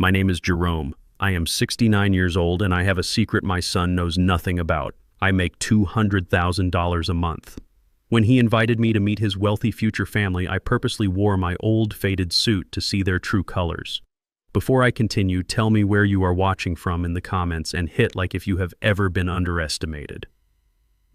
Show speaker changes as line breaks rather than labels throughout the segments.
My name is Jerome. I am 69 years old and I have a secret my son knows nothing about. I make $200,000 a month. When he invited me to meet his wealthy future family, I purposely wore my old faded suit to see their true colors. Before I continue, tell me where you are watching from in the comments and hit like if you have ever been underestimated.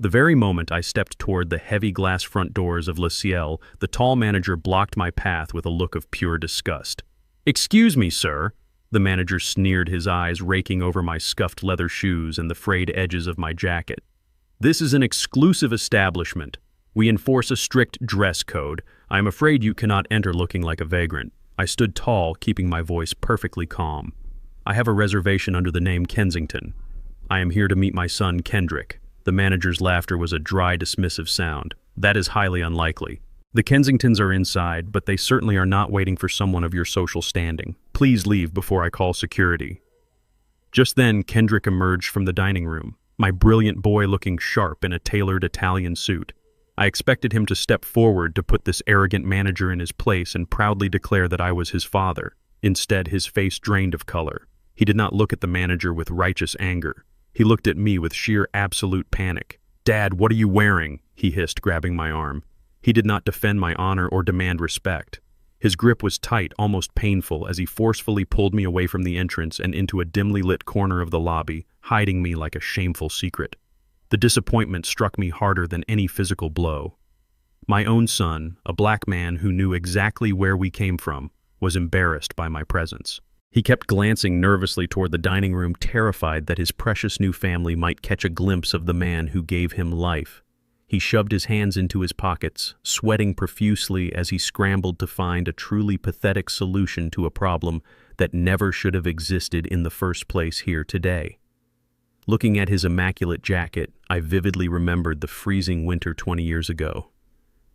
The very moment I stepped toward the heavy glass front doors of Le Ciel, the tall manager blocked my path with a look of pure disgust. "Excuse me, sir." The manager sneered, his eyes raking over my scuffed leather shoes and the frayed edges of my jacket. "This is an exclusive establishment. We enforce a strict dress code. I am afraid you cannot enter looking like a vagrant." I stood tall, keeping my voice perfectly calm. "I have a reservation under the name Kensington. I am here to meet my son, Kendrick." The manager's laughter was a dry, dismissive sound. "That is highly unlikely. The Kensingtons are inside, but they certainly are not waiting for someone of your social standing. Please leave before I call security." Just then, Kendrick emerged from the dining room, my brilliant boy looking sharp in a tailored Italian suit. I expected him to step forward to put this arrogant manager in his place and proudly declare that I was his father. Instead, his face drained of color. He did not look at the manager with righteous anger. He looked at me with sheer absolute panic. "Dad, what are you wearing?" he hissed, grabbing my arm. He did not defend my honor or demand respect. His grip was tight, almost painful, as he forcefully pulled me away from the entrance and into a dimly lit corner of the lobby, hiding me like a shameful secret. The disappointment struck me harder than any physical blow. My own son, a black man who knew exactly where we came from, was embarrassed by my presence. He kept glancing nervously toward the dining room, terrified that his precious new family might catch a glimpse of the man who gave him life. He shoved his hands into his pockets, sweating profusely as he scrambled to find a truly pathetic solution to a problem that never should have existed in the first place here today. Looking at his immaculate jacket, I vividly remembered the freezing winter 20 years ago.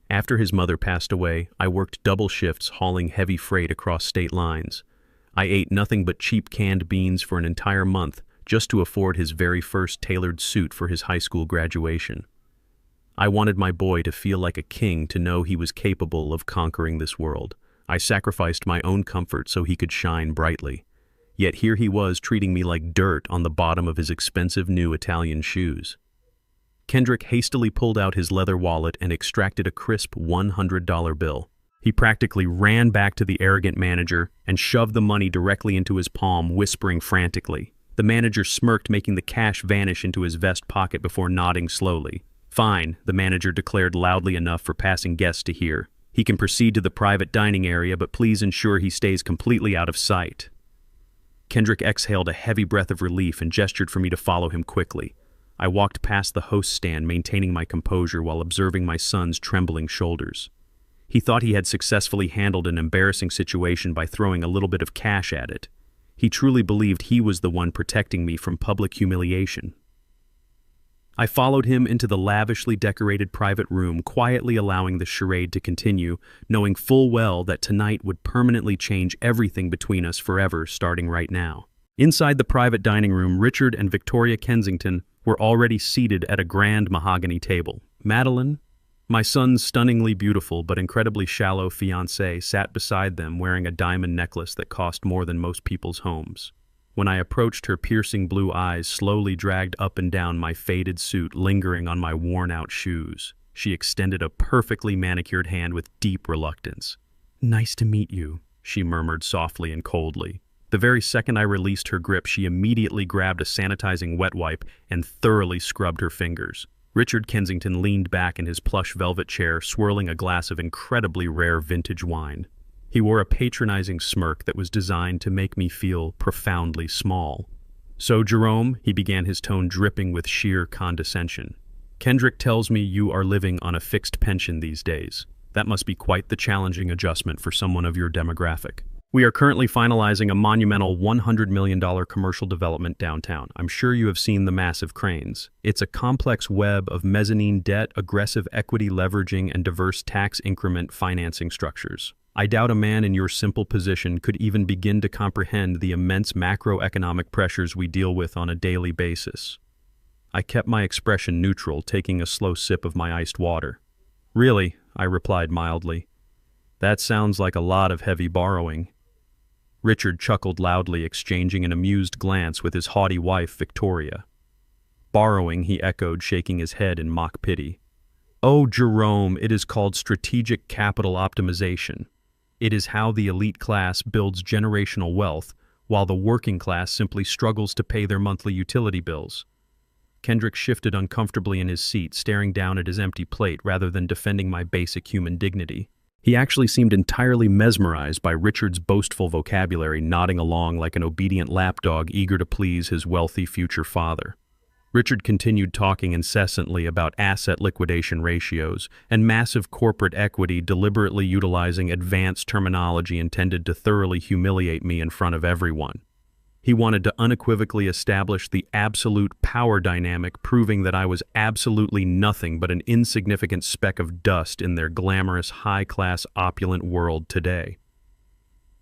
After his mother passed away, I worked double shifts hauling heavy freight across state lines. I ate nothing but cheap canned beans for an entire month just to afford his very first tailored suit for his high school graduation. I wanted my boy to feel like a king, to know he was capable of conquering this world. I sacrificed my own comfort so he could shine brightly. Yet here he was treating me like dirt on the bottom of his expensive new Italian shoes. Kendrick hastily pulled out his leather wallet and extracted a crisp $100 bill. He practically ran back to the arrogant manager and shoved the money directly into his palm, whispering frantically. The manager smirked, making the cash vanish into his vest pocket before nodding slowly. "Fine," the manager declared loudly enough for passing guests to hear. "He can proceed to the private dining area, but please ensure he stays completely out of sight." Kendrick exhaled a heavy breath of relief and gestured for me to follow him quickly. I walked past the host stand, maintaining my composure while observing my son's trembling shoulders. He thought he had successfully handled an embarrassing situation by throwing a little bit of cash at it. He truly believed he was the one protecting me from public humiliation. I followed him into the lavishly decorated private room, quietly allowing the charade to continue, knowing full well that tonight would permanently change everything between us forever, starting right now. Inside the private dining room, Richard and Victoria Kensington were already seated at a grand mahogany table. Madeline, my son's stunningly beautiful but incredibly shallow fiancée, sat beside them, wearing a diamond necklace that cost more than most people's homes. When I approached, her piercing blue eyes slowly dragged up and down my faded suit, lingering on my worn-out shoes. She extended a perfectly manicured hand with deep reluctance. "Nice to meet you," she murmured softly and coldly. The very second I released her grip, she immediately grabbed a sanitizing wet wipe and thoroughly scrubbed her fingers. Richard Kensington leaned back in his plush velvet chair, swirling a glass of incredibly rare vintage wine. He wore a patronizing smirk that was designed to make me feel profoundly small. "So, Jerome," he began, his tone dripping with sheer condescension, "Kendrick tells me you are living on a fixed pension these days. That must be quite the challenging adjustment for someone of your demographic. We are currently finalizing a monumental $100 million commercial development downtown. I'm sure you have seen the massive cranes. It's a complex web of mezzanine debt, aggressive equity leveraging, and diverse tax increment financing structures. I doubt a man in your simple position could even begin to comprehend the immense macroeconomic pressures we deal with on a daily basis." I kept my expression neutral, taking a slow sip of my iced water. "Really," I replied mildly. "That sounds like a lot of heavy borrowing." Richard chuckled loudly, exchanging an amused glance with his haughty wife, Victoria. Borrowing, he echoed, shaking his head in mock pity. Oh, Jerome, it is called strategic capital optimization. It is how the elite class builds generational wealth, while the working class simply struggles to pay their monthly utility bills. Kendrick shifted uncomfortably in his seat, staring down at his empty plate rather than defending my basic human dignity. He actually seemed entirely mesmerized by Richard's boastful vocabulary, nodding along like an obedient lapdog eager to please his wealthy future father. Richard continued talking incessantly about asset liquidation ratios and massive corporate equity, deliberately utilizing advanced terminology intended to thoroughly humiliate me in front of everyone. He wanted to unequivocally establish the absolute power dynamic, proving that I was absolutely nothing but an insignificant speck of dust in their glamorous, high-class, opulent world today.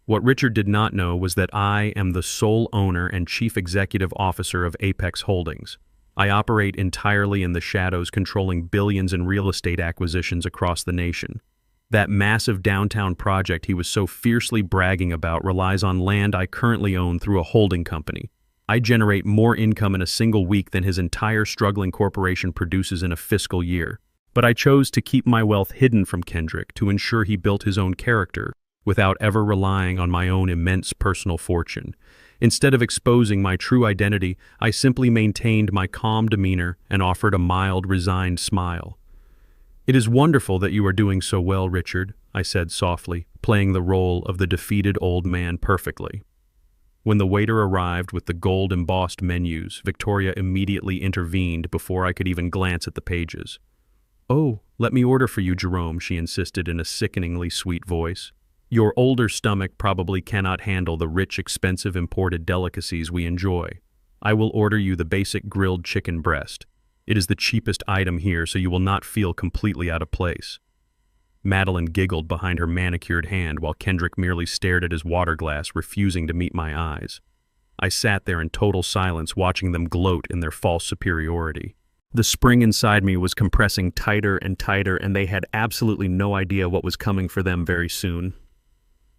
What Richard did not know was that I am the sole owner and chief executive officer of Apex Holdings. I operate entirely in the shadows, controlling billions in real estate acquisitions across the nation. That massive downtown project he was so fiercely bragging about relies on land I currently own through a holding company. I generate more income in a single week than his entire struggling corporation produces in a fiscal year. But I chose to keep my wealth hidden from Kendrick to ensure he built his own character, without ever relying on my own immense personal fortune. Instead of exposing my true identity, I simply maintained my calm demeanor and offered a mild, resigned smile. "It is wonderful that you are doing so well, Richard," I said softly, playing the role of the defeated old man perfectly. When the waiter arrived with the gold-embossed menus, Victoria immediately intervened before I could even glance at the pages. "Oh, let me order for you, Jerome," she insisted in a sickeningly sweet voice. "Your older stomach probably cannot handle the rich, expensive imported delicacies we enjoy. I will order you the basic grilled chicken breast. It is the cheapest item here, so you will not feel completely out of place." Madeline giggled behind her manicured hand while Kendrick merely stared at his water glass, refusing to meet my eyes. I sat there in total silence, watching them gloat in their false superiority. The spring inside me was compressing tighter and tighter, and they had absolutely no idea what was coming for them very soon.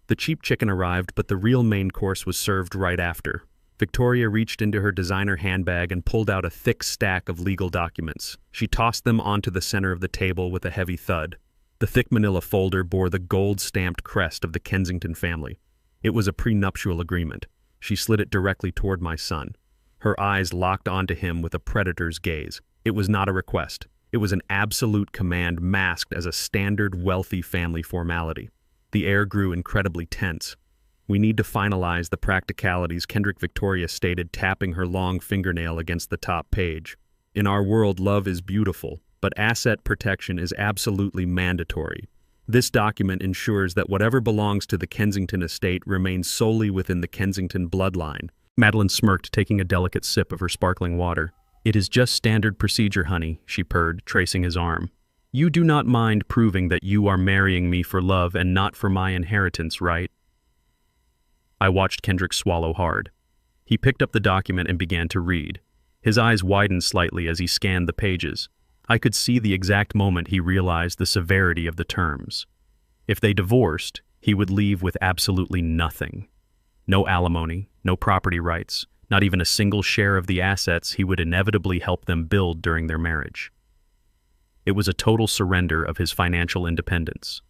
The cheap chicken arrived, but the real main course was served right after. Victoria reached into her designer handbag and pulled out a thick stack of legal documents. She tossed them onto the center of the table with a heavy thud. The thick manila folder bore the gold-stamped crest of the Kensington family. It was a prenuptial agreement. She slid it directly toward my son. Her eyes locked onto him with a predator's gaze. It was not a request. It was an absolute command masked as a standard wealthy family formality. The air grew incredibly tense. "We need to finalize the practicalities," Kendrick, Victoria stated, tapping her long fingernail against the top page. "In our world, love is beautiful, but asset protection is absolutely mandatory. This document ensures that whatever belongs to the Kensington estate remains solely within the Kensington bloodline." Madeline smirked, taking a delicate sip of her sparkling water. "It is just standard procedure, honey," she purred, tracing his arm. "You do not mind proving that you are marrying me for love and not for my inheritance, right?" I watched Kendrick swallow hard. He picked up the document and began to read. His eyes widened slightly as he scanned the pages. I could see the exact moment he realized the severity of the terms. If they divorced, he would leave with absolutely nothing. No alimony, no property rights, not even a single share of the assets he would inevitably help them build during their marriage. It was a total surrender of his financial independence.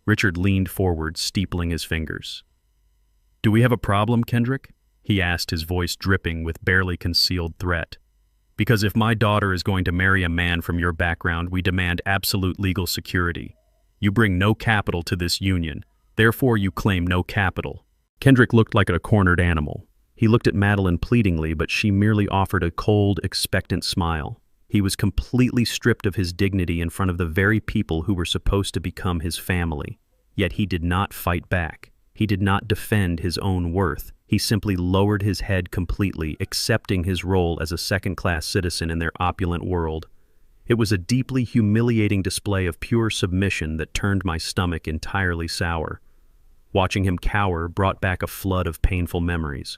Richard leaned forward, steepling his fingers. "Do we have a problem, Kendrick?" he asked, his voice dripping with barely concealed threat. "Because if my daughter is going to marry a man from your background, we demand absolute legal security. You bring no capital to this union, therefore you claim no capital." Kendrick looked like a cornered animal. He looked at Madeline pleadingly, but she merely offered a cold, expectant smile. He was completely stripped of his dignity in front of the very people who were supposed to become his family. Yet he did not fight back. He did not defend his own worth. He simply lowered his head completely, accepting his role as a second-class citizen in their opulent world. It was a deeply humiliating display of pure submission that turned my stomach entirely sour. Watching him cower brought back a flood of painful memories.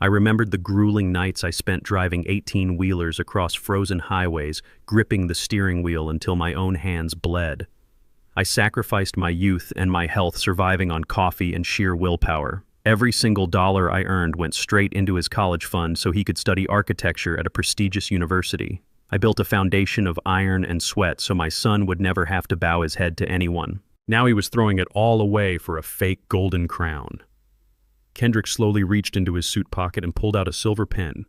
I remembered the grueling nights I spent driving 18-wheelers across frozen highways, gripping the steering wheel until my own hands bled. I sacrificed my youth and my health surviving on coffee and sheer willpower. Every single dollar I earned went straight into his college fund so he could study architecture at a prestigious university. I built a foundation of iron and sweat so my son would never have to bow his head to anyone. Now he was throwing it all away for a fake golden crown. Kendrick slowly reached into his suit pocket and pulled out a silver pen.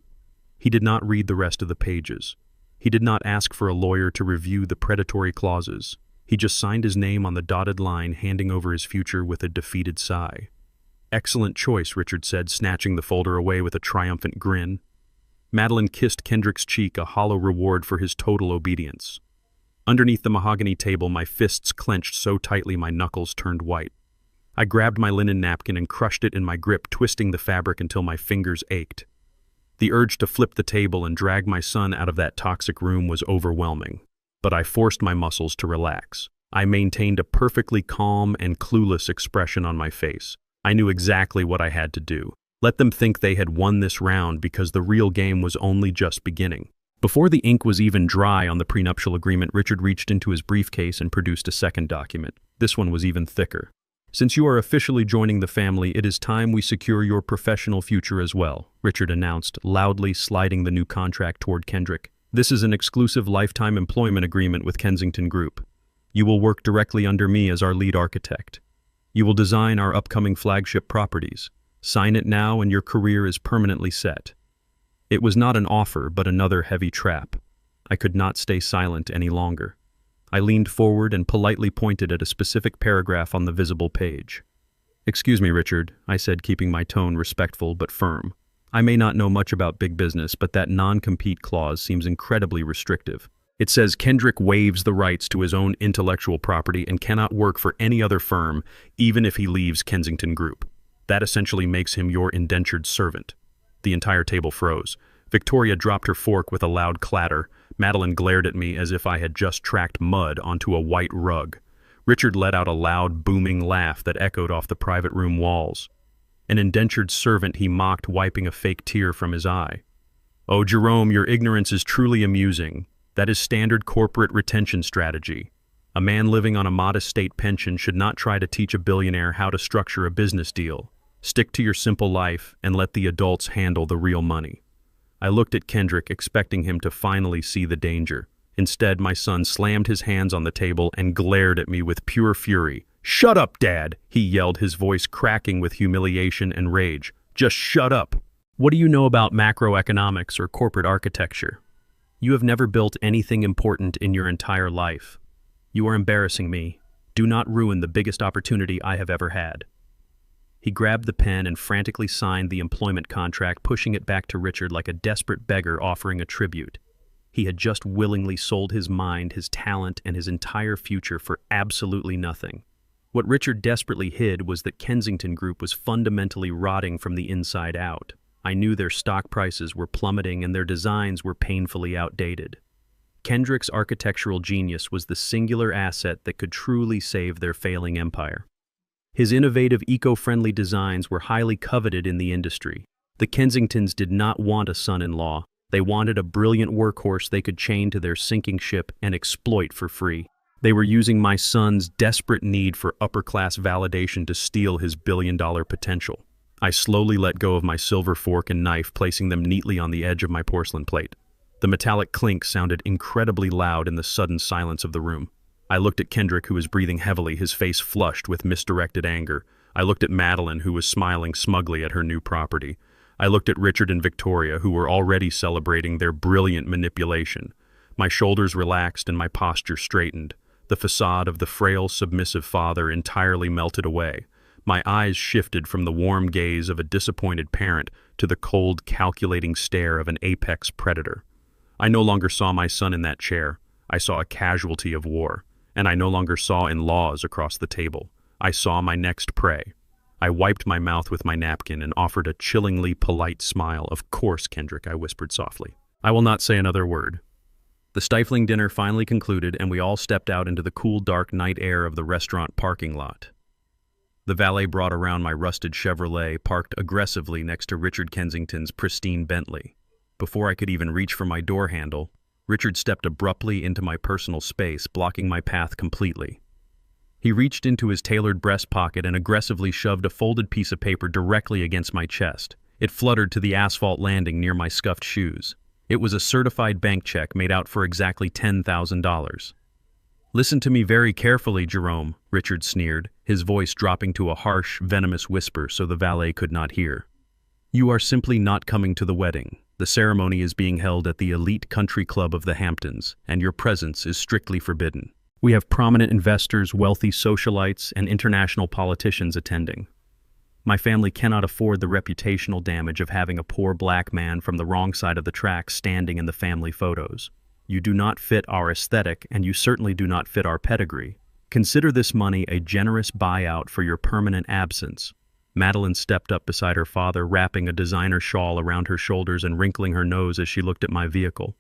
He did not read the rest of the pages. He did not ask for a lawyer to review the predatory clauses. He just signed his name on the dotted line, handing over his future with a defeated sigh. "Excellent choice," Richard said, snatching the folder away with a triumphant grin. Madeline kissed Kendrick's cheek, a hollow reward for his total obedience. Underneath the mahogany table, my fists clenched so tightly my knuckles turned white. I grabbed my linen napkin and crushed it in my grip, twisting the fabric until my fingers ached. The urge to flip the table and drag my son out of that toxic room was overwhelming, but I forced my muscles to relax. I maintained a perfectly calm and clueless expression on my face. I knew exactly what I had to do. Let them think they had won this round because the real game was only just beginning. Before the ink was even dry on the prenuptial agreement, Richard reached into his briefcase and produced a second document. This one was even thicker. "Since you are officially joining the family, it is time we secure your professional future as well," Richard announced, loudly sliding the new contract toward Kendrick. "This is an exclusive lifetime employment agreement with Kensington Group. You will work directly under me as our lead architect. You will design our upcoming flagship properties. Sign it now and your career is permanently set." It was not an offer, but another heavy trap. I could not stay silent any longer. I leaned forward and politely pointed at a specific paragraph on the visible page. "Excuse me, Richard," I said, keeping my tone respectful but firm. "I may not know much about big business, but that non-compete clause seems incredibly restrictive. It says Kendrick waives the rights to his own intellectual property and cannot work for any other firm, even if he leaves Kensington Group. That essentially makes him your indentured servant." The entire table froze. Victoria dropped her fork with a loud clatter. Madeline glared at me as if I had just tracked mud onto a white rug. Richard let out a loud, booming laugh that echoed off the private room walls. "An indentured servant," he mocked, wiping a fake tear from his eye. "Oh, Jerome, your ignorance is truly amusing. That is standard corporate retention strategy. A man living on a modest state pension should not try to teach a billionaire how to structure a business deal. Stick to your simple life and let the adults handle the real money." I looked at Kendrick, expecting him to finally see the danger. Instead, my son slammed his hands on the table and glared at me with pure fury. "Shut up, Dad!" he yelled, his voice cracking with humiliation and rage. "Just shut up! What do you know about macroeconomics or corporate architecture? You have never built anything important in your entire life. You are embarrassing me. Do not ruin the biggest opportunity I have ever had." He grabbed the pen and frantically signed the employment contract, pushing it back to Richard like a desperate beggar offering a tribute. He had just willingly sold his mind, his talent, and his entire future for absolutely nothing. What Richard desperately hid was that Kensington Group was fundamentally rotting from the inside out. I knew their stock prices were plummeting and their designs were painfully outdated. Kendrick's architectural genius was the singular asset that could truly save their failing empire. His innovative, eco-friendly designs were highly coveted in the industry. The Kensingtons did not want a son-in-law. They wanted a brilliant workhorse they could chain to their sinking ship and exploit for free. They were using my son's desperate need for upper-class validation to steal his billion-dollar potential. I slowly let go of my silver fork and knife, placing them neatly on the edge of my porcelain plate. The metallic clink sounded incredibly loud in the sudden silence of the room. I looked at Kendrick, who was breathing heavily, his face flushed with misdirected anger. I looked at Madeline, who was smiling smugly at her new property. I looked at Richard and Victoria, who were already celebrating their brilliant manipulation. My shoulders relaxed and my posture straightened. The facade of the frail, submissive father entirely melted away. My eyes shifted from the warm gaze of a disappointed parent to the cold, calculating stare of an apex predator. I no longer saw my son in that chair. I saw a casualty of war. And I no longer saw in-laws across the table. I saw my next prey. I wiped my mouth with my napkin and offered a chillingly polite smile. "Of course, Kendrick," I whispered softly. "I will not say another word." The stifling dinner finally concluded, and we all stepped out into the cool, dark night air of the restaurant parking lot. The valet brought around my rusted Chevrolet, parked aggressively next to Richard Kensington's pristine Bentley. Before I could even reach for my door handle, Richard stepped abruptly into my personal space, blocking my path completely. He reached into his tailored breast pocket and aggressively shoved a folded piece of paper directly against my chest. It fluttered to the asphalt landing near my scuffed shoes. It was a certified bank check made out for exactly $10,000. "Listen to me very carefully, Jerome," Richard sneered, his voice dropping to a harsh, venomous whisper so the valet could not hear. "You are simply not coming to the wedding. The ceremony is being held at the elite country club of the Hamptons, and your presence is strictly forbidden. We have prominent investors, wealthy socialites, and international politicians attending. My family cannot afford the reputational damage of having a poor black man from the wrong side of the tracks standing in the family photos. You do not fit our aesthetic, and you certainly do not fit our pedigree. Consider this money a generous buyout for your permanent absence." Madeline stepped up beside her father, wrapping a designer shawl around her shoulders and wrinkling her nose as she looked at my vehicle.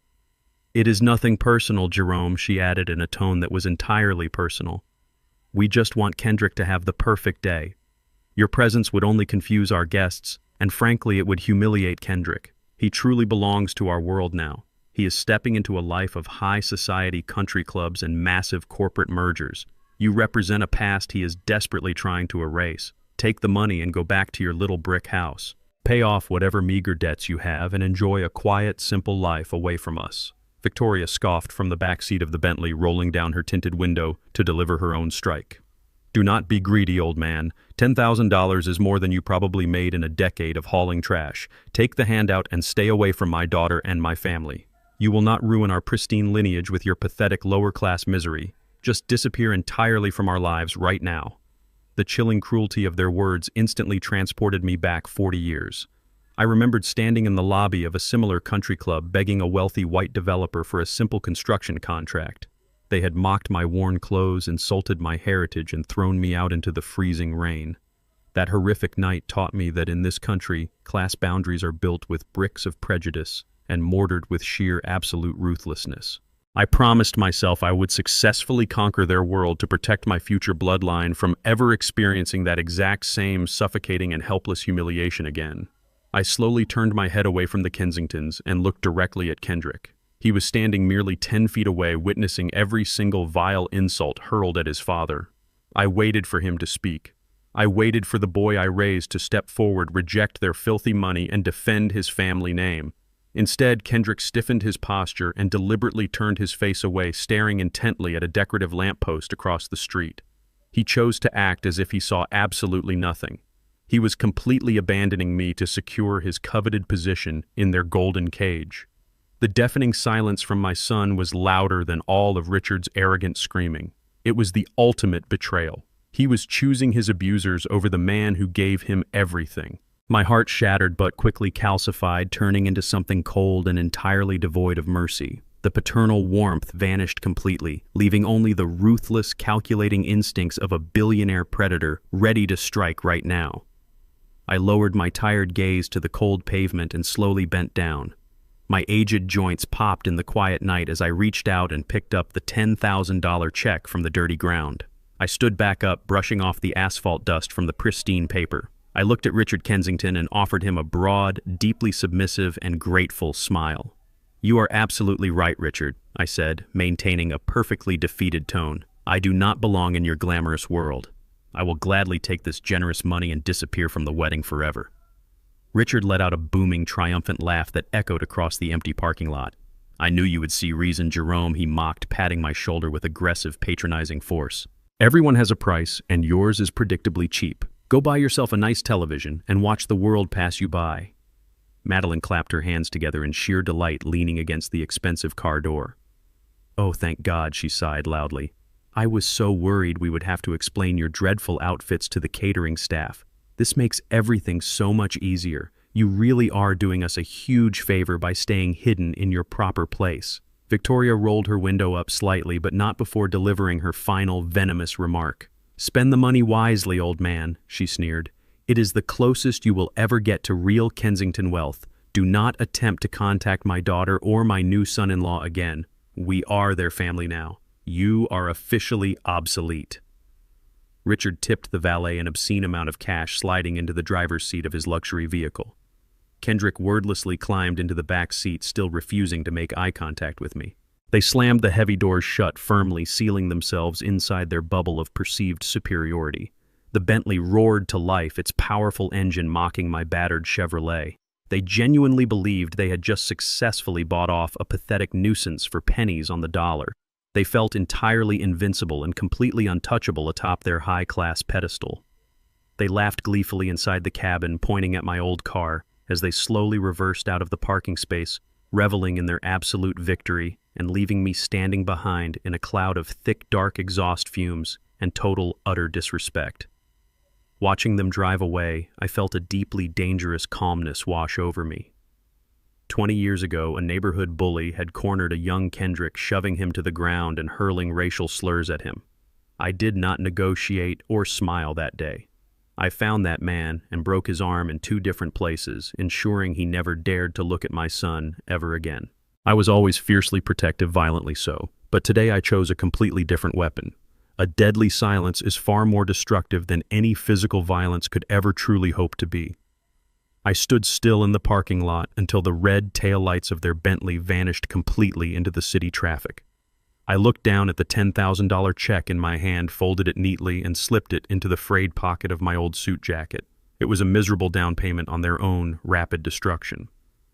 "It is nothing personal, Jerome," she added in a tone that was entirely personal. "We just want Kendrick to have the perfect day. Your presence would only confuse our guests, and frankly it would humiliate Kendrick. He truly belongs to our world now. He is stepping into a life of high society country clubs and massive corporate mergers. You represent a past he is desperately trying to erase. Take the money and go back to your little brick house. Pay off whatever meager debts you have and enjoy a quiet, simple life away from us." Victoria scoffed from the back seat of the Bentley, rolling down her tinted window to deliver her own strike. "Do not be greedy, old man. $10,000 is more than you probably made in a decade of hauling trash. Take the handout and stay away from my daughter and my family. You will not ruin our pristine lineage with your pathetic lower-class misery. Just disappear entirely from our lives right now." The chilling cruelty of their words instantly transported me back 40 years. I remembered standing in the lobby of a similar country club begging a wealthy white developer for a simple construction contract. They had mocked my worn clothes, insulted my heritage, and thrown me out into the freezing rain. That horrific night taught me that in this country, class boundaries are built with bricks of prejudice and mortared with sheer absolute ruthlessness. I promised myself I would successfully conquer their world to protect my future bloodline from ever experiencing that exact same suffocating and helpless humiliation again. I slowly turned my head away from the Kensingtons and looked directly at Kendrick. He was standing merely 10 feet away, witnessing every single vile insult hurled at his father. I waited for him to speak. I waited for the boy I raised to step forward, reject their filthy money, and defend his family name. Instead, Kendrick stiffened his posture and deliberately turned his face away, staring intently at a decorative lamppost across the street. He chose to act as if he saw absolutely nothing. He was completely abandoning me to secure his coveted position in their golden cage. The deafening silence from my son was louder than all of Richard's arrogant screaming. It was the ultimate betrayal. He was choosing his abusers over the man who gave him everything. My heart shattered but quickly calcified, turning into something cold and entirely devoid of mercy. The paternal warmth vanished completely, leaving only the ruthless, calculating instincts of a billionaire predator ready to strike right now. I lowered my tired gaze to the cold pavement and slowly bent down. My aged joints popped in the quiet night as I reached out and picked up the $10,000 check from the dirty ground. I stood back up, brushing off the asphalt dust from the pristine paper. I looked at Richard Kensington and offered him a broad, deeply submissive and grateful smile. "You are absolutely right, Richard," I said, maintaining a perfectly defeated tone. "I do not belong in your glamorous world. I will gladly take this generous money and disappear from the wedding forever." Richard let out a booming, triumphant laugh that echoed across the empty parking lot. "I knew you would see reason, Jerome," he mocked, patting my shoulder with aggressive, patronizing force. "Everyone has a price, and yours is predictably cheap. Go buy yourself a nice television and watch the world pass you by." Madeline clapped her hands together in sheer delight, leaning against the expensive car door. "Oh, thank God," she sighed loudly. "I was so worried we would have to explain your dreadful outfits to the catering staff. This makes everything so much easier. You really are doing us a huge favor by staying hidden in your proper place." Victoria rolled her window up slightly, but not before delivering her final venomous remark. "Spend the money wisely, old man," she sneered. "It is the closest you will ever get to real Kensington wealth. Do not attempt to contact my daughter or my new son-in-law again. We are their family now. You are officially obsolete." Richard tipped the valet an obscene amount of cash, sliding into the driver's seat of his luxury vehicle. Kendrick wordlessly climbed into the back seat, still refusing to make eye contact with me. They slammed the heavy doors shut firmly, sealing themselves inside their bubble of perceived superiority. The Bentley roared to life, its powerful engine mocking my battered Chevrolet. They genuinely believed they had just successfully bought off a pathetic nuisance for pennies on the dollar. They felt entirely invincible and completely untouchable atop their high-class pedestal. They laughed gleefully inside the cabin, pointing at my old car, as they slowly reversed out of the parking space, reveling in their absolute victory and leaving me standing behind in a cloud of thick, dark exhaust fumes and total, utter disrespect. Watching them drive away, I felt a deeply dangerous calmness wash over me. 20 years ago, a neighborhood bully had cornered a young Kendrick, shoving him to the ground and hurling racial slurs at him. I did not negotiate or smile that day. I found that man and broke his arm in 2 different places, ensuring he never dared to look at my son ever again. I was always fiercely protective, violently so, but today I chose a completely different weapon. A deadly silence is far more destructive than any physical violence could ever truly hope to be. I stood still in the parking lot until the red taillights of their Bentley vanished completely into the city traffic. I looked down at the $10,000 check in my hand, folded it neatly, and slipped it into the frayed pocket of my old suit jacket. It was a miserable down payment on their own rapid destruction.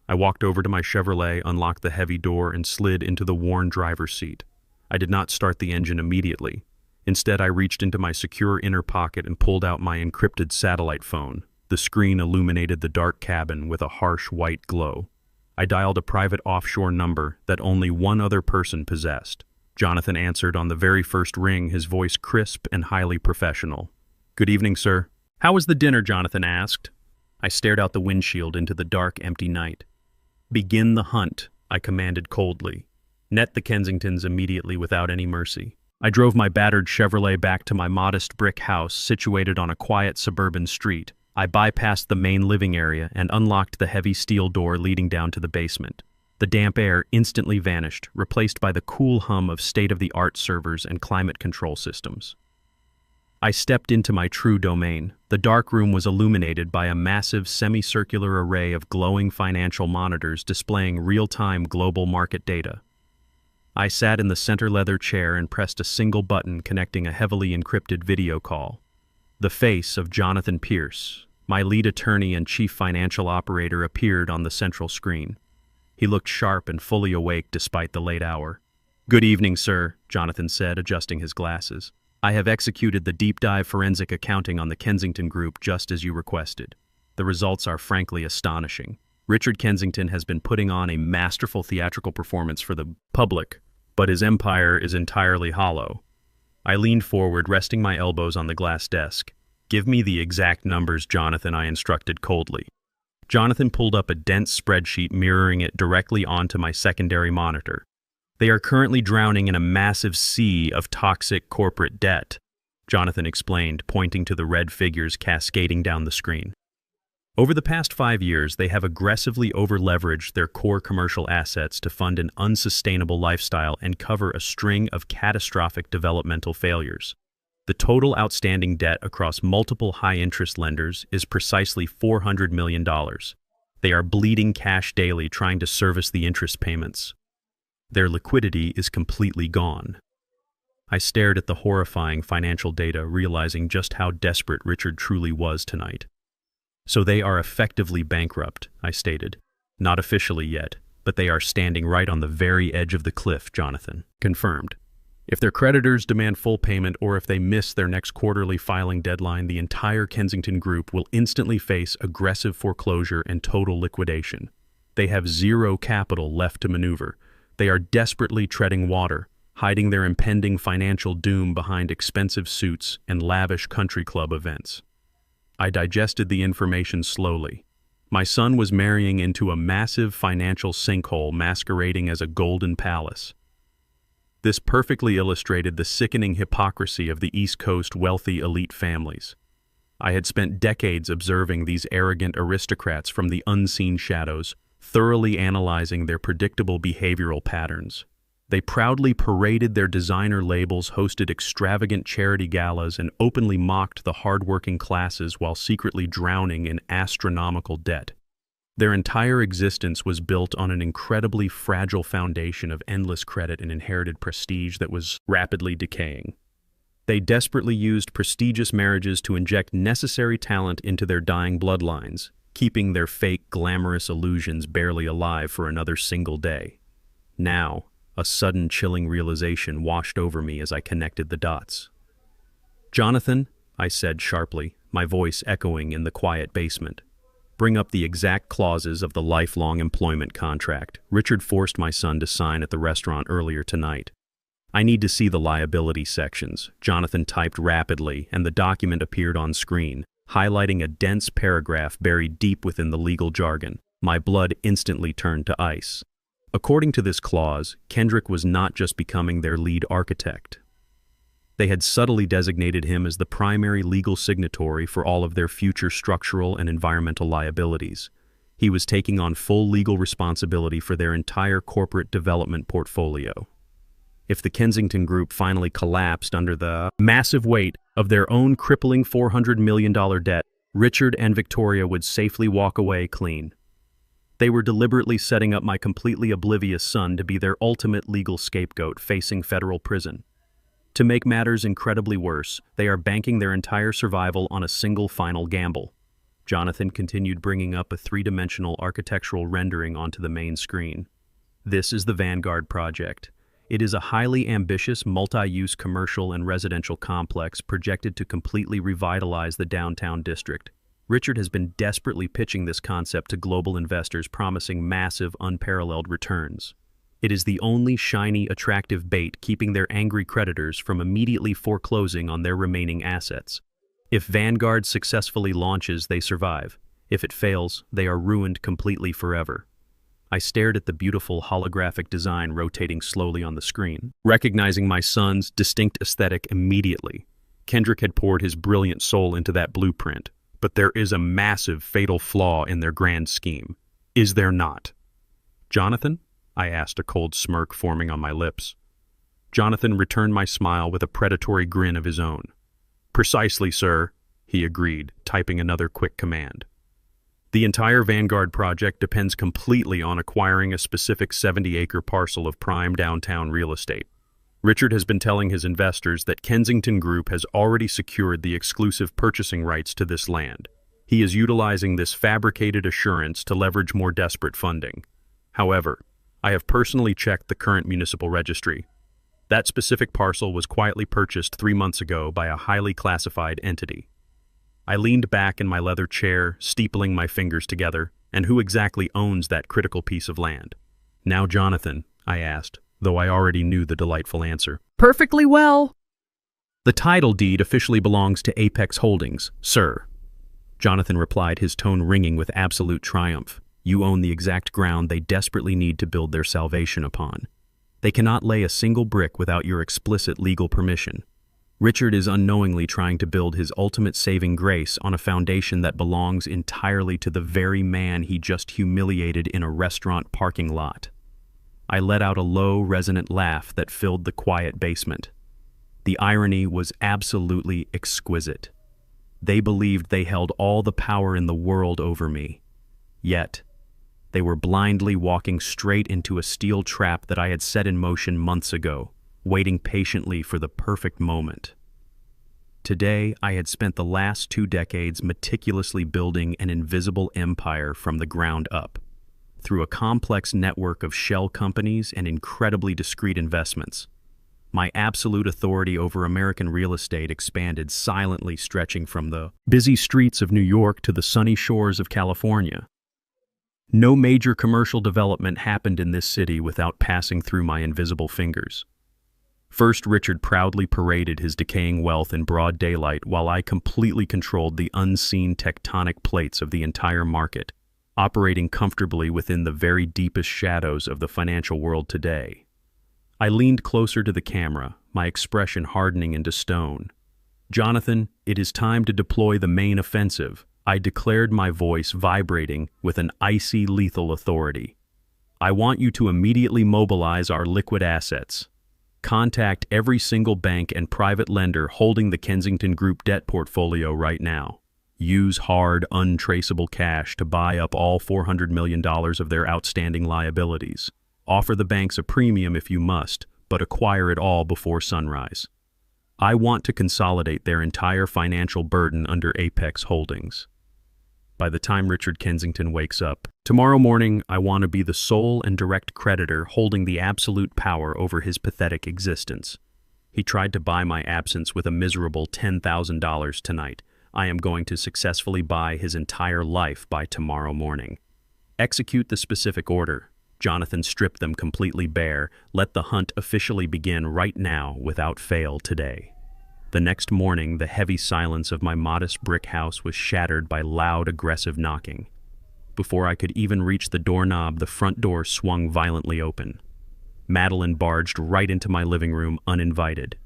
I walked over to my Chevrolet, unlocked the heavy door, and slid into the worn driver's seat. I did not start the engine immediately. Instead, I reached into my secure inner pocket and pulled out my encrypted satellite phone. The screen illuminated the dark cabin with a harsh white glow. I dialed a private offshore number that only one other person possessed. Jonathan answered on the very first ring, his voice crisp and highly professional. "Good evening, sir." "How was the dinner?" Jonathan asked. I stared out the windshield into the dark, empty night. "Begin the hunt," I commanded coldly. "Net the Kensingtons immediately without any mercy." I drove my battered Chevrolet back to my modest brick house situated on a quiet suburban street. I bypassed the main living area and unlocked the heavy steel door leading down to the basement. The damp air instantly vanished, replaced by the cool hum of state-of-the-art servers and climate control systems. I stepped into my true domain. The dark room was illuminated by a massive semicircular array of glowing financial monitors displaying real-time global market data. I sat in the center leather chair and pressed a single button connecting a heavily encrypted video call. The face of Jonathan Pierce, my lead attorney and chief financial operator, appeared on the central screen. He looked sharp and fully awake despite the late hour. "Good evening, sir," Jonathan said, adjusting his glasses. "I have executed the deep dive forensic accounting on the Kensington Group just as you requested. The results are frankly astonishing. Richard Kensington has been putting on a masterful theatrical performance for the public, but his empire is entirely hollow." I leaned forward, resting my elbows on the glass desk. "Give me the exact numbers, Jonathan," I instructed coldly. Jonathan pulled up a dense spreadsheet, mirroring it directly onto my secondary monitor. "They are currently drowning in a massive sea of toxic corporate debt," Jonathan explained, pointing to the red figures cascading down the screen. "Over the past 5 years, they have aggressively over-leveraged their core commercial assets to fund an unsustainable lifestyle and cover a string of catastrophic developmental failures. The total outstanding debt across multiple high-interest lenders is precisely $400 million. They are bleeding cash daily trying to service the interest payments. Their liquidity is completely gone." I stared at the horrifying financial data, realizing just how desperate Richard truly was tonight. "So they are effectively bankrupt," I stated. "Not officially yet, but they are standing right on the very edge of the cliff," Jonathan confirmed. "If their creditors demand full payment or if they miss their next quarterly filing deadline, the entire Kensington Group will instantly face aggressive foreclosure and total liquidation. They have zero capital left to maneuver. They are desperately treading water, hiding their impending financial doom behind expensive suits and lavish country club events." I digested the information slowly. My son was marrying into a massive financial sinkhole masquerading as a golden palace. This perfectly illustrated the sickening hypocrisy of the East Coast wealthy elite families. I had spent decades observing these arrogant aristocrats from the unseen shadows, thoroughly analyzing their predictable behavioral patterns. They proudly paraded their designer labels, hosted extravagant charity galas, and openly mocked the hard-working classes while secretly drowning in astronomical debt. Their entire existence was built on an incredibly fragile foundation of endless credit and inherited prestige that was rapidly decaying. They desperately used prestigious marriages to inject necessary talent into their dying bloodlines, keeping their fake, glamorous illusions barely alive for another single day. Now, a sudden chilling realization washed over me as I connected the dots. "Jonathan," I said sharply, my voice echoing in the quiet basement, "bring up the exact clauses of the lifelong employment contract Richard forced my son to sign at the restaurant earlier tonight. I need to see the liability sections." Jonathan typed rapidly, and the document appeared on screen, highlighting a dense paragraph buried deep within the legal jargon. My blood instantly turned to ice. According to this clause, Kendrick was not just becoming their lead architect. They had subtly designated him as the primary legal signatory for all of their future structural and environmental liabilities. He was taking on full legal responsibility for their entire corporate development portfolio. If the Kensington Group finally collapsed under the massive weight of their own crippling $400 million debt, Richard and Victoria would safely walk away clean. They were deliberately setting up my completely oblivious son to be their ultimate legal scapegoat facing federal prison. To make matters incredibly worse, they are banking their entire survival on a single final gamble. Jonathan continued bringing up a three-dimensional architectural rendering onto the main screen. This is the Vanguard project. It is a highly ambitious, multi-use commercial and residential complex projected to completely revitalize the downtown district. Richard has been desperately pitching this concept to global investors, promising massive, unparalleled returns. It is the only shiny, attractive bait keeping their angry creditors from immediately foreclosing on their remaining assets. If Vanguard successfully launches, they survive. If it fails, they are ruined completely forever. I stared at the beautiful holographic design rotating slowly on the screen, recognizing my son's distinct aesthetic immediately. Kendrick had poured his brilliant soul into that blueprint, but there is a massive, fatal flaw in their grand scheme. Is there not? "Jonathan?" I asked, a cold smirk forming on my lips. Jonathan returned my smile with a predatory grin of his own. "Precisely, sir," he agreed, typing another quick command. "The entire Vanguard project depends completely on acquiring a specific 70-acre parcel of prime downtown real estate. Richard has been telling his investors that Kensington Group has already secured the exclusive purchasing rights to this land. He is utilizing this fabricated assurance to leverage more desperate funding. However, I have personally checked the current municipal registry. That specific parcel was quietly purchased 3 months ago by a highly classified entity." I leaned back in my leather chair, steepling my fingers together. "And who exactly owns that critical piece of land?" "Now, Jonathan," I asked, though I already knew the delightful answer.
"Perfectly well."
"The title deed officially belongs to Apex Holdings, sir." Jonathan replied, his tone ringing with absolute triumph. "You own the exact ground they desperately need to build their salvation upon. They cannot lay a single brick without your explicit legal permission. Richard is unknowingly trying to build his ultimate saving grace on a foundation that belongs entirely to the very man he just humiliated in a restaurant parking lot." I let out a low, resonant laugh that filled the quiet basement. The irony was absolutely exquisite. They believed they held all the power in the world over me. Yet, they were blindly walking straight into a steel trap that I had set in motion months ago, waiting patiently for the perfect moment. Today, I had spent the last 2 decades meticulously building an invisible empire from the ground up, through a complex network of shell companies and incredibly discreet investments. My absolute authority over American real estate expanded silently, stretching from the busy streets of New York to the sunny shores of California. No major commercial development happened in this city without passing through my invisible fingers. First, Richard proudly paraded his decaying wealth in broad daylight while I completely controlled the unseen tectonic plates of the entire market, operating comfortably within the very deepest shadows of the financial world today. I leaned closer to the camera, my expression hardening into stone. "Jonathan, it is time to deploy the main offensive," I declared, my voice vibrating with an icy, lethal authority. "I want you to immediately mobilize our liquid assets. Contact every single bank and private lender holding the Kensington Group debt portfolio right now. use hard, untraceable cash to buy up all $400 million of their outstanding liabilities. Offer the banks a premium if you must, but acquire it all before sunrise. I want to consolidate their entire financial burden under Apex Holdings. By the time Richard Kensington wakes up, tomorrow morning I want to be the sole and direct creditor holding the absolute power over his pathetic existence. He tried to buy my absence with a miserable $10,000 tonight. I am going to successfully buy his entire life by tomorrow morning. Execute the specific order. Jonathan, strip them completely bare. Let the hunt officially begin right now without fail today. The next morning, the heavy silence of my modest brick house was shattered by loud, aggressive knocking. Before I could even reach the doorknob, the front door swung violently open. Madeline barged right into my living room uninvited.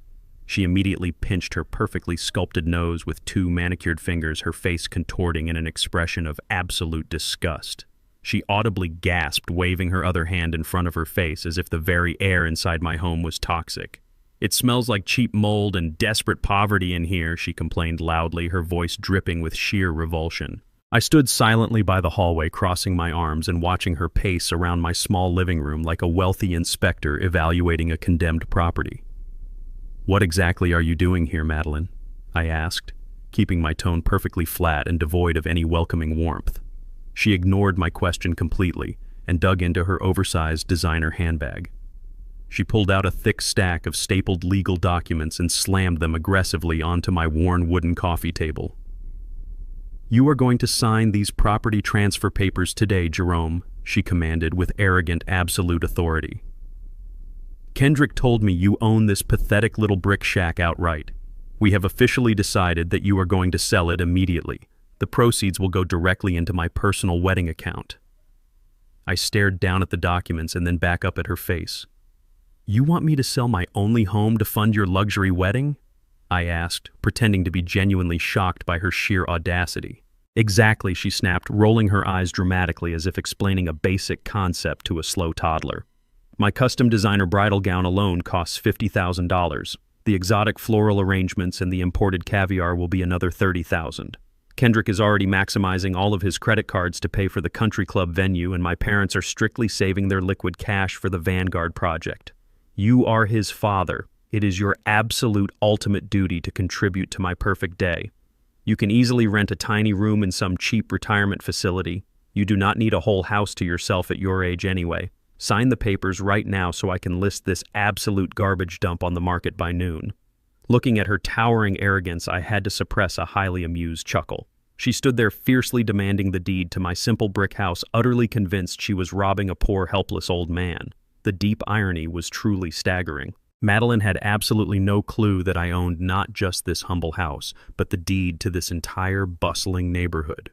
She immediately pinched her perfectly sculpted nose with two manicured fingers, her face contorting in an expression of absolute disgust. She audibly gasped, waving her other hand in front of her face as if the very air inside my home was toxic. "It smells like cheap mold and desperate poverty in here," she complained loudly, her voice dripping with sheer revulsion. I stood silently by the hallway, crossing my arms and watching her pace around my small living room like a wealthy inspector evaluating a condemned property. "What exactly are you doing here, Madeline?" I asked, keeping my tone perfectly flat and devoid of any welcoming warmth. She ignored my question completely and dug into her oversized designer handbag. She pulled out a thick stack of stapled legal documents and slammed them aggressively onto my worn wooden coffee table. "You are going to sign these property transfer papers today, Jerome," she commanded with arrogant, absolute authority. "Kendrick told me you own this pathetic little brick shack outright. We have officially decided that you are going to sell it immediately. The proceeds will go directly into my personal wedding account." I stared down at the documents and then back up at her face. "You want me to sell my only home to fund your luxury wedding?" I asked, pretending to be genuinely shocked by her sheer audacity. "Exactly," she snapped, rolling her eyes dramatically as if explaining a basic concept to a slow toddler. "My custom designer bridal gown alone costs $50,000. The exotic floral arrangements and the imported caviar will be another $30,000. Kendrick is already maximizing all of his credit cards to pay for the country club venue, and my parents are strictly saving their liquid cash for the Vanguard project. You are his father. It is your absolute ultimate duty to contribute to my perfect day. You can easily rent a tiny room in some cheap retirement facility. You do not need a whole house to yourself at your age anyway. Sign the papers right now so I can list this absolute garbage dump on the market by noon." Looking at her towering arrogance, I had to suppress a highly amused chuckle. She stood there fiercely demanding the deed to my simple brick house, utterly convinced she was robbing a poor, helpless old man. The deep irony was truly staggering. Madeline had absolutely no clue that I owned not just this humble house, but the deed to this entire bustling neighborhood.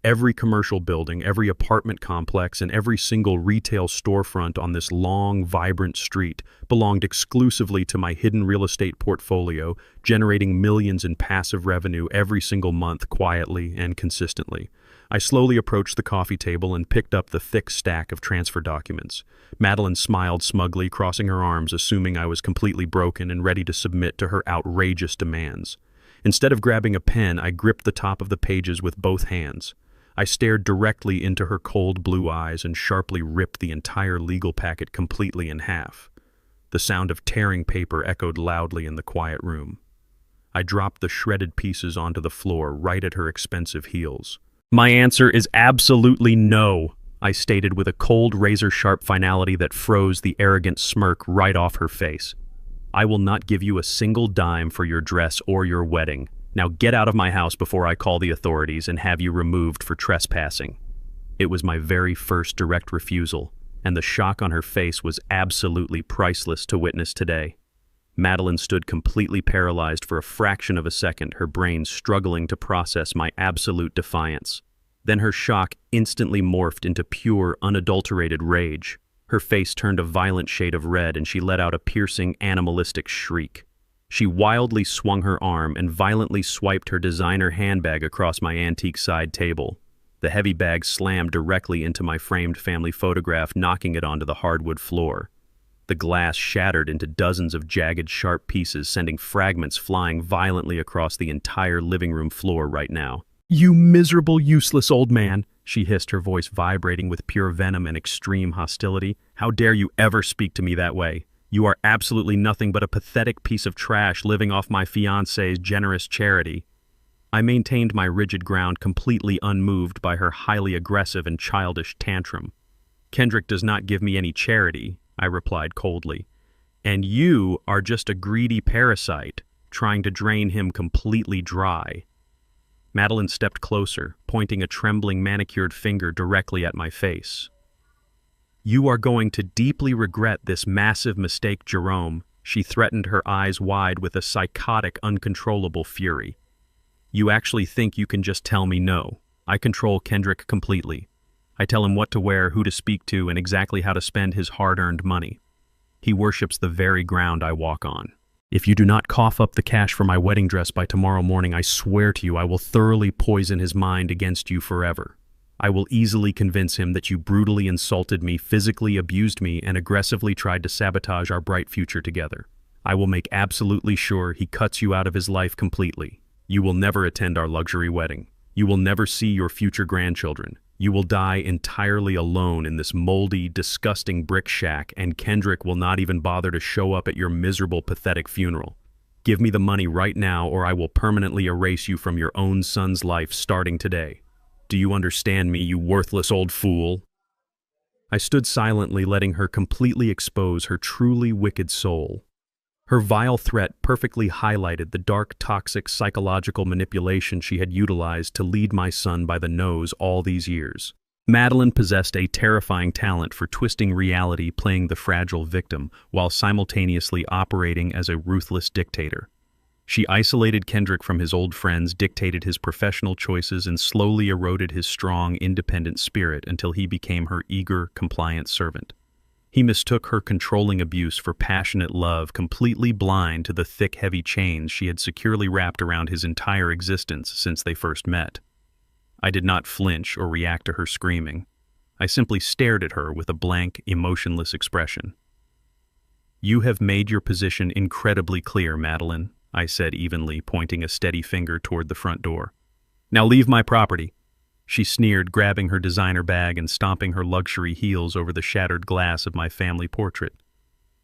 Every commercial building, every apartment complex, and every single retail storefront on this long, vibrant street belonged exclusively to my hidden real estate portfolio, generating millions in passive revenue every single month quietly and consistently. I slowly approached the coffee table and picked up the thick stack of transfer documents. Madeline smiled smugly, crossing her arms, assuming I was completely broken and ready to submit to her outrageous demands. Instead of grabbing a pen, I gripped the top of the pages with both hands. I stared directly into her cold blue eyes and sharply ripped the entire legal packet completely in half. The sound of tearing paper echoed loudly in the quiet room. I dropped the shredded pieces onto the floor right at her expensive heels. "My answer is absolutely no," I stated with a cold, razor-sharp finality that froze the arrogant smirk right off her face. "I will not give you a single dime for your dress or your wedding. Now get out of my house before I call the authorities and have you removed for trespassing." It was my very first direct refusal, and the shock on her face was absolutely priceless to witness today. Madeline stood completely paralyzed for a fraction of a second, her brain struggling to process my absolute defiance. Then her shock instantly morphed into pure, unadulterated rage. Her face turned a violent shade of red and she let out a piercing, animalistic shriek. She wildly swung her arm and violently swiped her designer handbag across my antique side table. The heavy bag slammed directly into my framed family photograph, knocking it onto the hardwood floor. The glass shattered into dozens of jagged, sharp pieces, sending fragments flying violently across the entire living room floor right now. You miserable, useless old man, she hissed, her voice vibrating with pure venom and extreme hostility. How dare you ever speak to me that way? You are absolutely nothing but a pathetic piece of trash living off my fiancé's generous charity. I maintained my rigid ground, completely unmoved by her highly aggressive and childish tantrum. Kendrick does not give me any charity, I replied coldly. And you are just a greedy parasite, trying to drain him completely dry. Madeline stepped closer, pointing a trembling manicured finger directly at my face. You are going to deeply regret this massive mistake, Jerome, she threatened, her eyes wide with a psychotic, uncontrollable fury. You actually think you can just tell me no? I control Kendrick completely. I tell him what to wear, who to speak to, and exactly how to spend his hard-earned money. He worships the very ground I walk on. If you do not cough up the cash for my wedding dress by tomorrow morning, I swear to you I will thoroughly poison his mind against you forever. I will easily convince him that you brutally insulted me, physically abused me, and aggressively tried to sabotage our bright future together. I will make absolutely sure he cuts you out of his life completely. You will never attend our luxury wedding. You will never see your future grandchildren. You will die entirely alone in this moldy, disgusting brick shack, and Kendrick will not even bother to show up at your miserable, pathetic funeral. Give me the money right now, or I will permanently erase you from your own son's life starting today. Do you understand me, you worthless old fool? I stood silently, letting her completely expose her truly wicked soul. Her vile threat perfectly highlighted the dark, toxic psychological manipulation she had utilized to lead my son by the nose all these years. Madeline possessed a terrifying talent for twisting reality, playing the fragile victim, while simultaneously operating as a ruthless dictator. She isolated Kendrick from his old friends, dictated his professional choices, and slowly eroded his strong, independent spirit until he became her eager, compliant servant. He mistook her controlling abuse for passionate love, completely blind to the thick, heavy chains she had securely wrapped around his entire existence since they first met. I did not flinch or react to her screaming. I simply stared at her with a blank, emotionless expression. You have made your position incredibly clear, Madeline, I said evenly, pointing a steady finger toward the front door. Now leave my property. She sneered, grabbing her designer bag and stomping her luxury heels over the shattered glass of my family portrait.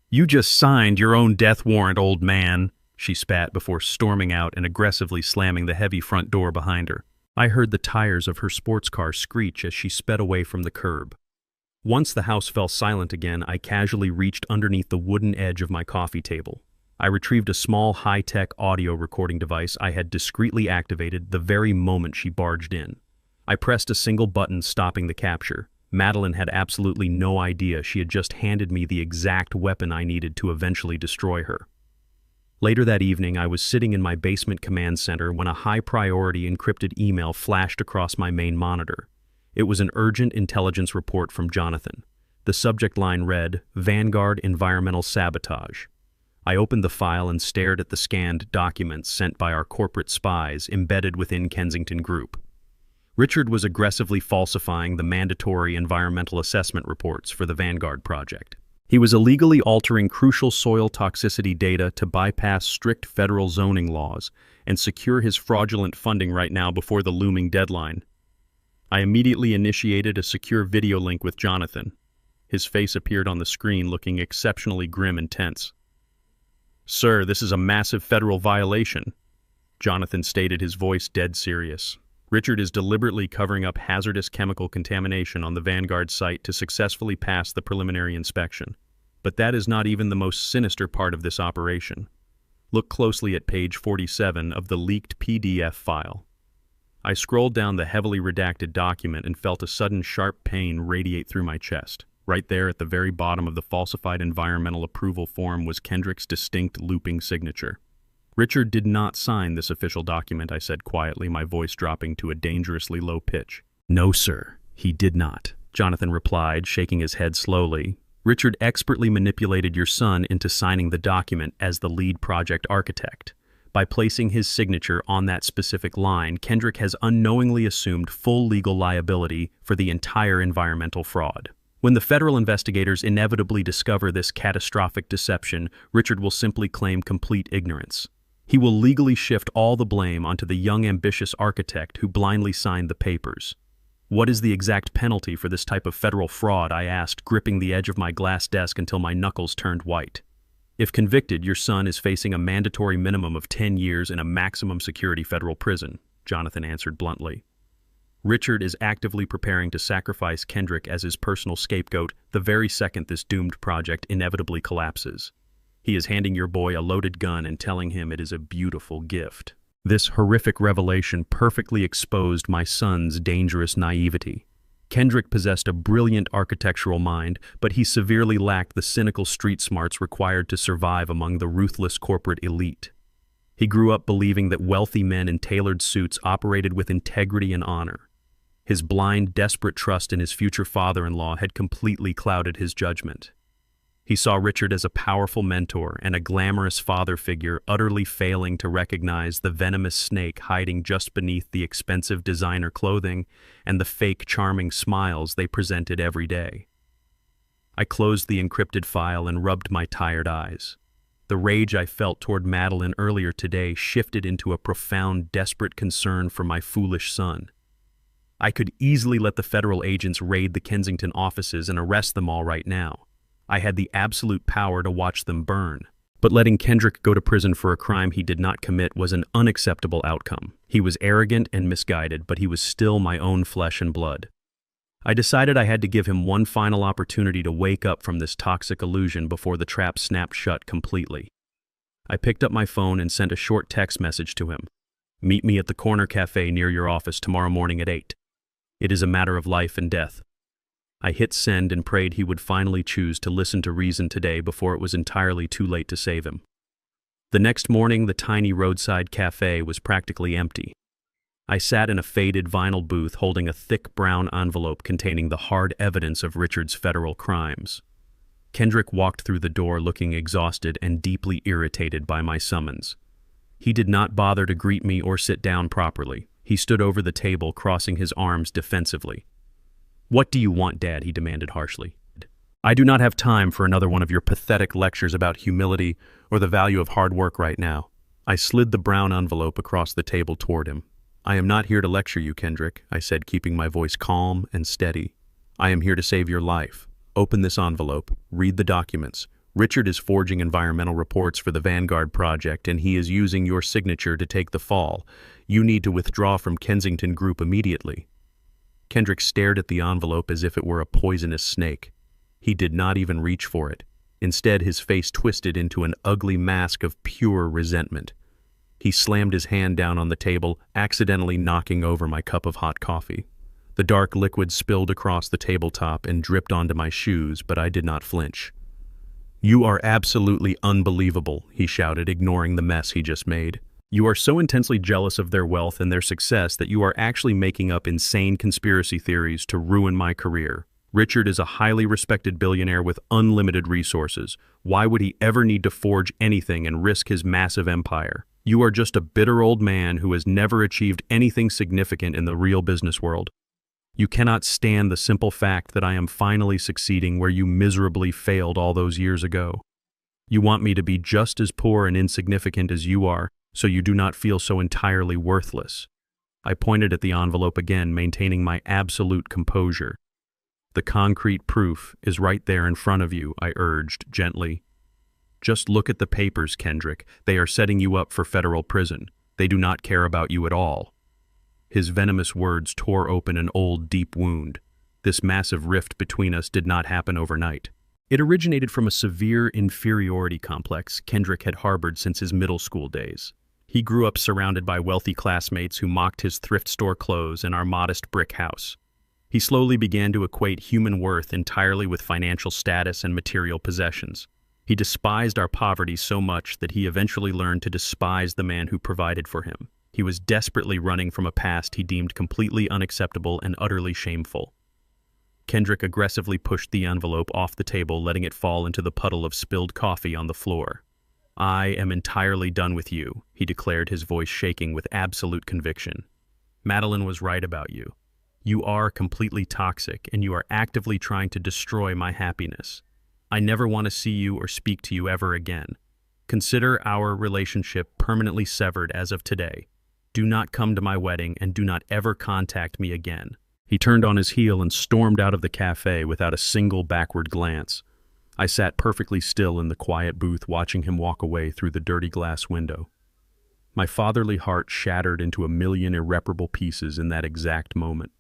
You just signed your own death warrant, old man, she spat before storming out and aggressively slamming the heavy front door behind her. I heard the tires of her sports car screech as she sped away from the curb. Once the house fell silent again, I casually reached underneath the wooden edge of my coffee table. I retrieved a small, high-tech audio recording device I had discreetly activated the very moment she barged in. I pressed a single button, stopping the capture. Madeline had absolutely no idea she had just handed me the exact weapon I needed to eventually destroy her. Later that evening, I was sitting in my basement command center when a high-priority encrypted email flashed across my main monitor. It was an urgent intelligence report from Jonathan. The subject line read, "Vanguard Environmental Sabotage." I opened the file and stared at the scanned documents sent by our corporate spies embedded within Kensington Group. Richard was aggressively falsifying the mandatory environmental assessment reports for the Vanguard project. He was illegally altering crucial soil toxicity data to bypass strict federal zoning laws and secure his fraudulent funding right now before the looming deadline. I immediately initiated a secure video link with Jonathan. His face appeared on the screen, looking exceptionally grim and tense. "Sir, this is a massive federal violation," Jonathan stated, his voice dead serious. "Richard is deliberately covering up hazardous chemical contamination on the Vanguard site to successfully pass the preliminary inspection. But that is not even the most sinister part of this operation. Look closely at page 47 of the leaked PDF file." I scrolled down the heavily redacted document and felt a sudden sharp pain radiate through my chest. Right there at the very bottom of the falsified environmental approval form was Kendrick's distinct looping signature. "Richard did not sign this official document," I said quietly, my voice dropping to a dangerously low pitch. "No, sir, he did not," Jonathan replied, shaking his head slowly. "Richard expertly manipulated your son into signing the document as the lead project architect. By placing his signature on that specific line, Kendrick has unknowingly assumed full legal liability for the entire environmental fraud. When the federal investigators inevitably discover this catastrophic deception, Richard will simply claim complete ignorance. He will legally shift all the blame onto the young ambitious architect who blindly signed the papers. What is the exact penalty for this type of federal fraud? I asked, gripping the edge of my glass desk until my knuckles turned white. If convicted, your son is facing a mandatory minimum of 10 years in a maximum security federal prison, Jonathan answered bluntly. Richard is actively preparing to sacrifice Kendrick as his personal scapegoat the very second this doomed project inevitably collapses. He is handing your boy a loaded gun and telling him it is a beautiful gift. This horrific revelation perfectly exposed my son's dangerous naivety. Kendrick possessed a brilliant architectural mind, but he severely lacked the cynical street smarts required to survive among the ruthless corporate elite. He grew up believing that wealthy men in tailored suits operated with integrity and honor. His blind, desperate trust in his future father-in-law had completely clouded his judgment. He saw Richard as a powerful mentor and a glamorous father figure, utterly failing to recognize the venomous snake hiding just beneath the expensive designer clothing and the fake charming smiles they presented every day. I closed the encrypted file and rubbed my tired eyes. The rage I felt toward Madeline earlier today shifted into a profound, desperate concern for my foolish son. I could easily let the federal agents raid the Kensington offices and arrest them all right now. I had the absolute power to watch them burn. But letting Kendrick go to prison for a crime he did not commit was an unacceptable outcome. He was arrogant and misguided, but he was still my own flesh and blood. I decided I had to give him one final opportunity to wake up from this toxic illusion before the trap snapped shut completely. I picked up my phone and sent a short text message to him. Meet me at the corner cafe near your office tomorrow morning at 8. It is a matter of life and death. I hit send and prayed he would finally choose to listen to reason today before it was entirely too late to save him. The next morning, the tiny roadside cafe was practically empty. I sat in a faded vinyl booth holding a thick brown envelope containing the hard evidence of Richard's federal crimes. Kendrick walked through the door looking exhausted and deeply irritated by my summons. He did not bother to greet me or sit down properly. He stood over the table, crossing his arms defensively. "What do you want, Dad?" he demanded harshly. "I do not have time for another one of your pathetic lectures about humility or the value of hard work right now." I slid the brown envelope across the table toward him. "I am not here to lecture you, Kendrick," I said, keeping my voice calm and steady. "I am here to save your life. Open this envelope. Read the documents. Richard is forging environmental reports for the Vanguard project, and he is using your signature to take the fall. You need to withdraw from Kensington Group immediately." Kendrick stared at the envelope as if it were a poisonous snake. He did not even reach for it. Instead, his face twisted into an ugly mask of pure resentment. He slammed his hand down on the table, accidentally knocking over my cup of hot coffee. The dark liquid spilled across the tabletop and dripped onto my shoes, but I did not flinch. "You are absolutely unbelievable," he shouted, ignoring the mess he just made. "You are so intensely jealous of their wealth and their success that you are actually making up insane conspiracy theories to ruin my career. Richard is a highly respected billionaire with unlimited resources. Why would he ever need to forge anything and risk his massive empire? You are just a bitter old man who has never achieved anything significant in the real business world. You cannot stand the simple fact that I am finally succeeding where you miserably failed all those years ago. You want me to be just as poor and insignificant as you are, so you do not feel so entirely worthless." I pointed at the envelope again, maintaining my absolute composure. "The concrete proof is right there in front of you," I urged gently. "Just look at the papers, Kendrick. They are setting you up for federal prison. They do not care about you at all." His venomous words tore open an old, deep wound. This massive rift between us did not happen overnight. It originated from a severe inferiority complex Kendrick had harbored since his middle school days. He grew up surrounded by wealthy classmates who mocked his thrift store clothes and our modest brick house. He slowly began to equate human worth entirely with financial status and material possessions. He despised our poverty so much that he eventually learned to despise the man who provided for him. He was desperately running from a past he deemed completely unacceptable and utterly shameful. Kendrick aggressively pushed the envelope off the table, letting it fall into the puddle of spilled coffee on the floor. "I am entirely done with you," he declared, his voice shaking with absolute conviction. "Madeline was right about you. You are completely toxic, and you are actively trying to destroy my happiness. I never want to see you or speak to you ever again. Consider our relationship permanently severed as of today. Do not come to my wedding and do not ever contact me again." He turned on his heel and stormed out of the cafe without a single backward glance. I sat perfectly still in the quiet booth watching him walk away through the dirty glass window. My fatherly heart shattered into a million irreparable pieces in that exact moment.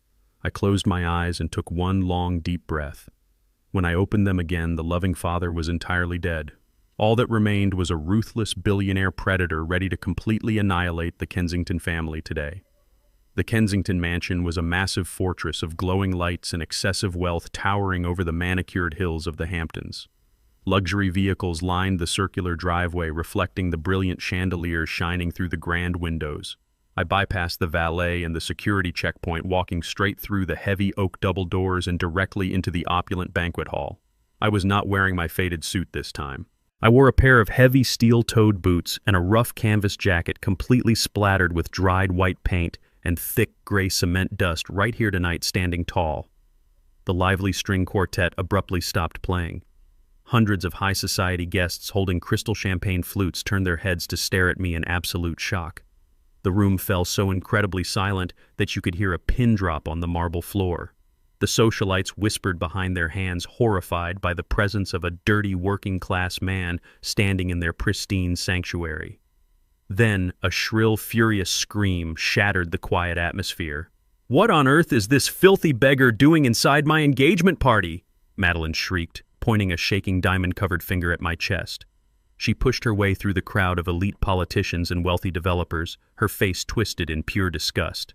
I closed my eyes and took one long, deep breath. When I opened them again, the loving father was entirely dead. All that remained was a ruthless billionaire predator ready to completely annihilate the Kensington family today. The Kensington mansion was a massive fortress of glowing lights and excessive wealth towering over the manicured hills of the Hamptons. Luxury vehicles lined the circular driveway, reflecting the brilliant chandeliers shining through the grand windows. I bypassed the valet and the security checkpoint, walking straight through the heavy oak double doors and directly into the opulent banquet hall. I was not wearing my faded suit this time. I wore a pair of heavy steel-toed boots and a rough canvas jacket completely splattered with dried white paint and thick gray cement dust right here tonight, standing tall. The lively string quartet abruptly stopped playing. Hundreds of high society guests holding crystal champagne flutes turned their heads to stare at me in absolute shock. The room fell so incredibly silent that you could hear a pin drop on the marble floor. The socialites whispered behind their hands, horrified by the presence of a dirty working-class man standing in their pristine sanctuary. Then a shrill, furious scream shattered the quiet atmosphere. "What on earth is this filthy beggar doing inside my engagement party?" Madeline shrieked, pointing a shaking diamond-covered finger at my chest. She pushed her way through the crowd of elite politicians and wealthy developers, her face twisted in pure disgust.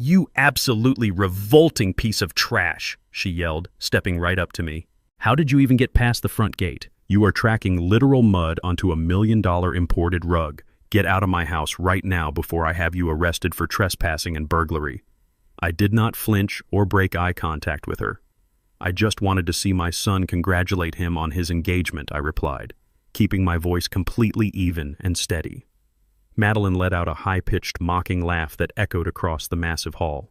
"You absolutely revolting piece of trash," she yelled, stepping right up to me. "How did you even get past the front gate? You are tracking literal mud onto a $1 million imported rug. Get out of my house right now before I have you arrested for trespassing and burglary." I did not flinch or break eye contact with her. "I just wanted to see my son congratulate him on his engagement," I replied, keeping my voice completely even and steady. Madeline let out a high-pitched, mocking laugh that echoed across the massive hall.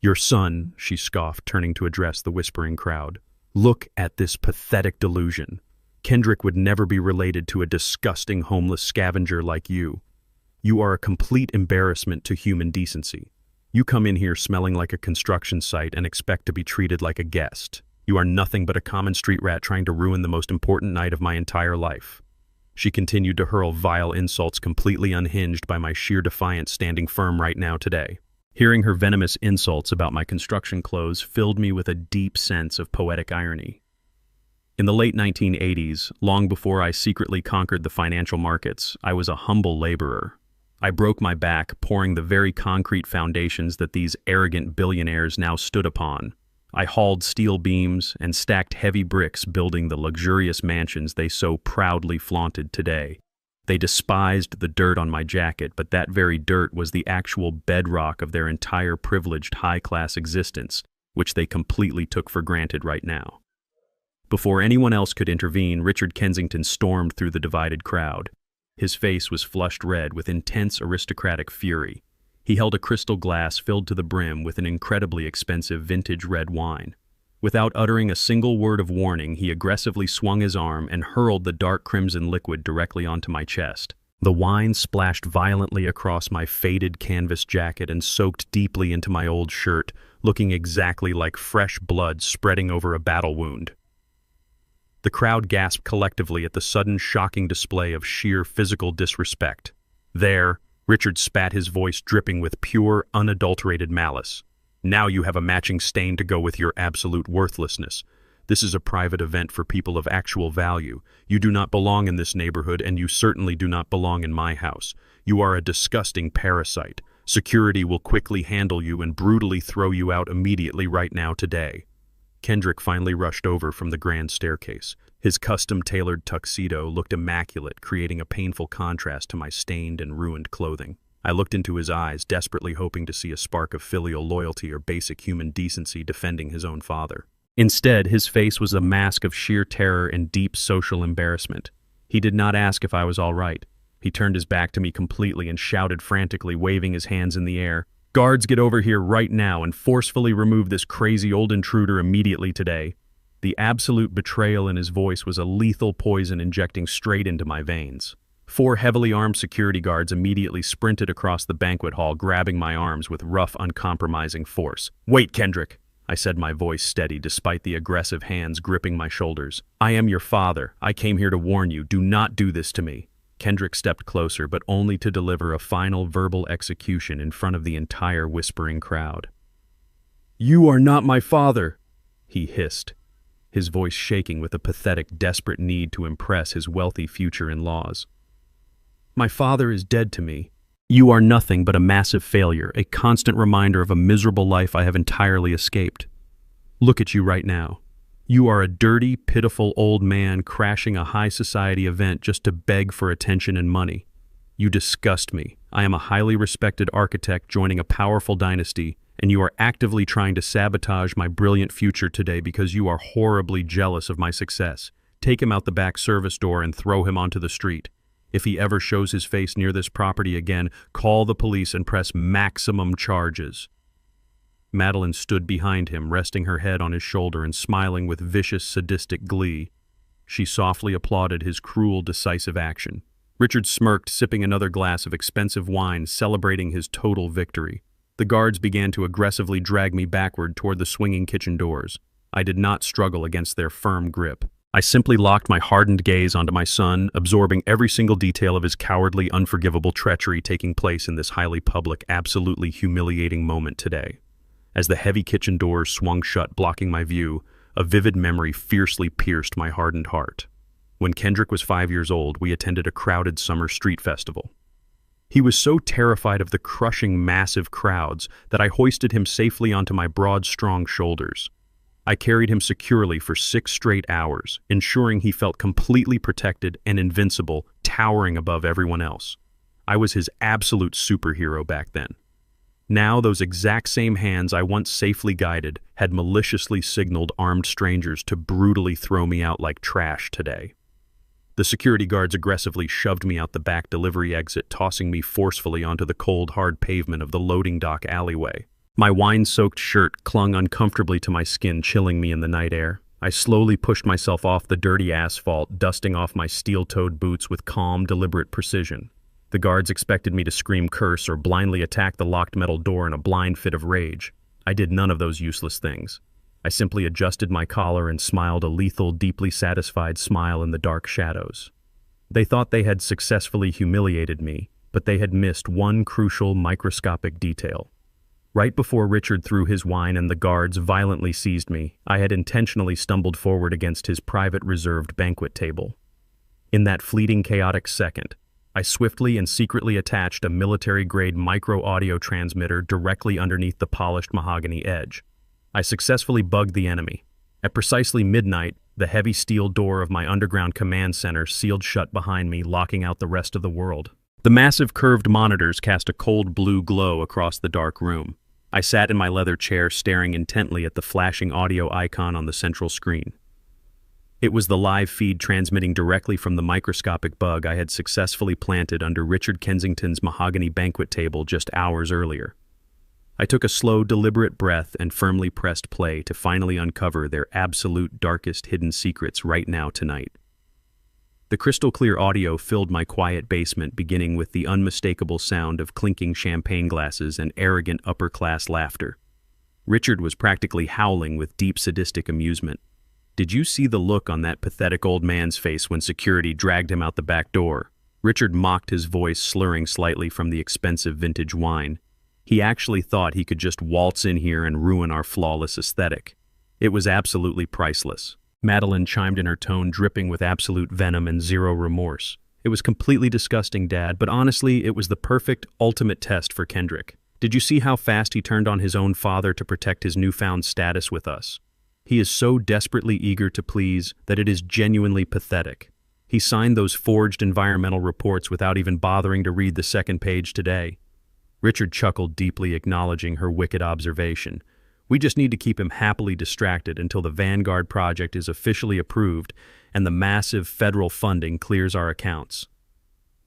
"Your son," she scoffed, turning to address the whispering crowd. "Look at this pathetic delusion. Kendrick would never be related to a disgusting homeless scavenger like you. You are a complete embarrassment to human decency. You come in here smelling like a construction site and expect to be treated like a guest. You are nothing but a common street rat trying to ruin the most important night of my entire life." She continued to hurl vile insults, completely unhinged by my sheer defiance standing firm right now today. Hearing her venomous insults about my construction clothes filled me with a deep sense of poetic irony. In the late 1980s, long before I secretly conquered the financial markets, I was a humble laborer. I broke my back pouring the very concrete foundations that these arrogant billionaires now stood upon. I hauled steel beams and stacked heavy bricks, building the luxurious mansions they so proudly flaunted today. They despised the dirt on my jacket, but that very dirt was the actual bedrock of their entire privileged high-class existence, which they completely took for granted right now. Before anyone else could intervene, Richard Kensington stormed through the divided crowd. His face was flushed red with intense aristocratic fury. He held a crystal glass filled to the brim with an incredibly expensive vintage red wine. Without uttering a single word of warning, he aggressively swung his arm and hurled the dark crimson liquid directly onto my chest. The wine splashed violently across my faded canvas jacket and soaked deeply into my old shirt, looking exactly like fresh blood spreading over a battle wound. The crowd gasped collectively at the sudden, shocking display of sheer physical disrespect. There, Richard spat, his voice dripping with pure, unadulterated malice. "Now you have a matching stain to go with your absolute worthlessness. This is a private event for people of actual value. You do not belong in this neighborhood, and you certainly do not belong in my house. You are a disgusting parasite. Security will quickly handle you and brutally throw you out immediately right now today." Kendrick finally rushed over from the grand staircase. His custom-tailored tuxedo looked immaculate, creating a painful contrast to my stained and ruined clothing. I looked into his eyes, desperately hoping to see a spark of filial loyalty or basic human decency defending his own father. Instead, his face was a mask of sheer terror and deep social embarrassment. He did not ask if I was all right. He turned his back to me completely and shouted frantically, waving his hands in the air, "Guards, get over here right now and forcefully remove this crazy old intruder immediately today." The absolute betrayal in his voice was a lethal poison injecting straight into my veins. 4 heavily armed security guards immediately sprinted across the banquet hall, grabbing my arms with rough, uncompromising force. "Wait, Kendrick," I said, my voice steady despite the aggressive hands gripping my shoulders. "I am your father. I came here to warn you. Do not do this to me." Kendrick stepped closer, but only to deliver a final verbal execution in front of the entire whispering crowd. "You are not my father," he hissed, his voice shaking with a pathetic, desperate need to impress his wealthy future in-laws. "My father is dead to me. You are nothing but a massive failure, a constant reminder of a miserable life I have entirely escaped. Look at you right now. You are a dirty, pitiful old man crashing a high society event just to beg for attention and money. You disgust me. I am a highly respected architect joining a powerful dynasty, and you are actively trying to sabotage my brilliant future today because you are horribly jealous of my success. Take him out the back service door and throw him onto the street. If he ever shows his face near this property again, call the police and press maximum charges." Madeline stood behind him, resting her head on his shoulder and smiling with vicious, sadistic glee. She softly applauded his cruel, decisive action. Richard smirked, sipping another glass of expensive wine, celebrating his total victory. The guards began to aggressively drag me backward toward the swinging kitchen doors. I did not struggle against their firm grip. I simply locked my hardened gaze onto my son, absorbing every single detail of his cowardly, unforgivable treachery taking place in this highly public, absolutely humiliating moment today. As the heavy kitchen doors swung shut, blocking my view, a vivid memory fiercely pierced my hardened heart. When Kendrick was 5 years old, we attended a crowded summer street festival. He was so terrified of the crushing, massive crowds that I hoisted him safely onto my broad, strong shoulders. I carried him securely for 6 straight hours, ensuring he felt completely protected and invincible, towering above everyone else. I was his absolute superhero back then. Now, those exact same hands I once safely guided had maliciously signaled armed strangers to brutally throw me out like trash today. The security guards aggressively shoved me out the back delivery exit, tossing me forcefully onto the cold, hard pavement of the loading dock alleyway. My wine-soaked shirt clung uncomfortably to my skin, chilling me in the night air. I slowly pushed myself off the dirty asphalt, dusting off my steel-toed boots with calm, deliberate precision. The guards expected me to scream curse or blindly attack the locked metal door in a blind fit of rage. I did none of those useless things. I simply adjusted my collar and smiled a lethal, deeply satisfied smile in the dark shadows. They thought they had successfully humiliated me, but they had missed one crucial, microscopic detail. Right before Richard threw his wine and the guards violently seized me, I had intentionally stumbled forward against his private reserved banquet table. In that fleeting, chaotic second, I swiftly and secretly attached a military-grade micro-audio transmitter directly underneath the polished mahogany edge. I successfully bugged the enemy. At precisely midnight, the heavy steel door of my underground command center sealed shut behind me, locking out the rest of the world. The massive curved monitors cast a cold blue glow across the dark room. I sat in my leather chair, staring intently at the flashing audio icon on the central screen. It was the live feed transmitting directly from the microscopic bug I had successfully planted under Richard Kensington's mahogany banquet table just hours earlier. I took a slow, deliberate breath and firmly pressed play to finally uncover their absolute darkest hidden secrets right now tonight. The crystal-clear audio filled my quiet basement, beginning with the unmistakable sound of clinking champagne glasses and arrogant upper-class laughter. Richard was practically howling with deep sadistic amusement. Did you see the look on that pathetic old man's face when security dragged him out the back door? Richard mocked, his voice slurring slightly from the expensive vintage wine. He actually thought he could just waltz in here and ruin our flawless aesthetic. It was absolutely priceless. Madeline chimed in, her tone dripping with absolute venom and zero remorse. It was completely disgusting, Dad, but honestly, it was the perfect, ultimate test for Kendrick. Did you see how fast he turned on his own father to protect his newfound status with us? He is so desperately eager to please that it is genuinely pathetic. He signed those forged environmental reports without even bothering to read the second page today. Richard chuckled deeply, acknowledging her wicked observation. We just need to keep him happily distracted until the Vanguard project is officially approved and the massive federal funding clears our accounts.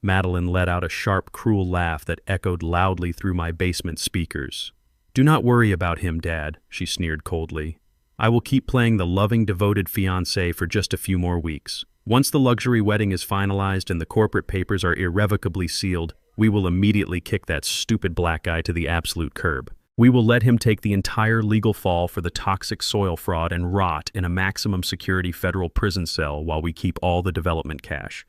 Madeline let out a sharp, cruel laugh that echoed loudly through my basement speakers. Do not worry about him, Dad, she sneered coldly. I will keep playing the loving, devoted fiancé for just a few more weeks. Once the luxury wedding is finalized and the corporate papers are irrevocably sealed, we will immediately kick that stupid black guy to the absolute curb. We will let him take the entire legal fall for the toxic soil fraud and rot in a maximum security federal prison cell while we keep all the development cash.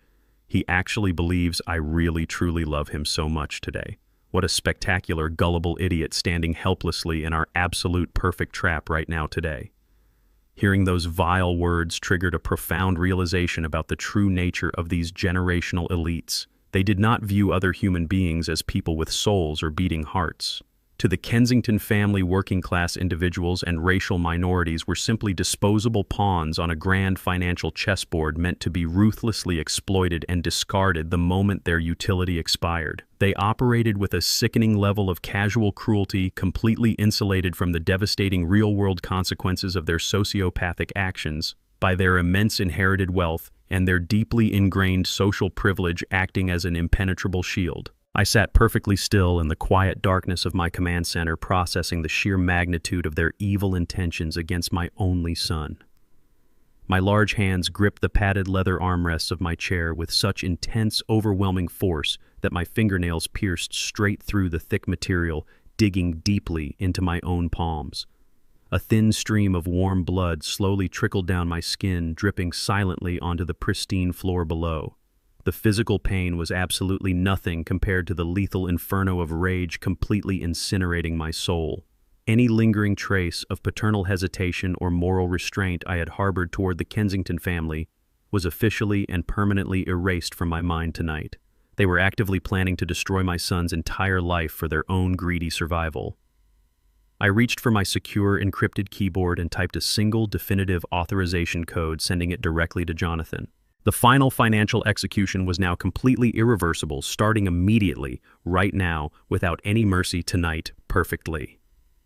He actually believes I really truly love him so much today. What a spectacular, gullible idiot standing helplessly in our absolute perfect trap right now today. Hearing those vile words triggered a profound realization about the true nature of these generational elites. They did not view other human beings as people with souls or beating hearts. To the Kensington family, working-class individuals and racial minorities were simply disposable pawns on a grand financial chessboard meant to be ruthlessly exploited and discarded the moment their utility expired. They operated with a sickening level of casual cruelty, completely insulated from the devastating real-world consequences of their sociopathic actions, by their immense inherited wealth and their deeply ingrained social privilege acting as an impenetrable shield. I sat perfectly still in the quiet darkness of my command center, processing the sheer magnitude of their evil intentions against my only son. My large hands gripped the padded leather armrests of my chair with such intense, overwhelming force that my fingernails pierced straight through the thick material, digging deeply into my own palms. A thin stream of warm blood slowly trickled down my skin, dripping silently onto the pristine floor below. The physical pain was absolutely nothing compared to the lethal inferno of rage completely incinerating my soul. Any lingering trace of paternal hesitation or moral restraint I had harbored toward the Kensington family was officially and permanently erased from my mind tonight. They were actively planning to destroy my son's entire life for their own greedy survival. I reached for my secure, encrypted keyboard and typed a single definitive authorization code, sending it directly to Jonathan. The final financial execution was now completely irreversible, starting immediately, right now, without any mercy tonight, perfectly.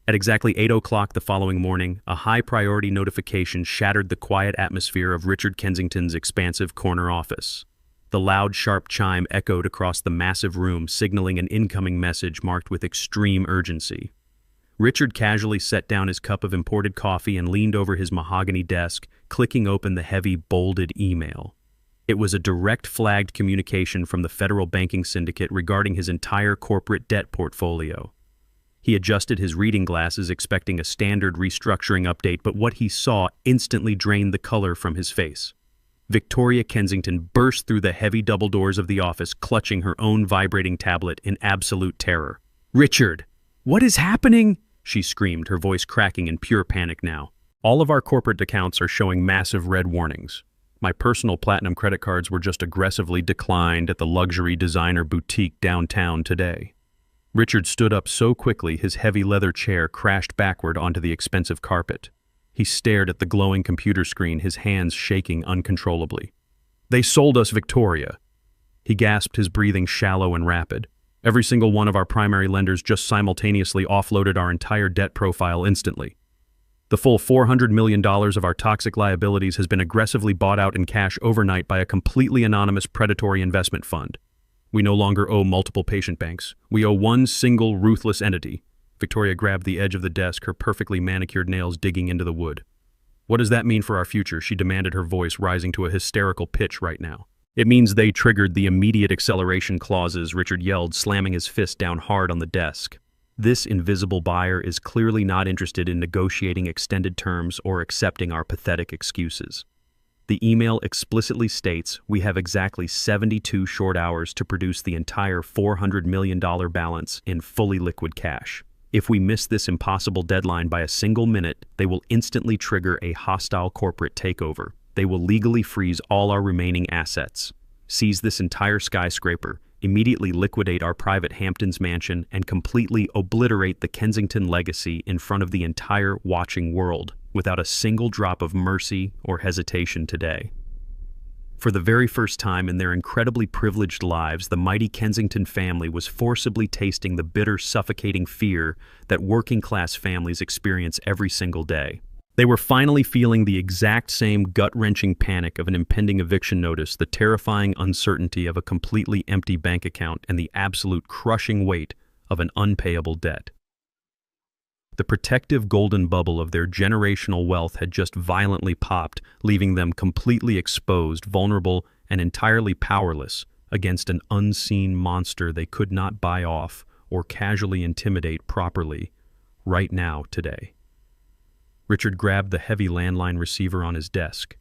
At exactly 8 o'clock the following morning, a high-priority notification shattered the quiet atmosphere of Richard Kensington's expansive corner office. The loud, sharp chime echoed across the massive room, signaling an incoming message marked with extreme urgency. Richard casually set down his cup of imported coffee and leaned over his mahogany desk, clicking open the heavy, bolded email. It was a direct flagged communication from the federal banking syndicate regarding his entire corporate debt portfolio. He adjusted his reading glasses, expecting a standard restructuring update, but what he saw instantly drained the color from his face. Victoria Kensington burst through the heavy double doors of the office, clutching her own vibrating tablet in absolute terror. "Richard, what is happening?" she screamed, her voice cracking in pure panic now. "All of our corporate accounts are showing massive red warnings. My personal platinum credit cards were just aggressively declined at the luxury designer boutique downtown today." Richard stood up so quickly his heavy leather chair crashed backward onto the expensive carpet. He stared at the glowing computer screen, his hands shaking uncontrollably. "They sold us, Victoria." He gasped, his breathing shallow and rapid. "Every single one of our primary lenders just simultaneously offloaded our entire debt profile instantly. The full $400 million of our toxic liabilities has been aggressively bought out in cash overnight by a completely anonymous predatory investment fund. We no longer owe multiple patient banks. We owe one single ruthless entity." Victoria grabbed the edge of the desk, her perfectly manicured nails digging into the wood. "What does that mean for our future?" she demanded, her voice rising to a hysterical pitch right now. "It means they triggered the immediate acceleration clauses," Richard yelled, slamming his fist down hard on the desk. "This invisible buyer is clearly not interested in negotiating extended terms or accepting our pathetic excuses. The email explicitly states we have exactly 72 short hours to produce the entire $400 million balance in fully liquid cash. If we miss this impossible deadline by a single minute, they will instantly trigger a hostile corporate takeover. They will legally freeze all our remaining assets, seize this entire skyscraper, immediately liquidate our private Hamptons mansion, and completely obliterate the Kensington legacy in front of the entire watching world, without a single drop of mercy or hesitation today." For the very first time in their incredibly privileged lives, the mighty Kensington family was forcibly tasting the bitter, suffocating fear that working-class families experience every single day. They were finally feeling the exact same gut-wrenching panic of an impending eviction notice, the terrifying uncertainty of a completely empty bank account, and the absolute crushing weight of an unpayable debt. The protective golden bubble of their generational wealth had just violently popped, leaving them completely exposed, vulnerable, and entirely powerless against an unseen monster they could not buy off or casually intimidate properly right now, today. Richard grabbed the heavy landline receiver on his desk,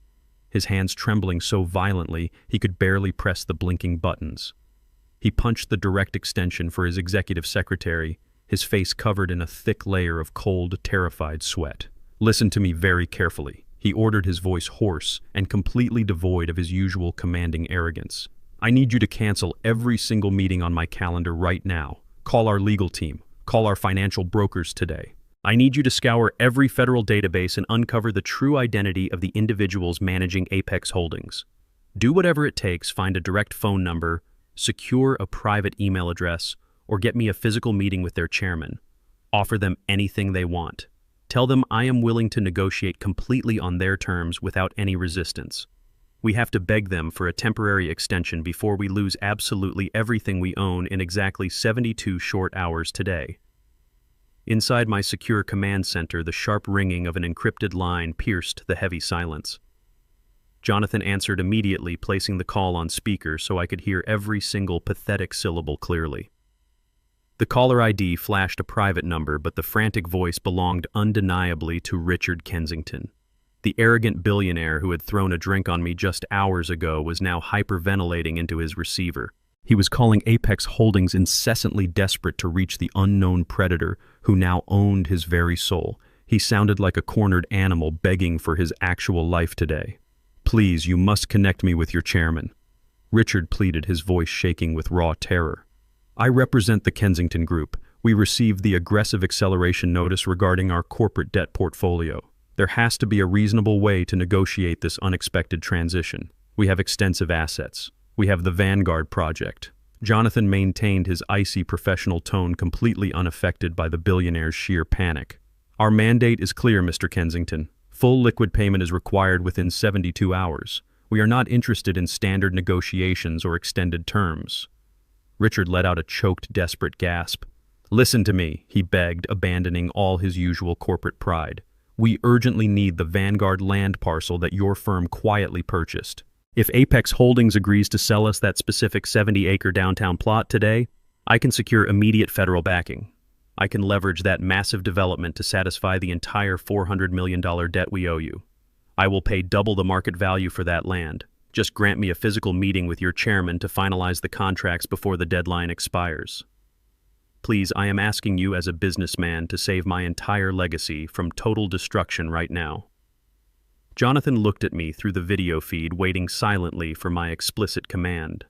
his hands trembling so violently he could barely press the blinking buttons. He punched the direct extension for his executive secretary, his face covered in a thick layer of cold, terrified sweat. "Listen to me very carefully," he ordered, his voice hoarse and completely devoid of his usual commanding arrogance. "I need you to cancel every single meeting on my calendar right now. Call our legal team. Call our financial brokers today. I need you to scour every federal database and uncover the true identity of the individuals managing Apex Holdings. Do whatever it takes, find a direct phone number, secure a private email address, or get me a physical meeting with their chairman. Offer them anything they want. Tell them I am willing to negotiate completely on their terms without any resistance. We have to beg them for a temporary extension before we lose absolutely everything we own in exactly 72 short hours today." Inside my secure command center, the sharp ringing of an encrypted line pierced the heavy silence. Jonathan answered immediately, placing the call on speaker so I could hear every single pathetic syllable clearly. The caller ID flashed a private number, but the frantic voice belonged undeniably to Richard Kensington. The arrogant billionaire who had thrown a drink on me just hours ago was now hyperventilating into his receiver. He was calling Apex Holdings incessantly, desperate to reach the unknown predator who now owned his very soul. He sounded like a cornered animal begging for his actual life today. "Please, you must connect me with your chairman," Richard pleaded, his voice shaking with raw terror. "I represent the Kensington Group. We received the aggressive acceleration notice regarding our corporate debt portfolio. There has to be a reasonable way to negotiate this unexpected transition. We have extensive assets. We have the Vanguard project." Jonathan maintained his icy professional tone, completely unaffected by the billionaire's sheer panic. "Our mandate is clear, Mr. Kensington. Full liquid payment is required within 72 hours. We are not interested in standard negotiations or extended terms." Richard let out a choked, desperate gasp. "Listen to me," he begged, abandoning all his usual corporate pride. "We urgently need the Vanguard land parcel that your firm quietly purchased. If Apex Holdings agrees to sell us that specific 70-acre downtown plot today, I can secure immediate federal backing. I can leverage that massive development to satisfy the entire $400 million debt we owe you. I will pay double the market value for that land. Just grant me a physical meeting with your chairman to finalize the contracts before the deadline expires. Please, I am asking you as a businessman to save my entire legacy from total destruction right now." Jonathan looked at me through the video feed, waiting silently for my explicit command.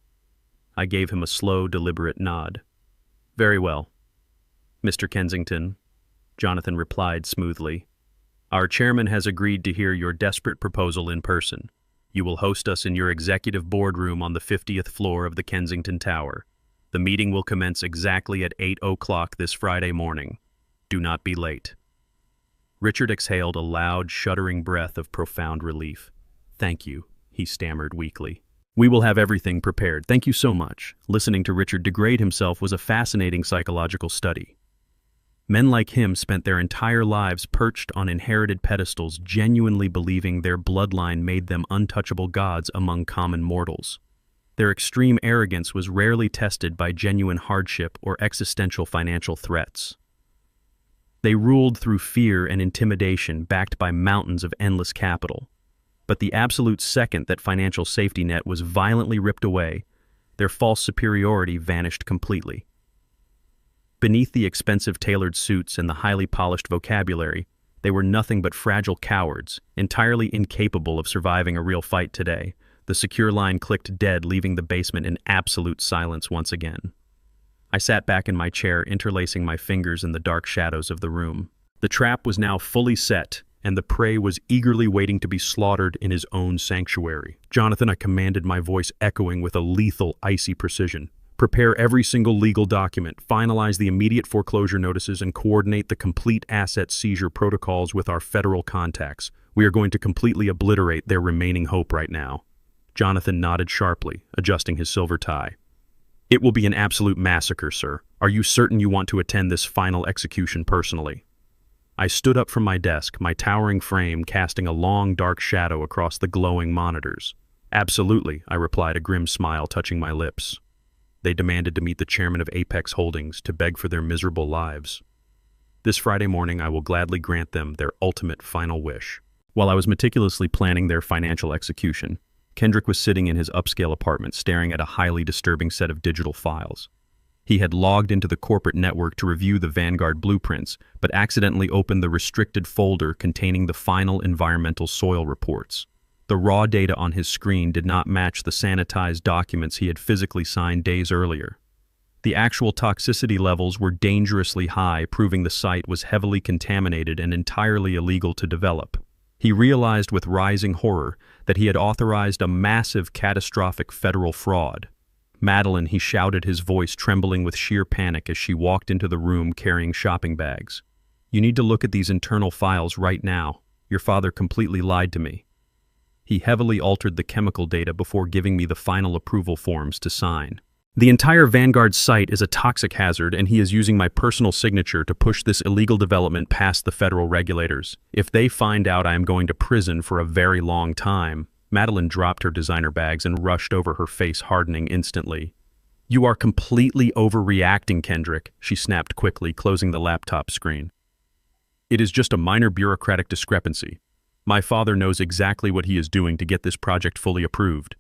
I gave him a slow, deliberate nod. "Very well, Mr. Kensington," Jonathan replied smoothly. "Our chairman has agreed to hear your desperate proposal in person. You will host us in your executive boardroom on the 50th floor of the Kensington Tower. The meeting will commence exactly at 8 o'clock this Friday morning. Do not be late." Richard exhaled a loud, shuddering breath of profound relief. "Thank you," he stammered weakly. "We will have everything prepared. Thank you so much." Listening to Richard degrade himself was a fascinating psychological study. Men like him spent their entire lives perched on inherited pedestals, genuinely believing their bloodline made them untouchable gods among common mortals. Their extreme arrogance was rarely tested by genuine hardship or existential financial threats. They ruled through fear and intimidation, backed by mountains of endless capital. But the absolute second that financial safety net was violently ripped away, their false superiority vanished completely. Beneath the expensive tailored suits and the highly polished vocabulary, they were nothing but fragile cowards, entirely incapable of surviving a real fight today. The secure line clicked dead, leaving the basement in absolute silence once again. I sat back in my chair, interlacing my fingers in the dark shadows of the room. The trap was now fully set, and the prey was eagerly waiting to be slaughtered in his own sanctuary. "Jonathan," I commanded, my voice echoing with a lethal, icy precision. "Prepare every single legal document, finalize the immediate foreclosure notices, and coordinate the complete asset seizure protocols with our federal contacts. We are going to completely obliterate their remaining hope right now." Jonathan nodded sharply, adjusting his silver tie. "It will be an absolute massacre, sir. Are you certain you want to attend this final execution personally?" I stood up from my desk, my towering frame casting a long, dark shadow across the glowing monitors. "Absolutely," I replied, a grim smile touching my lips. They demanded to meet the chairman of Apex Holdings to beg for their miserable lives. This Friday morning, I will gladly grant them their ultimate final wish. While I was meticulously planning their financial execution, Kendrick was sitting in his upscale apartment staring at a highly disturbing set of digital files. He had logged into the corporate network to review the Vanguard blueprints, but accidentally opened the restricted folder containing the final environmental soil reports. The raw data on his screen did not match the sanitized documents he had physically signed days earlier. The actual toxicity levels were dangerously high, proving the site was heavily contaminated and entirely illegal to develop. He realized with rising horror that he had authorized a massive, catastrophic federal fraud. "Madeline," he shouted, his voice trembling with sheer panic as she walked into the room carrying shopping bags. "You need to look at these internal files right now. Your father completely lied to me." He heavily altered the chemical data before giving me the final approval forms to sign. "The entire Vanguard site is a toxic hazard, and he is using my personal signature to push this illegal development past the federal regulators. If they find out, I am going to prison for a very long time." Madeline dropped her designer bags and rushed over, her face hardening instantly. "You are completely overreacting, Kendrick," she snapped quickly, closing the laptop screen. "It is just a minor bureaucratic discrepancy. My father knows exactly what he is doing to get this project fully approved."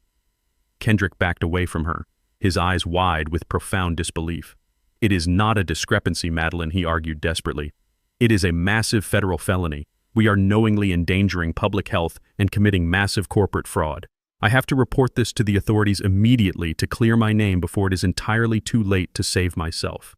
Kendrick backed away from her, his eyes wide with profound disbelief. "It is not a discrepancy, Madeline," he argued desperately. "It is a massive federal felony. We are knowingly endangering public health and committing massive corporate fraud. I have to report this to the authorities immediately to clear my name before it is entirely too late to save myself."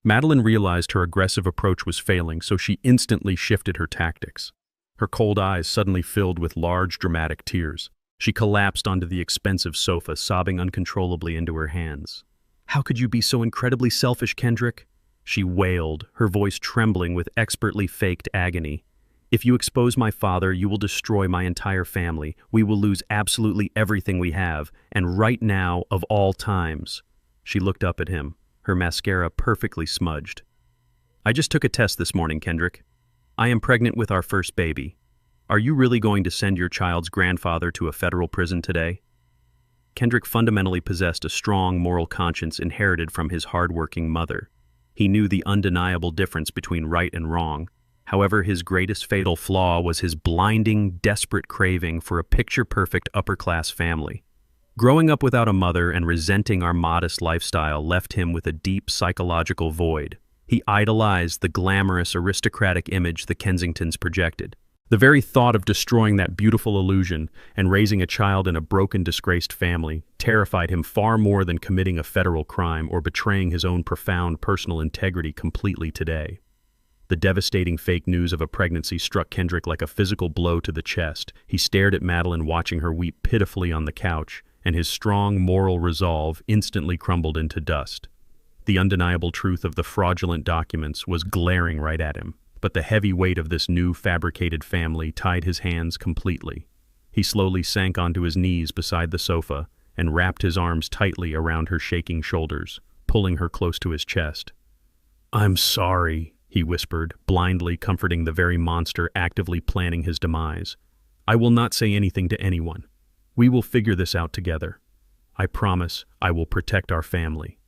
Madeline realized her aggressive approach was failing, so she instantly shifted her tactics. Her cold eyes suddenly filled with large, dramatic tears. She collapsed onto the expensive sofa, sobbing uncontrollably into her hands. "How could you be so incredibly selfish, Kendrick?" she wailed, her voice trembling with expertly faked agony. "If you expose my father, you will destroy my entire family. We will lose absolutely everything we have, and right now, of all times." She looked up at him, her mascara perfectly smudged. "I just took a test this morning, Kendrick. I am pregnant with our first baby. Are you really going to send your child's grandfather to a federal prison today?" Kendrick fundamentally possessed a strong moral conscience inherited from his hard-working mother. He knew the undeniable difference between right and wrong. However, his greatest fatal flaw was his blinding, desperate craving for a picture-perfect upper-class family. Growing up without a mother and resenting our modest lifestyle left him with a deep psychological void. He idolized the glamorous, aristocratic image the Kensingtons projected. The very thought of destroying that beautiful illusion and raising a child in a broken, disgraced family terrified him far more than committing a federal crime or betraying his own profound personal integrity completely today. The devastating fake news of a pregnancy struck Kendrick like a physical blow to the chest. He stared at Madeline, watching her weep pitifully on the couch, and his strong moral resolve instantly crumbled into dust. The undeniable truth of the fraudulent documents was glaring right at him, but the heavy weight of this new fabricated family tied his hands completely. He slowly sank onto his knees beside the sofa and wrapped his arms tightly around her shaking shoulders, pulling her close to his chest. "I'm sorry," he whispered, blindly comforting the very monster actively planning his demise. "I will not say anything to anyone. We will figure this out together. I promise I will protect our family."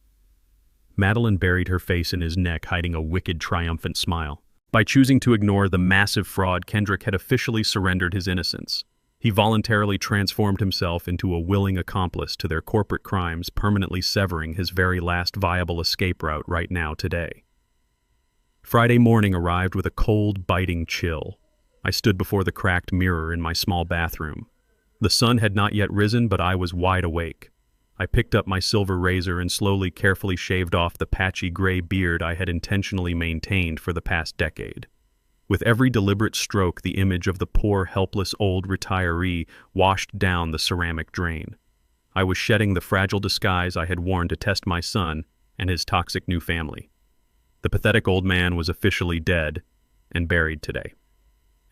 Madeline buried her face in his neck, hiding a wicked, triumphant smile. By choosing to ignore the massive fraud, Kendrick had officially surrendered his innocence. He voluntarily transformed himself into a willing accomplice to their corporate crimes, permanently severing his very last viable escape route right now today. Friday morning arrived with a cold, biting chill. I stood before the cracked mirror in my small bathroom. The sun had not yet risen, but I was wide awake. I picked up my silver razor and slowly, carefully shaved off the patchy gray beard I had intentionally maintained for the past decade. With every deliberate stroke, the image of the poor, helpless old retiree washed down the ceramic drain. I was shedding the fragile disguise I had worn to test my son and his toxic new family. The pathetic old man was officially dead and buried today.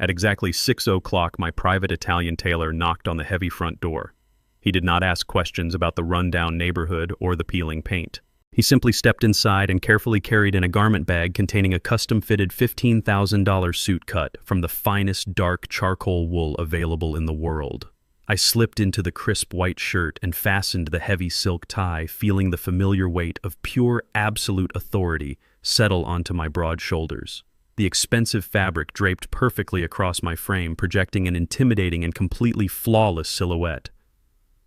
At exactly 6:00, my private Italian tailor knocked on the heavy front door. He did not ask questions about the rundown neighborhood or the peeling paint. He simply stepped inside and carefully carried in a garment bag containing a custom-fitted $15,000 suit cut from the finest dark charcoal wool available in the world. I slipped into the crisp white shirt and fastened the heavy silk tie, feeling the familiar weight of pure absolute authority settle onto my broad shoulders. The expensive fabric draped perfectly across my frame, projecting an intimidating and completely flawless silhouette.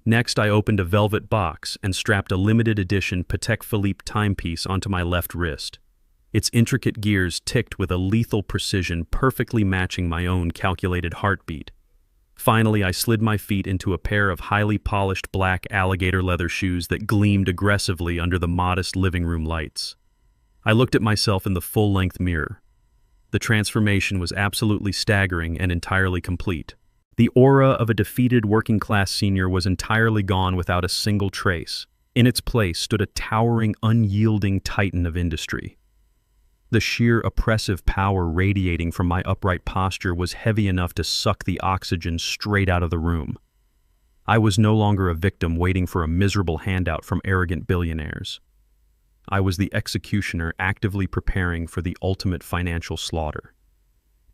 Next, I opened a velvet box and strapped a limited edition Patek Philippe timepiece onto my left wrist. Its intricate gears ticked with a lethal precision, perfectly matching my own calculated heartbeat. Finally, I slid my feet into a pair of highly polished black alligator leather shoes that gleamed aggressively under the modest living room lights. I looked at myself in the full-length mirror. The transformation was absolutely staggering and entirely complete. The aura of a defeated working-class senior was entirely gone without a single trace. In its place stood a towering, unyielding titan of industry. The sheer oppressive power radiating from my upright posture was heavy enough to suck the oxygen straight out of the room. I was no longer a victim waiting for a miserable handout from arrogant billionaires. I was the executioner actively preparing for the ultimate financial slaughter.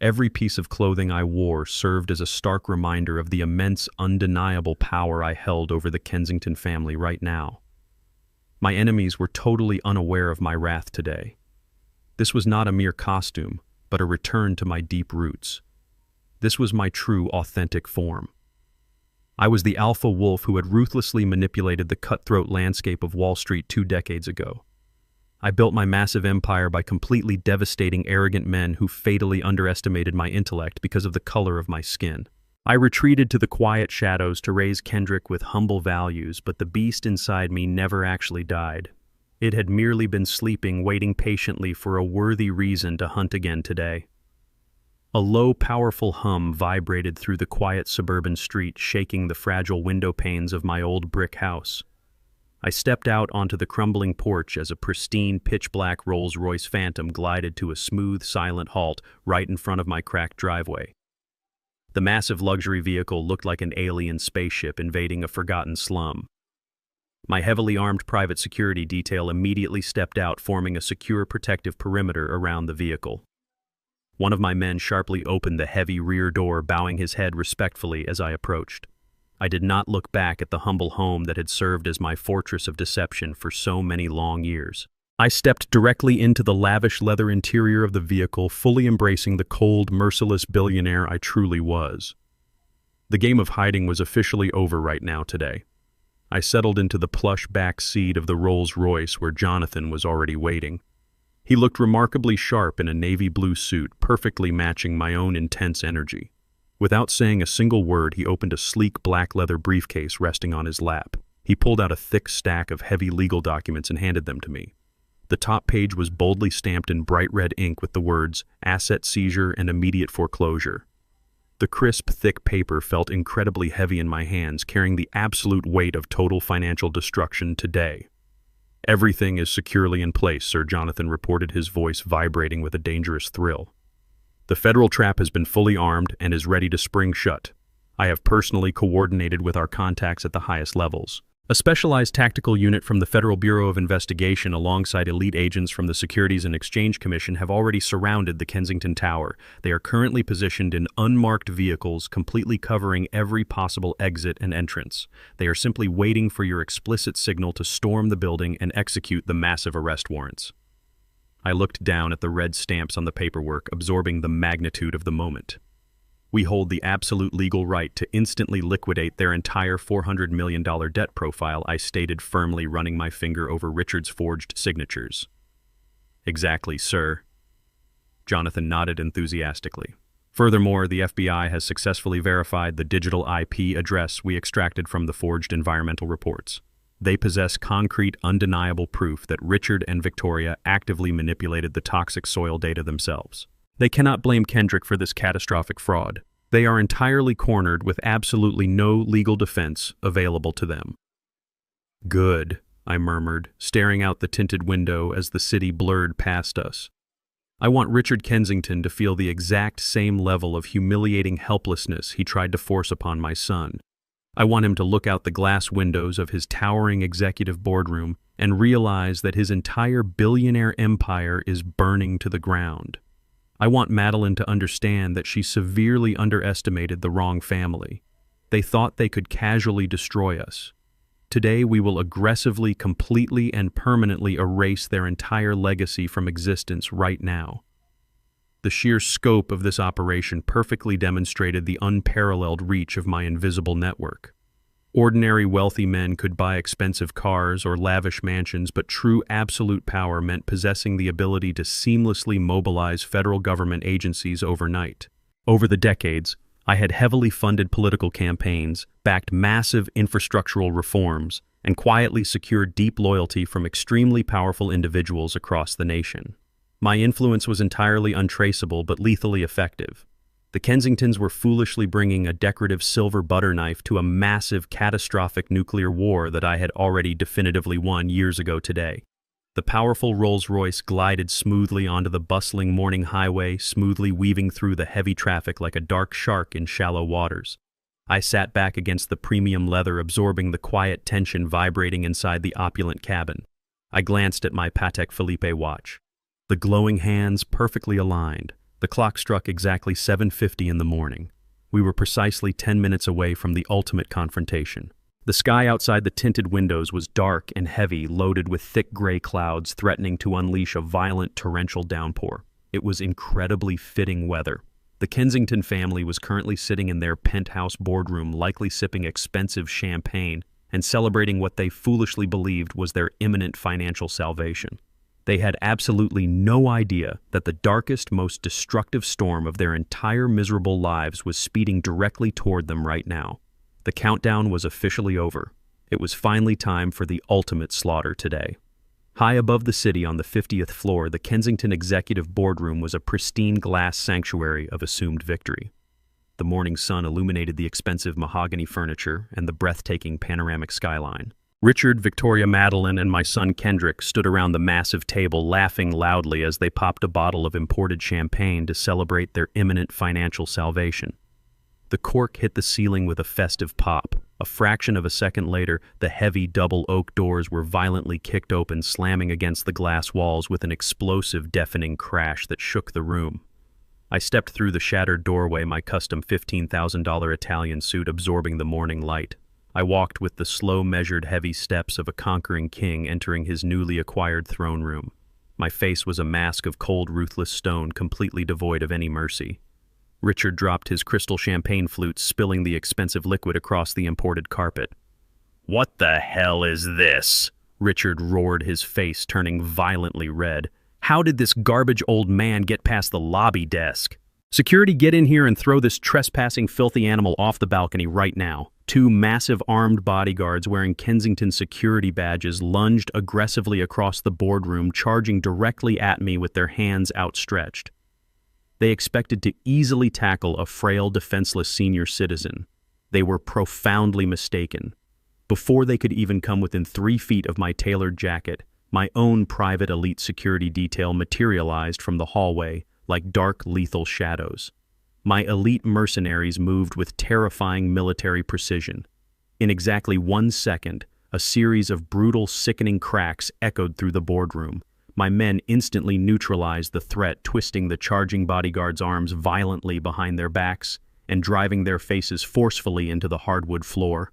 Every piece of clothing I wore served as a stark reminder of the immense, undeniable power I held over the Kensington family right now. My enemies were totally unaware of my wrath today. This was not a mere costume, but a return to my deep roots. This was my true, authentic form. I was the alpha wolf who had ruthlessly manipulated the cutthroat landscape of Wall Street 2 decades ago. I built my massive empire by completely devastating arrogant men who fatally underestimated my intellect because of the color of my skin. I retreated to the quiet shadows to raise Kendrick with humble values, but the beast inside me never actually died. It had merely been sleeping, waiting patiently for a worthy reason to hunt again today. A low, powerful hum vibrated through the quiet suburban street, shaking the fragile window panes of my old brick house. I stepped out onto the crumbling porch as a pristine, pitch-black Rolls-Royce Phantom glided to a smooth, silent halt right in front of my cracked driveway. The massive luxury vehicle looked like an alien spaceship invading a forgotten slum. My heavily armed private security detail immediately stepped out, forming a secure protective perimeter around the vehicle. One of my men sharply opened the heavy rear door, bowing his head respectfully as I approached. I did not look back at the humble home that had served as my fortress of deception for so many long years. I stepped directly into the lavish leather interior of the vehicle, fully embracing the cold, merciless billionaire I truly was. The game of hiding was officially over right now today. I settled into the plush back seat of the Rolls-Royce where Jonathan was already waiting. He looked remarkably sharp in a navy blue suit, perfectly matching my own intense energy. Without saying a single word, he opened a sleek black leather briefcase resting on his lap. He pulled out a thick stack of heavy legal documents and handed them to me. The top page was boldly stamped in bright red ink with the words, "Asset seizure and immediate foreclosure." The crisp, thick paper felt incredibly heavy in my hands, carrying the absolute weight of total financial destruction today. "Everything is securely in place," Sir Jonathan reported, his voice vibrating with a dangerous thrill. "The federal trap has been fully armed and is ready to spring shut. I have personally coordinated with our contacts at the highest levels. A specialized tactical unit from the Federal Bureau of Investigation alongside elite agents from the Securities and Exchange Commission have already surrounded the Kensington Tower. They are currently positioned in unmarked vehicles, completely covering every possible exit and entrance. They are simply waiting for your explicit signal to storm the building and execute the massive arrest warrants." I looked down at the red stamps on the paperwork, absorbing the magnitude of the moment. "We hold the absolute legal right to instantly liquidate their entire $400 million debt profile," I stated firmly, running my finger over Richard's forged signatures. "Exactly, sir." Jonathan nodded enthusiastically. "Furthermore, the FBI has successfully verified the digital IP address we extracted from the forged environmental reports. They possess concrete, undeniable proof that Richard and Victoria actively manipulated the toxic soil data themselves. They cannot blame Kendrick for this catastrophic fraud. They are entirely cornered with absolutely no legal defense available to them." "Good," I murmured, staring out the tinted window as the city blurred past us. "I want Richard Kensington to feel the exact same level of humiliating helplessness he tried to force upon my son. I want him to look out the glass windows of his towering executive boardroom and realize that his entire billionaire empire is burning to the ground. I want Madeline to understand that she severely underestimated the wrong family. They thought they could casually destroy us. Today we will aggressively, completely, and permanently erase their entire legacy from existence right now. The sheer scope of this operation perfectly demonstrated the unparalleled reach of my invisible network. Ordinary wealthy men could buy expensive cars or lavish mansions, but true absolute power meant possessing the ability to seamlessly mobilize federal government agencies overnight. Over the decades, I had heavily funded political campaigns, backed massive infrastructural reforms, and quietly secured deep loyalty from extremely powerful individuals across the nation. My influence was entirely untraceable but lethally effective. The Kensingtons were foolishly bringing a decorative silver butter knife to a massive, catastrophic nuclear war that I had already definitively won years ago today. The powerful Rolls-Royce glided smoothly onto the bustling morning highway, smoothly weaving through the heavy traffic like a dark shark in shallow waters. I sat back against the premium leather, absorbing the quiet tension vibrating inside the opulent cabin. I glanced at my Patek Philippe watch. The glowing hands perfectly aligned. The clock struck exactly 7:50 in the morning. We were precisely 10 minutes away from the ultimate confrontation. The sky outside the tinted windows was dark and heavy, loaded with thick gray clouds threatening to unleash a violent torrential downpour. It was incredibly fitting weather. The Kensington family was currently sitting in their penthouse boardroom, likely sipping expensive champagne and celebrating what they foolishly believed was their imminent financial salvation. They had absolutely no idea that the darkest, most destructive storm of their entire miserable lives was speeding directly toward them right now. The countdown was officially over. It was finally time for the ultimate slaughter today. High above the city on the 50th floor, the Kensington Executive Boardroom was a pristine glass sanctuary of assumed victory. The morning sun illuminated the expensive mahogany furniture and the breathtaking panoramic skyline. Richard, Victoria, Madeline, and my son Kendrick stood around the massive table laughing loudly as they popped a bottle of imported champagne to celebrate their imminent financial salvation. The cork hit the ceiling with a festive pop. A fraction of a second later, the heavy double oak doors were violently kicked open, slamming against the glass walls with an explosive, deafening crash that shook the room. I stepped through the shattered doorway, my custom $15,000 Italian suit absorbing the morning light. I walked with the slow, measured, heavy steps of a conquering king entering his newly acquired throne room. My face was a mask of cold, ruthless stone, completely devoid of any mercy. Richard dropped his crystal champagne flute, spilling the expensive liquid across the imported carpet. "What the hell is this?" Richard roared, his face turning violently red. "How did this garbage old man get past the lobby desk? Security, get in here and throw this trespassing filthy animal off the balcony right now." Two massive armed bodyguards wearing Kensington security badges lunged aggressively across the boardroom, charging directly at me with their hands outstretched. They expected to easily tackle a frail, defenseless senior citizen. They were profoundly mistaken. Before they could even come within 3 feet of my tailored jacket, my own private elite security detail materialized from the hallway like dark, lethal shadows. My elite mercenaries moved with terrifying military precision. In exactly 1 second, a series of brutal, sickening cracks echoed through the boardroom. My men instantly neutralized the threat, twisting the charging bodyguards' arms violently behind their backs and driving their faces forcefully into the hardwood floor.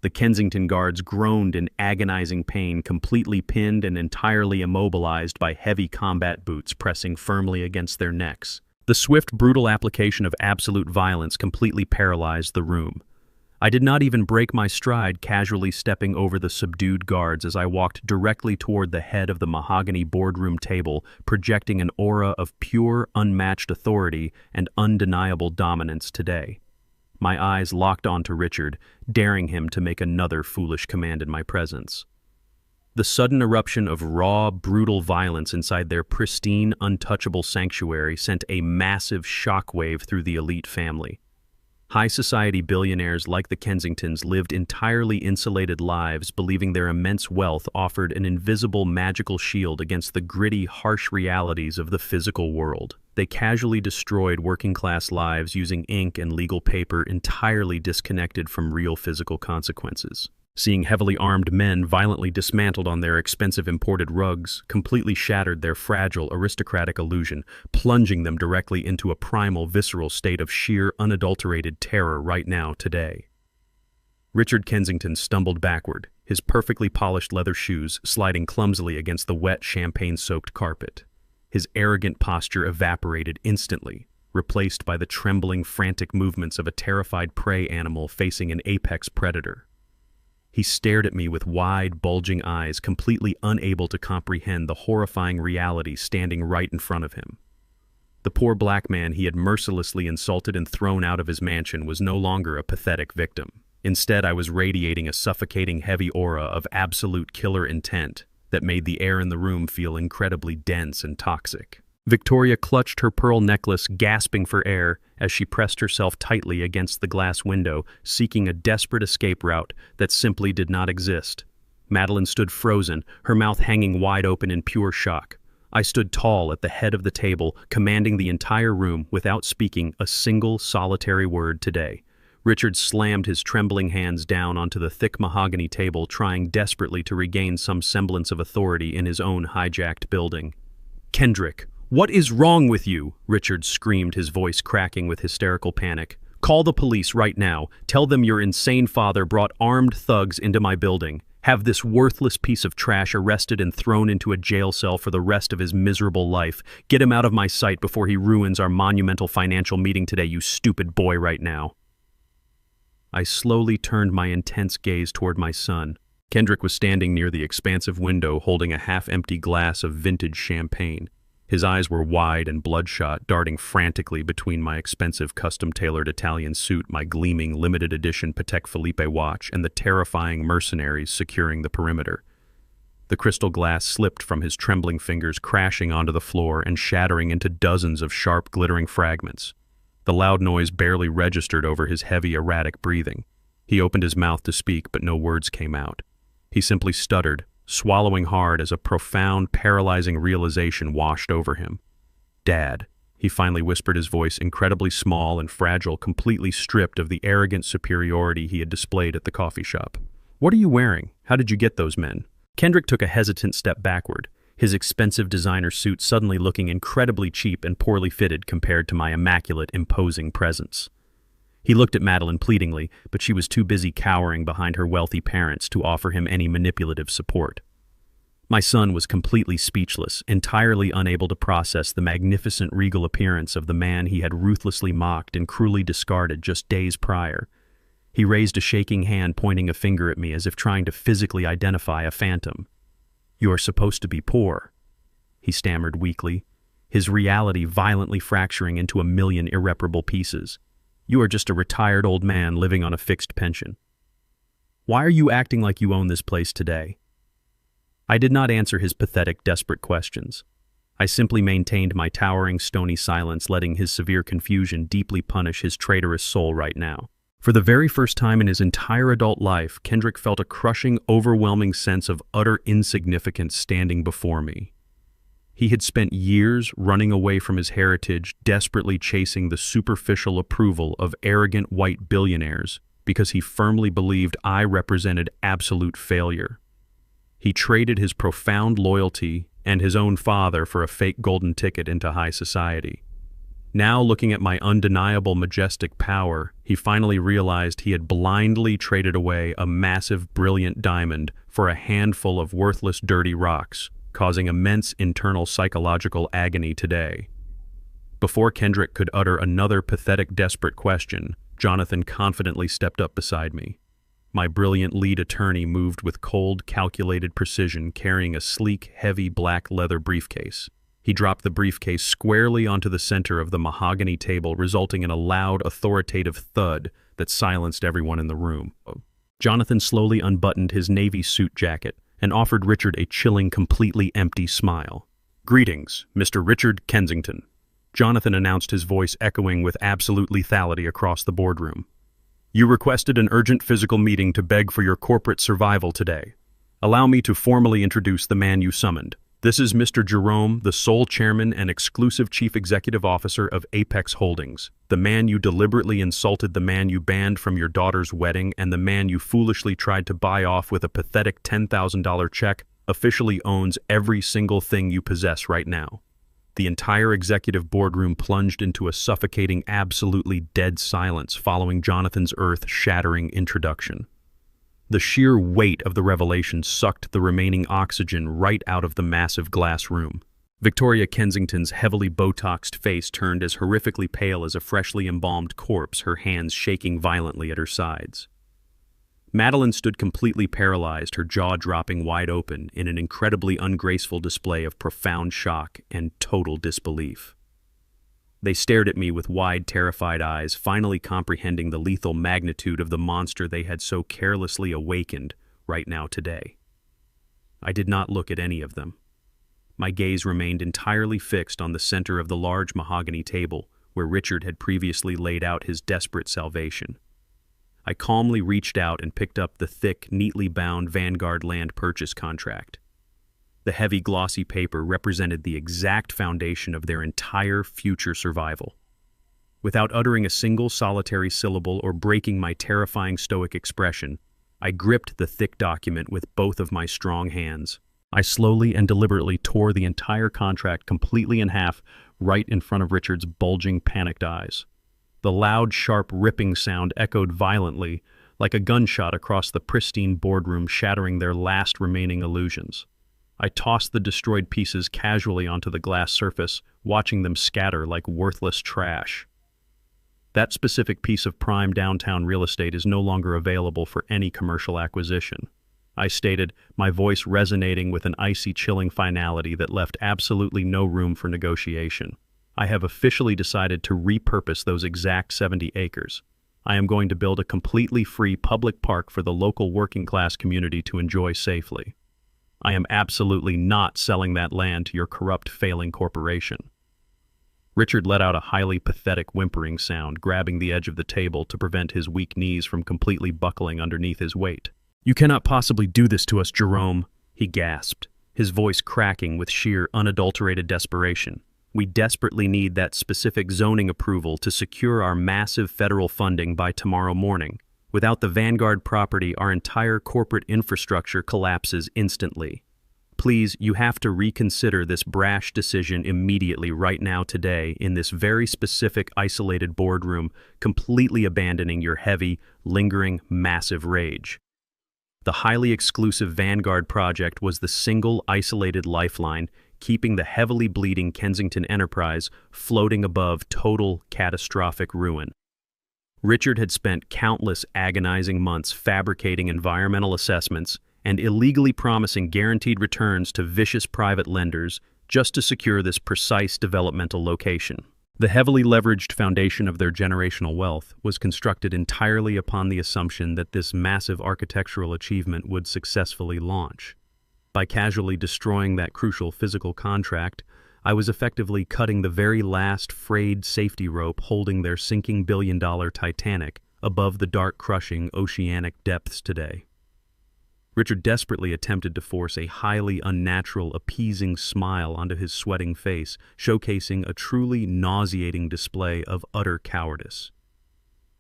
The Kensington guards groaned in agonizing pain, completely pinned and entirely immobilized by heavy combat boots pressing firmly against their necks. The swift, brutal application of absolute violence completely paralyzed the room. I did not even break my stride, casually stepping over the subdued guards as I walked directly toward the head of the mahogany boardroom table, projecting an aura of pure, unmatched authority and undeniable dominance today. My eyes locked onto Richard, daring him to make another foolish command in my presence. The sudden eruption of raw, brutal violence inside their pristine, untouchable sanctuary sent a massive shockwave through the elite family. High society billionaires like the Kensingtons lived entirely insulated lives, believing their immense wealth offered an invisible, magical shield against the gritty, harsh realities of the physical world. They casually destroyed working-class lives using ink and legal paper entirely disconnected from real physical consequences. Seeing heavily armed men violently dismantled on their expensive imported rugs completely shattered their fragile aristocratic illusion, plunging them directly into a primal, visceral state of sheer, unadulterated terror right now, today. Richard Kensington stumbled backward, his perfectly polished leather shoes sliding clumsily against the wet, champagne-soaked carpet. His arrogant posture evaporated instantly, replaced by the trembling, frantic movements of a terrified prey animal facing an apex predator. He stared at me with wide, bulging eyes, completely unable to comprehend the horrifying reality standing right in front of him. The poor black man he had mercilessly insulted and thrown out of his mansion was no longer a pathetic victim. Instead, I was radiating a suffocating heavy aura of absolute killer intent that made the air in the room feel incredibly dense and toxic. Victoria clutched her pearl necklace, gasping for air as she pressed herself tightly against the glass window, seeking a desperate escape route that simply did not exist. Madeline stood frozen, her mouth hanging wide open in pure shock. I stood tall at the head of the table, commanding the entire room without speaking a single solitary word today. Richard slammed his trembling hands down onto the thick mahogany table, trying desperately to regain some semblance of authority in his own hijacked building. "Kendrick, what is wrong with you?" Richard screamed, his voice cracking with hysterical panic. "Call the police right now. Tell them your insane father brought armed thugs into my building. Have this worthless piece of trash arrested and thrown into a jail cell for the rest of his miserable life. Get him out of my sight before he ruins our monumental financial meeting today, you stupid boy, right now." I slowly turned my intense gaze toward my son. Kendrick was standing near the expansive window, holding a half-empty glass of vintage champagne. His eyes were wide and bloodshot, darting frantically between my expensive custom-tailored Italian suit, my gleaming limited-edition Patek Philippe watch, and the terrifying mercenaries securing the perimeter. The crystal glass slipped from his trembling fingers, crashing onto the floor and shattering into dozens of sharp, glittering fragments. The loud noise barely registered over his heavy, erratic breathing. He opened his mouth to speak, but no words came out. He simply stuttered, swallowing hard as a profound, paralyzing realization washed over him. "Dad," he finally whispered, his voice incredibly small and fragile, completely stripped of the arrogant superiority he had displayed at the coffee shop. "What are you wearing? How did you get those men?" Kendrick took a hesitant step backward, his expensive designer suit suddenly looking incredibly cheap and poorly fitted compared to my immaculate, imposing presence. He looked at Madeline pleadingly, but she was too busy cowering behind her wealthy parents to offer him any manipulative support. My son was completely speechless, entirely unable to process the magnificent regal appearance of the man he had ruthlessly mocked and cruelly discarded just days prior. He raised a shaking hand, pointing a finger at me as if trying to physically identify a phantom. "You are supposed to be poor," he stammered weakly, his reality violently fracturing into a million irreparable pieces. "You are just a retired old man living on a fixed pension. Why are you acting like you own this place today?" I did not answer his pathetic, desperate questions. I simply maintained my towering, stony silence, letting his severe confusion deeply punish his traitorous soul right now. For the very first time in his entire adult life, Kendrick felt a crushing, overwhelming sense of utter insignificance standing before me. He had spent years running away from his heritage, desperately chasing the superficial approval of arrogant white billionaires because he firmly believed I represented absolute failure. He traded his profound loyalty and his own father for a fake golden ticket into high society. Now, looking at my undeniable, majestic power, he finally realized he had blindly traded away a massive, brilliant diamond for a handful of worthless, dirty rocks, causing immense internal psychological agony today. Before Kendrick could utter another pathetic, desperate question, Jonathan confidently stepped up beside me. My brilliant lead attorney moved with cold, calculated precision, carrying a sleek, heavy black leather briefcase. He dropped the briefcase squarely onto the center of the mahogany table, resulting in a loud, authoritative thud that silenced everyone in the room. Jonathan slowly unbuttoned his navy suit jacket and offered Richard a chilling, completely empty smile. "Greetings, Mr. Richard Kensington," Jonathan announced, his voice echoing with absolute lethality across the boardroom. "You requested an urgent physical meeting to beg for your corporate survival today. Allow me to formally introduce the man you summoned, This is Mr. Jerome, the sole chairman and exclusive chief executive officer of Apex Holdings, the man you deliberately insulted, the man you banned from your daughter's wedding, and the man you foolishly tried to buy off with a pathetic $10,000 check, officially owns every single thing you possess right now. The entire executive boardroom plunged into a suffocating, absolutely dead silence following Jonathan's earth-shattering introduction. The sheer weight of the revelation sucked the remaining oxygen right out of the massive glass room. Victoria Kensington's heavily Botoxed face turned as horrifically pale as a freshly embalmed corpse, her hands shaking violently at her sides. Madeline stood completely paralyzed, her jaw dropping wide open in an incredibly ungraceful display of profound shock and total disbelief. They stared at me with wide, terrified eyes, finally comprehending the lethal magnitude of the monster they had so carelessly awakened right now today. I did not look at any of them. My gaze remained entirely fixed on the center of the large mahogany table where Richard had previously laid out his desperate salvation. I calmly reached out and picked up the thick, neatly bound Vanguard land purchase contract. The heavy, glossy paper represented the exact foundation of their entire future survival. Without uttering a single solitary syllable or breaking my terrifying stoic expression, I gripped the thick document with both of my strong hands. I slowly and deliberately tore the entire contract completely in half right in front of Richard's bulging, panicked eyes. The loud, sharp ripping sound echoed violently, like a gunshot across the pristine boardroom, shattering their last remaining illusions. I tossed the destroyed pieces casually onto the glass surface, watching them scatter like worthless trash. That specific piece of prime downtown real estate is no longer available for any commercial acquisition, I stated, my voice resonating with an icy, chilling finality that left absolutely no room for negotiation. I have officially decided to repurpose those exact 70 acres. I am going to build a completely free public park for the local working-class community to enjoy safely. I am absolutely not selling that land to your corrupt, failing corporation. Richard let out a highly pathetic whimpering sound, grabbing the edge of the table to prevent his weak knees from completely buckling underneath his weight. "You cannot possibly do this to us, Jerome," he gasped, his voice cracking with sheer, unadulterated desperation. "We desperately need that specific zoning approval to secure our massive federal funding by tomorrow morning. Without the Vanguard property, our entire corporate infrastructure collapses instantly. Please, you have to reconsider this brash decision immediately, right now, today, in this very specific, isolated boardroom, completely abandoning your heavy, lingering, massive rage." The highly exclusive Vanguard project was the single, isolated lifeline, keeping the heavily bleeding Kensington enterprise floating above total, catastrophic ruin. Richard had spent countless agonizing months fabricating environmental assessments and illegally promising guaranteed returns to vicious private lenders just to secure this precise developmental location. The heavily leveraged foundation of their generational wealth was constructed entirely upon the assumption that this massive architectural achievement would successfully launch. By casually destroying that crucial physical contract, I was effectively cutting the very last frayed safety rope holding their sinking billion-dollar Titanic above the dark, crushing oceanic depths today. Richard desperately attempted to force a highly unnatural, appeasing smile onto his sweating face, showcasing a truly nauseating display of utter cowardice.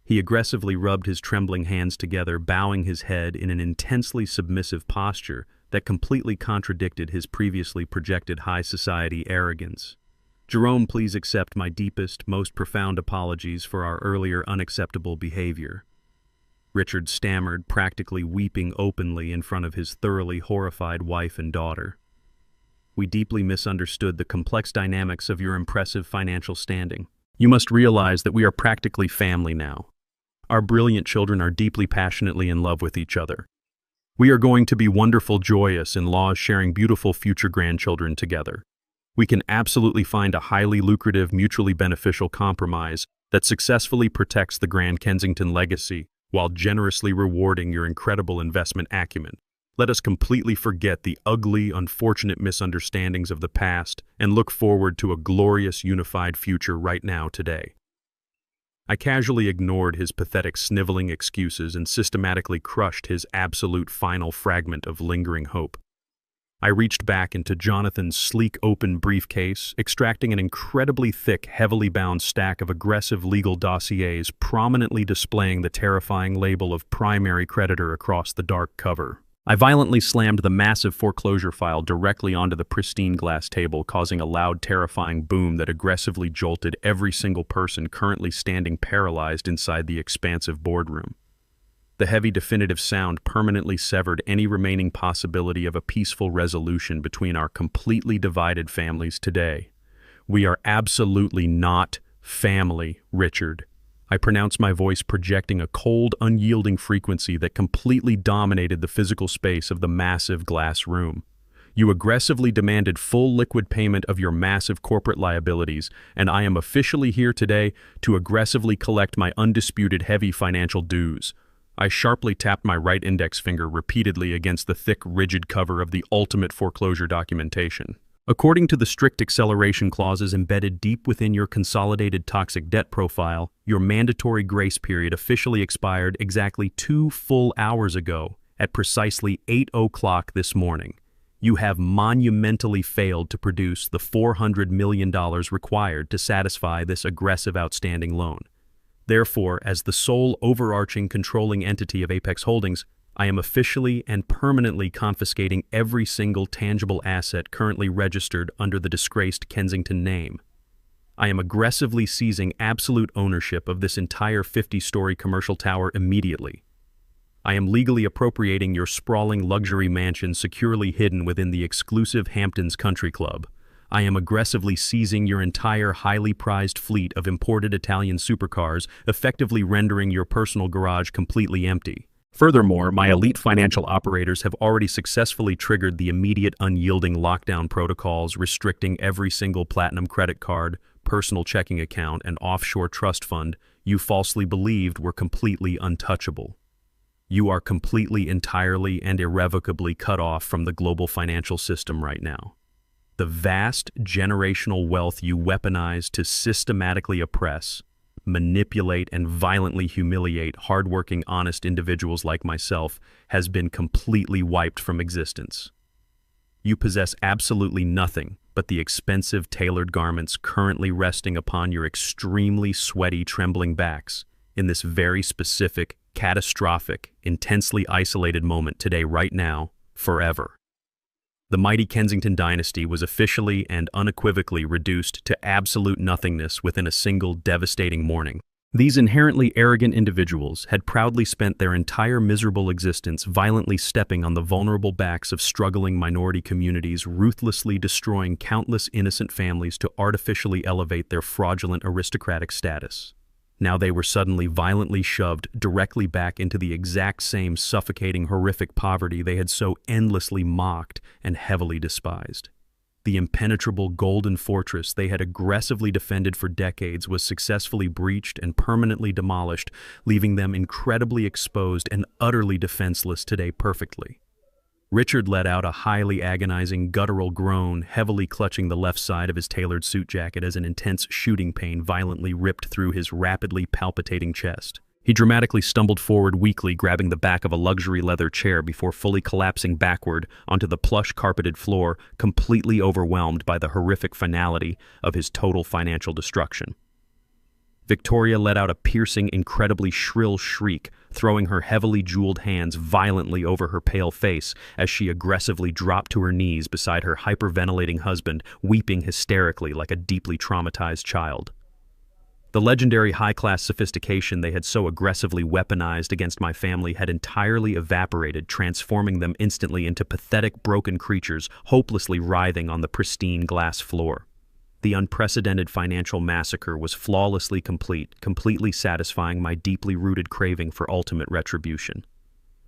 He aggressively rubbed his trembling hands together, bowing his head in an intensely submissive posture that completely contradicted his previously projected high society arrogance. "Jerome, please accept my deepest, most profound apologies for our earlier unacceptable behavior," Richard stammered, practically weeping openly in front of his thoroughly horrified wife and daughter. "We deeply misunderstood the complex dynamics of your impressive financial standing. You must realize that we are practically family now. Our brilliant children are deeply passionately in love with each other. We are going to be wonderful, joyous in-laws sharing beautiful future grandchildren together. We can absolutely find a highly lucrative, mutually beneficial compromise that successfully protects the Grand Kensington legacy while generously rewarding your incredible investment acumen. Let us completely forget the ugly, unfortunate misunderstandings of the past and look forward to a glorious, unified future right now, today." I casually ignored his pathetic, sniveling excuses and systematically crushed his absolute final fragment of lingering hope. I reached back into Jonathan's sleek open briefcase, extracting an incredibly thick, heavily bound stack of aggressive legal dossiers prominently displaying the terrifying label of primary creditor across the dark cover. I violently slammed the massive foreclosure file directly onto the pristine glass table, causing a loud, terrifying boom that aggressively jolted every single person currently standing paralyzed inside the expansive boardroom. The heavy, definitive sound permanently severed any remaining possibility of a peaceful resolution between our completely divided families today. We are absolutely not family, Richard. I pronounced, my voice projecting a cold, unyielding frequency that completely dominated the physical space of the massive glass room. You aggressively demanded full liquid payment of your massive corporate liabilities, and I am officially here today to aggressively collect my undisputed heavy financial dues. I sharply tapped my right index finger repeatedly against the thick, rigid cover of the ultimate foreclosure documentation. According to the strict acceleration clauses embedded deep within your consolidated toxic debt profile, your mandatory grace period officially expired exactly 2 full hours ago at precisely 8 o'clock this morning. You have monumentally failed to produce the $400 million required to satisfy this aggressive outstanding loan. Therefore, as the sole overarching controlling entity of Apex Holdings, I am officially and permanently confiscating every single tangible asset currently registered under the disgraced Kensington name. I am aggressively seizing absolute ownership of this entire 50-story commercial tower immediately. I am legally appropriating your sprawling luxury mansion securely hidden within the exclusive Hamptons Country Club. I am aggressively seizing your entire highly prized fleet of imported Italian supercars, effectively rendering your personal garage completely empty. Furthermore, my elite financial operators have already successfully triggered the immediate unyielding lockdown protocols restricting every single platinum credit card, personal checking account, and offshore trust fund you falsely believed were completely untouchable. You are completely, entirely, and irrevocably cut off from the global financial system right now. The vast generational wealth you weaponize to systematically oppress, manipulate, and violently humiliate hardworking, honest individuals like myself has been completely wiped from existence. You possess absolutely nothing but the expensive tailored garments currently resting upon your extremely sweaty, trembling backs in this very specific, catastrophic, intensely isolated moment today, right now, forever. The mighty Kensington dynasty was officially and unequivocally reduced to absolute nothingness within a single devastating morning. These inherently arrogant individuals had proudly spent their entire miserable existence violently stepping on the vulnerable backs of struggling minority communities, ruthlessly destroying countless innocent families to artificially elevate their fraudulent aristocratic status. Now they were suddenly violently shoved directly back into the exact same suffocating, horrific poverty they had so endlessly mocked and heavily despised. The impenetrable golden fortress they had aggressively defended for decades was successfully breached and permanently demolished, leaving them incredibly exposed and utterly defenseless today perfectly. Richard let out a highly agonizing, guttural groan, heavily clutching the left side of his tailored suit jacket as an intense shooting pain violently ripped through his rapidly palpitating chest. He dramatically stumbled forward weakly, grabbing the back of a luxury leather chair before fully collapsing backward onto the plush carpeted floor, completely overwhelmed by the horrific finality of his total financial destruction. Victoria let out a piercing, incredibly shrill shriek, throwing her heavily jeweled hands violently over her pale face as she aggressively dropped to her knees beside her hyperventilating husband, weeping hysterically like a deeply traumatized child. The legendary high-class sophistication they had so aggressively weaponized against my family had entirely evaporated, transforming them instantly into pathetic, broken creatures hopelessly writhing on the pristine glass floor. The unprecedented financial massacre was flawlessly complete, completely satisfying my deeply rooted craving for ultimate retribution.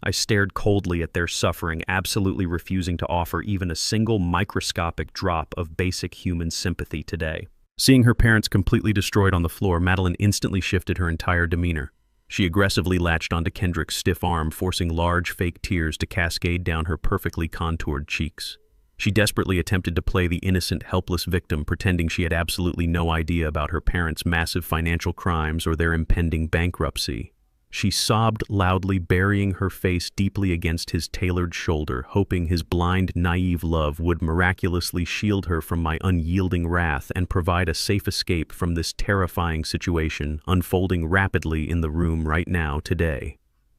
I stared coldly at their suffering, absolutely refusing to offer even a single microscopic drop of basic human sympathy today. Seeing her parents completely destroyed on the floor, Madeline instantly shifted her entire demeanor. She aggressively latched onto Kendrick's stiff arm, forcing large fake tears to cascade down her perfectly contoured cheeks. She desperately attempted to play the innocent, helpless victim, pretending she had absolutely no idea about her parents' massive financial crimes or their impending bankruptcy. She sobbed loudly, burying her face deeply against his tailored shoulder, hoping his blind, naive love would miraculously shield her from my unyielding wrath and provide a safe escape from this terrifying situation unfolding rapidly in the room right now, today.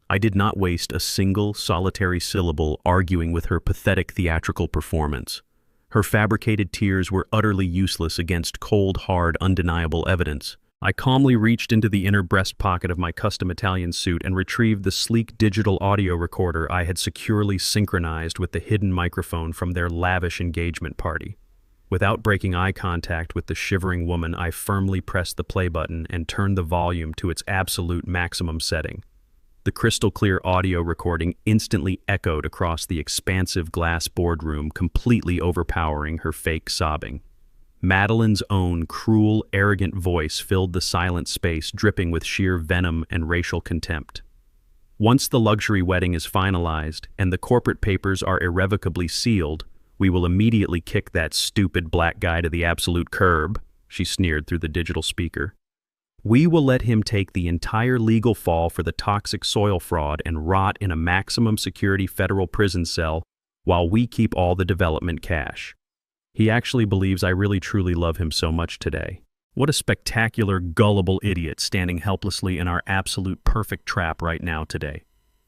I did not waste a single solitary syllable arguing with her pathetic theatrical performance. Her fabricated tears were utterly useless against cold, hard, undeniable evidence. I calmly reached into the inner breast pocket of my custom Italian suit and retrieved the sleek digital audio recorder I had securely synchronized with the hidden microphone from their lavish engagement party. Without breaking eye contact with the shivering woman, I firmly pressed the play button and turned the volume to its absolute maximum setting. The crystal-clear audio recording instantly echoed across the expansive glass boardroom, completely overpowering her fake sobbing. Madeline's own cruel, arrogant voice filled the silent space, dripping with sheer venom and racial contempt. Once the luxury wedding is finalized and the corporate papers are irrevocably sealed, we will immediately kick that stupid black guy to the absolute curb, she sneered through the digital speaker. We will let him take the entire legal fall for the toxic soil fraud and rot in a maximum security federal prison cell while we keep all the development cash. He actually believes I really truly love him so much today. What a spectacular, gullible idiot standing helplessly in our absolute perfect trap right now today.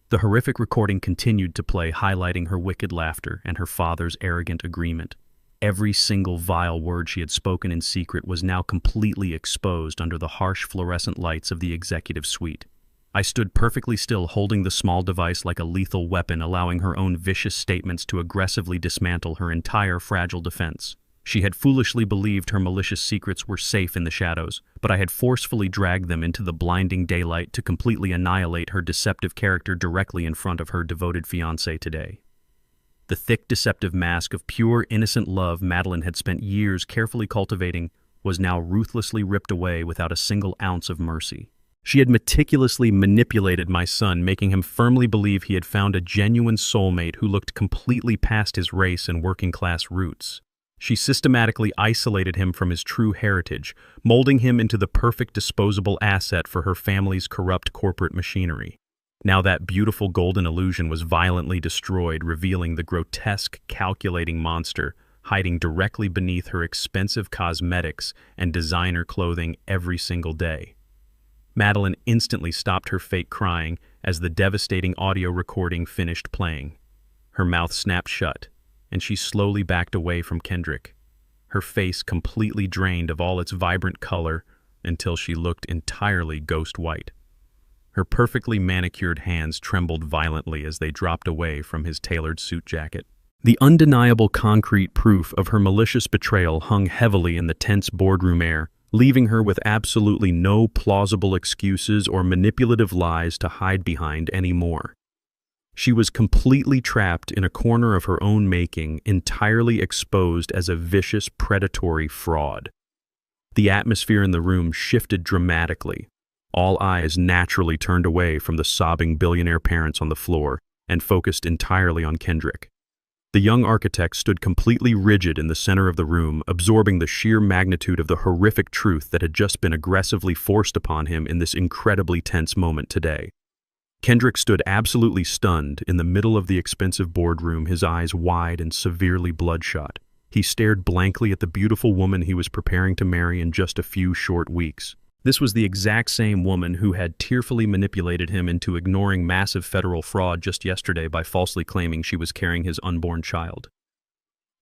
The horrific recording continued to play, highlighting her wicked laughter and her father's arrogant agreement. Every single vile word she had spoken in secret was now completely exposed under the harsh fluorescent lights of the executive suite. I stood perfectly still, holding the small device like a lethal weapon, allowing her own vicious statements to aggressively dismantle her entire fragile defense. She had foolishly believed her malicious secrets were safe in the shadows, but I had forcefully dragged them into the blinding daylight to completely annihilate her deceptive character directly in front of her devoted fiancé today. The thick, deceptive mask of pure, innocent love Madeline had spent years carefully cultivating was now ruthlessly ripped away without a single ounce of mercy. She had meticulously manipulated my son, making him firmly believe he had found a genuine soulmate who looked completely past his race and working-class roots. She systematically isolated him from his true heritage, molding him into the perfect disposable asset for her family's corrupt corporate machinery. Now that beautiful golden illusion was violently destroyed, revealing the grotesque, calculating monster hiding directly beneath her expensive cosmetics and designer clothing every single day. Madeline instantly stopped her fake crying as the devastating audio recording finished playing. Her mouth snapped shut, and she slowly backed away from Kendrick, her face completely drained of all its vibrant color until she looked entirely ghost white. Her perfectly manicured hands trembled violently as they dropped away from his tailored suit jacket. The undeniable concrete proof of her malicious betrayal hung heavily in the tense boardroom air, leaving her with absolutely no plausible excuses or manipulative lies to hide behind anymore. She was completely trapped in a corner of her own making, entirely exposed as a vicious, predatory fraud. The atmosphere in the room shifted dramatically. All eyes naturally turned away from the sobbing billionaire parents on the floor and focused entirely on Kendrick. The young architect stood completely rigid in the center of the room, absorbing the sheer magnitude of the horrific truth that had just been aggressively forced upon him in this incredibly tense moment today. Kendrick stood absolutely stunned in the middle of the expensive boardroom, his eyes wide and severely bloodshot. He stared blankly at the beautiful woman he was preparing to marry in just a few short weeks. This was the exact same woman who had tearfully manipulated him into ignoring massive federal fraud just yesterday by falsely claiming she was carrying his unborn child.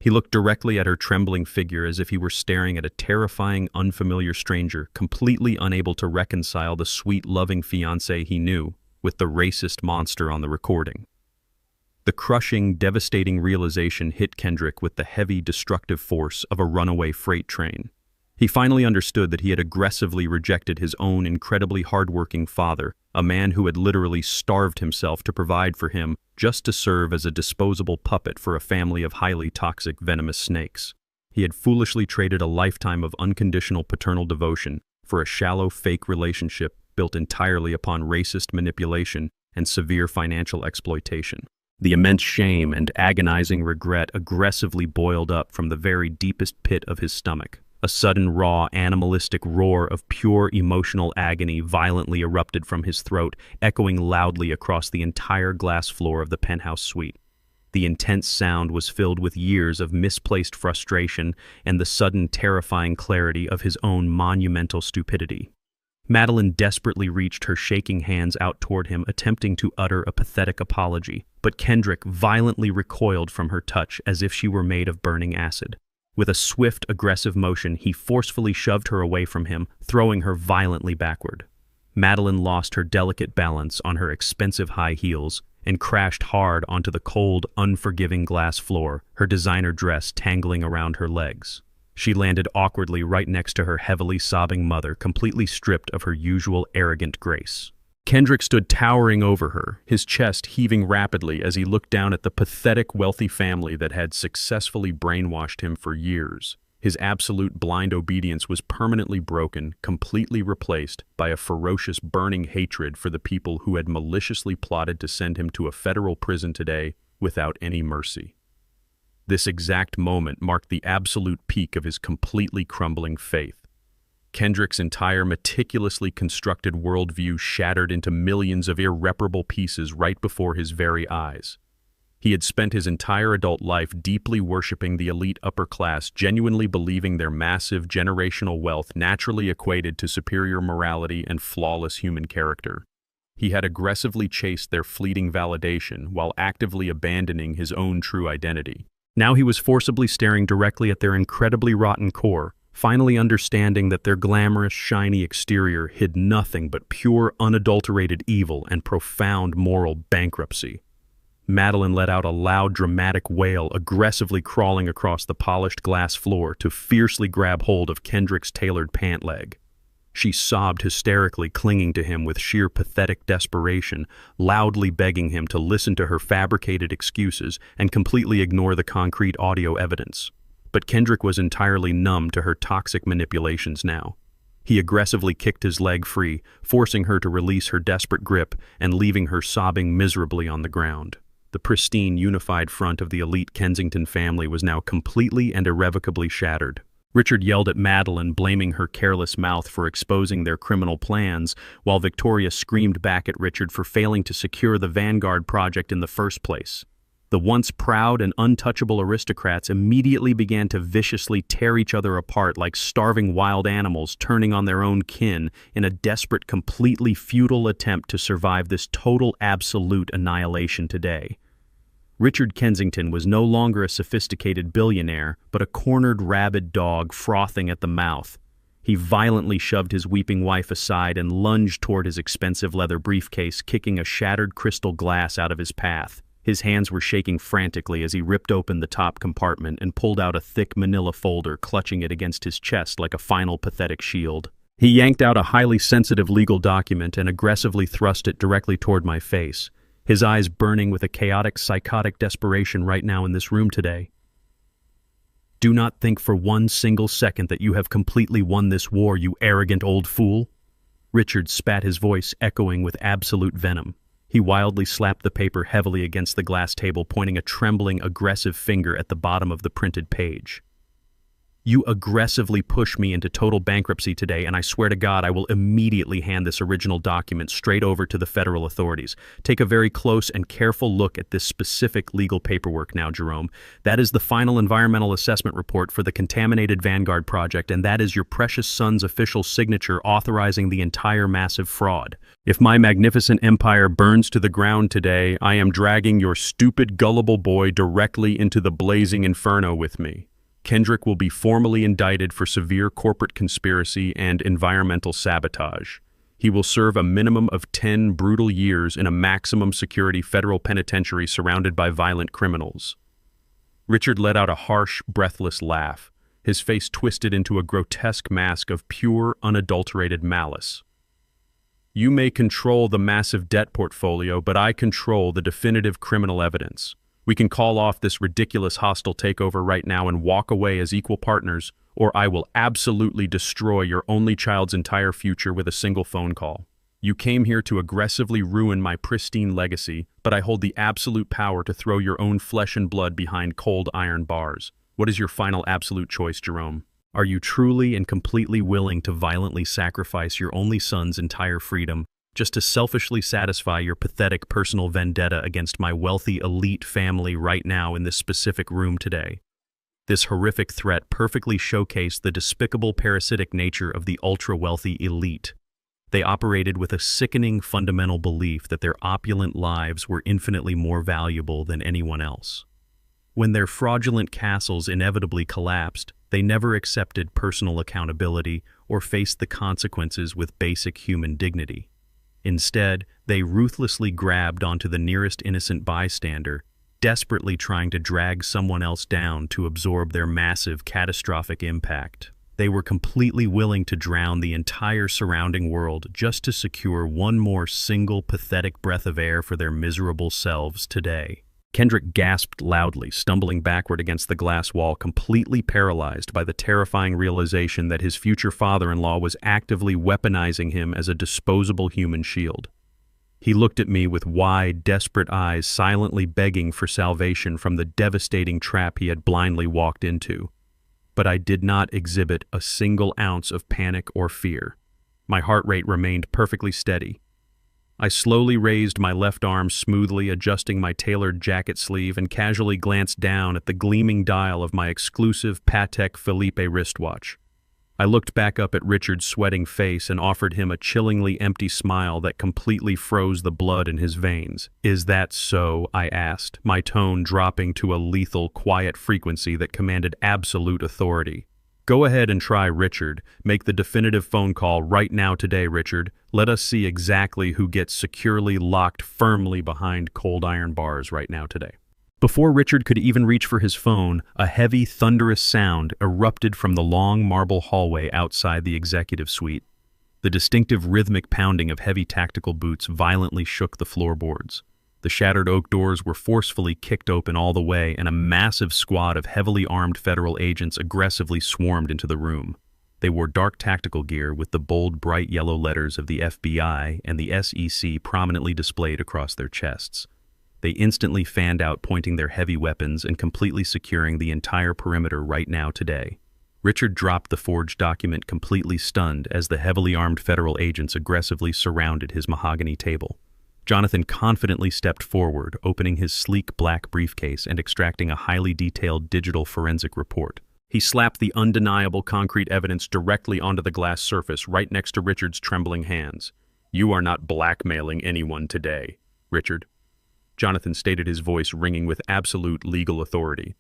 He looked directly at her trembling figure as if he were staring at a terrifying, unfamiliar stranger, completely unable to reconcile the sweet, loving fiancé he knew with the racist monster on the recording. The crushing, devastating realization hit Kendrick with the heavy, destructive force of a runaway freight train. He finally understood that he had aggressively rejected his own incredibly hardworking father, a man who had literally starved himself to provide for him just to serve as a disposable puppet for a family of highly toxic, venomous snakes. He had foolishly traded a lifetime of unconditional paternal devotion for a shallow, fake relationship built entirely upon racist manipulation and severe financial exploitation. The immense shame and agonizing regret aggressively boiled up from the very deepest pit of his stomach. A sudden, raw, animalistic roar of pure emotional agony violently erupted from his throat, echoing loudly across the entire glass floor of the penthouse suite. The intense sound was filled with years of misplaced frustration and the sudden terrifying clarity of his own monumental stupidity. Madeline desperately reached her shaking hands out toward him, attempting to utter a pathetic apology, but Kendrick violently recoiled from her touch as if she were made of burning acid. With a swift, aggressive motion, he forcefully shoved her away from him, throwing her violently backward. Madeline lost her delicate balance on her expensive high heels and crashed hard onto the cold, unforgiving glass floor, her designer dress tangling around her legs. She landed awkwardly right next to her heavily sobbing mother, completely stripped of her usual arrogant grace. Kendrick stood towering over her, his chest heaving rapidly as he looked down at the pathetic, wealthy family that had successfully brainwashed him for years. His absolute blind obedience was permanently broken, completely replaced by a ferocious, burning hatred for the people who had maliciously plotted to send him to a federal prison today without any mercy. This exact moment marked the absolute peak of his completely crumbling faith. Kendrick's entire meticulously constructed worldview shattered into millions of irreparable pieces right before his very eyes. He had spent his entire adult life deeply worshiping the elite upper class, genuinely believing their massive generational wealth naturally equated to superior morality and flawless human character. He had aggressively chased their fleeting validation while actively abandoning his own true identity. Now he was forcibly staring directly at their incredibly rotten core, finally understanding that their glamorous, shiny exterior hid nothing but pure, unadulterated evil and profound moral bankruptcy. Madeline let out a loud, dramatic wail, aggressively crawling across the polished glass floor to fiercely grab hold of Kendrick's tailored pant leg. She sobbed hysterically, clinging to him with sheer pathetic desperation, loudly begging him to listen to her fabricated excuses and completely ignore the concrete audio evidence. But Kendrick was entirely numb to her toxic manipulations now. He aggressively kicked his leg free, forcing her to release her desperate grip and leaving her sobbing miserably on the ground. The pristine, unified front of the elite Kensington family was now completely and irrevocably shattered. Richard yelled at Madeline, blaming her careless mouth for exposing their criminal plans, while Victoria screamed back at Richard for failing to secure the Vanguard project in the first place. The once proud and untouchable aristocrats immediately began to viciously tear each other apart like starving wild animals turning on their own kin in a desperate, completely futile attempt to survive this total, absolute annihilation today. Richard Kensington was no longer a sophisticated billionaire, but a cornered, rabid dog frothing at the mouth. He violently shoved his weeping wife aside and lunged toward his expensive leather briefcase, kicking a shattered crystal glass out of his path. His hands were shaking frantically as he ripped open the top compartment and pulled out a thick manila folder, clutching it against his chest like a final pathetic shield. He yanked out a highly sensitive legal document and aggressively thrust it directly toward my face, his eyes burning with a chaotic, psychotic desperation right now in this room today. Do not think for one single second that you have completely won this war, you arrogant old fool. Richard spat, his voice echoing with absolute venom. He wildly slapped the paper heavily against the glass table, pointing a trembling, aggressive finger at the bottom of the printed page. You aggressively pushed me into total bankruptcy today, and I swear to God I will immediately hand this original document straight over to the federal authorities. Take a very close and careful look at this specific legal paperwork now, Jerome. That is the final environmental assessment report for the contaminated Vanguard project, and that is your precious son's official signature authorizing the entire massive fraud. If my magnificent empire burns to the ground today, I am dragging your stupid, gullible boy directly into the blazing inferno with me. Kendrick will be formally indicted for severe corporate conspiracy and environmental sabotage. He will serve a minimum of 10 brutal years in a maximum security federal penitentiary surrounded by violent criminals. Richard let out a harsh, breathless laugh, his face twisted into a grotesque mask of pure, unadulterated malice. You may control the massive debt portfolio, but I control the definitive criminal evidence. We can call off this ridiculous hostile takeover right now and walk away as equal partners, or I will absolutely destroy your only child's entire future with a single phone call. You came here to aggressively ruin my pristine legacy, but I hold the absolute power to throw your own flesh and blood behind cold iron bars. What is your final absolute choice, Jerome? Are you truly and completely willing to violently sacrifice your only son's entire freedom just to selfishly satisfy your pathetic personal vendetta against my wealthy elite family right now in this specific room today? This horrific threat perfectly showcased the despicable parasitic nature of the ultra-wealthy elite. They operated with a sickening fundamental belief that their opulent lives were infinitely more valuable than anyone else. When their fraudulent castles inevitably collapsed, they never accepted personal accountability or faced the consequences with basic human dignity. Instead, they ruthlessly grabbed onto the nearest innocent bystander, desperately trying to drag someone else down to absorb their massive, catastrophic impact. They were completely willing to drown the entire surrounding world just to secure one more single pathetic breath of air for their miserable selves today. Kendrick gasped loudly, stumbling backward against the glass wall, completely paralyzed by the terrifying realization that his future father-in-law was actively weaponizing him as a disposable human shield. He looked at me with wide, desperate eyes, silently begging for salvation from the devastating trap he had blindly walked into. But I did not exhibit a single ounce of panic or fear. My heart rate remained perfectly steady. I slowly raised my left arm smoothly, adjusting my tailored jacket sleeve, and casually glanced down at the gleaming dial of my exclusive Patek Philippe wristwatch. I looked back up at Richard's sweating face and offered him a chillingly empty smile that completely froze the blood in his veins. "Is that so?" I asked, my tone dropping to a lethal, quiet frequency that commanded absolute authority. "Go ahead and try, Richard. Make the definitive phone call right now today, Richard. Let us see exactly who gets securely locked firmly behind cold iron bars right now today." Before Richard could even reach for his phone, a heavy, thunderous sound erupted from the long marble hallway outside the executive suite. The distinctive rhythmic pounding of heavy tactical boots violently shook the floorboards. The shattered oak doors were forcefully kicked open all the way, and a massive squad of heavily armed federal agents aggressively swarmed into the room. They wore dark tactical gear with the bold, bright yellow letters of the FBI and the SEC prominently displayed across their chests. They instantly fanned out, pointing their heavy weapons and completely securing the entire perimeter right now today. Richard dropped the forged document, completely stunned, as the heavily armed federal agents aggressively surrounded his mahogany table. Jonathan confidently stepped forward, opening his sleek black briefcase and extracting a highly detailed digital forensic report. He slapped the undeniable concrete evidence directly onto the glass surface right next to Richard's trembling hands. "You are not blackmailing anyone today, Richard," Jonathan stated, his voice ringing with absolute legal authority.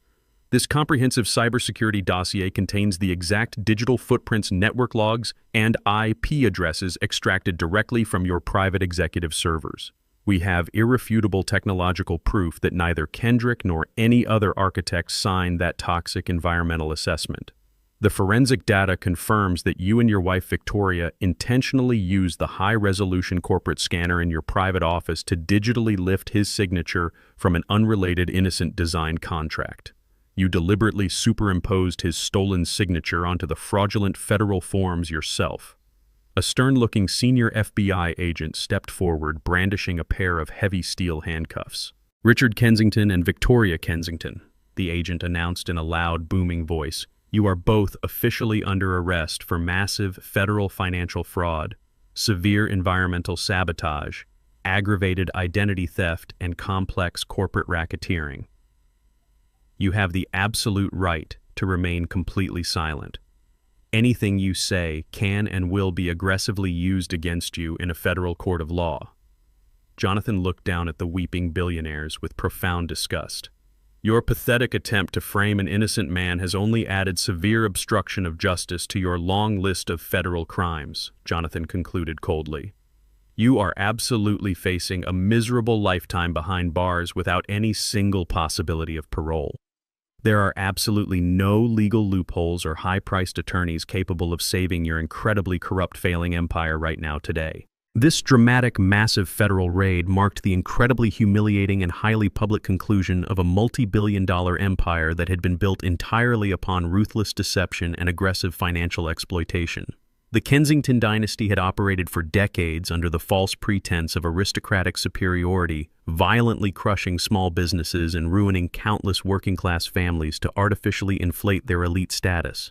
"This comprehensive cybersecurity dossier contains the exact digital footprints, network logs, and IP addresses extracted directly from your private executive servers. We have irrefutable technological proof that neither Kendrick nor any other architect signed that toxic environmental assessment. The forensic data confirms that you and your wife Victoria intentionally used the high-resolution corporate scanner in your private office to digitally lift his signature from an unrelated innocent design contract. You deliberately superimposed his stolen signature onto the fraudulent federal forms yourself." A stern-looking senior FBI agent stepped forward, brandishing a pair of heavy steel handcuffs. "Richard Kensington and Victoria Kensington," the agent announced in a loud, booming voice, "you are both officially under arrest for massive federal financial fraud, severe environmental sabotage, aggravated identity theft, and complex corporate racketeering. You have the absolute right to remain completely silent. Anything you say can and will be aggressively used against you in a federal court of law." Jonathan looked down at the weeping billionaires with profound disgust. "Your pathetic attempt to frame an innocent man has only added severe obstruction of justice to your long list of federal crimes," Jonathan concluded coldly. "You are absolutely facing a miserable lifetime behind bars without any single possibility of parole. There are absolutely no legal loopholes or high-priced attorneys capable of saving your incredibly corrupt failing empire right now today." This dramatic, massive federal raid marked the incredibly humiliating and highly public conclusion of a multi-billion-dollar empire that had been built entirely upon ruthless deception and aggressive financial exploitation. The Kensington dynasty had operated for decades under the false pretense of aristocratic superiority, violently crushing small businesses and ruining countless working-class families to artificially inflate their elite status.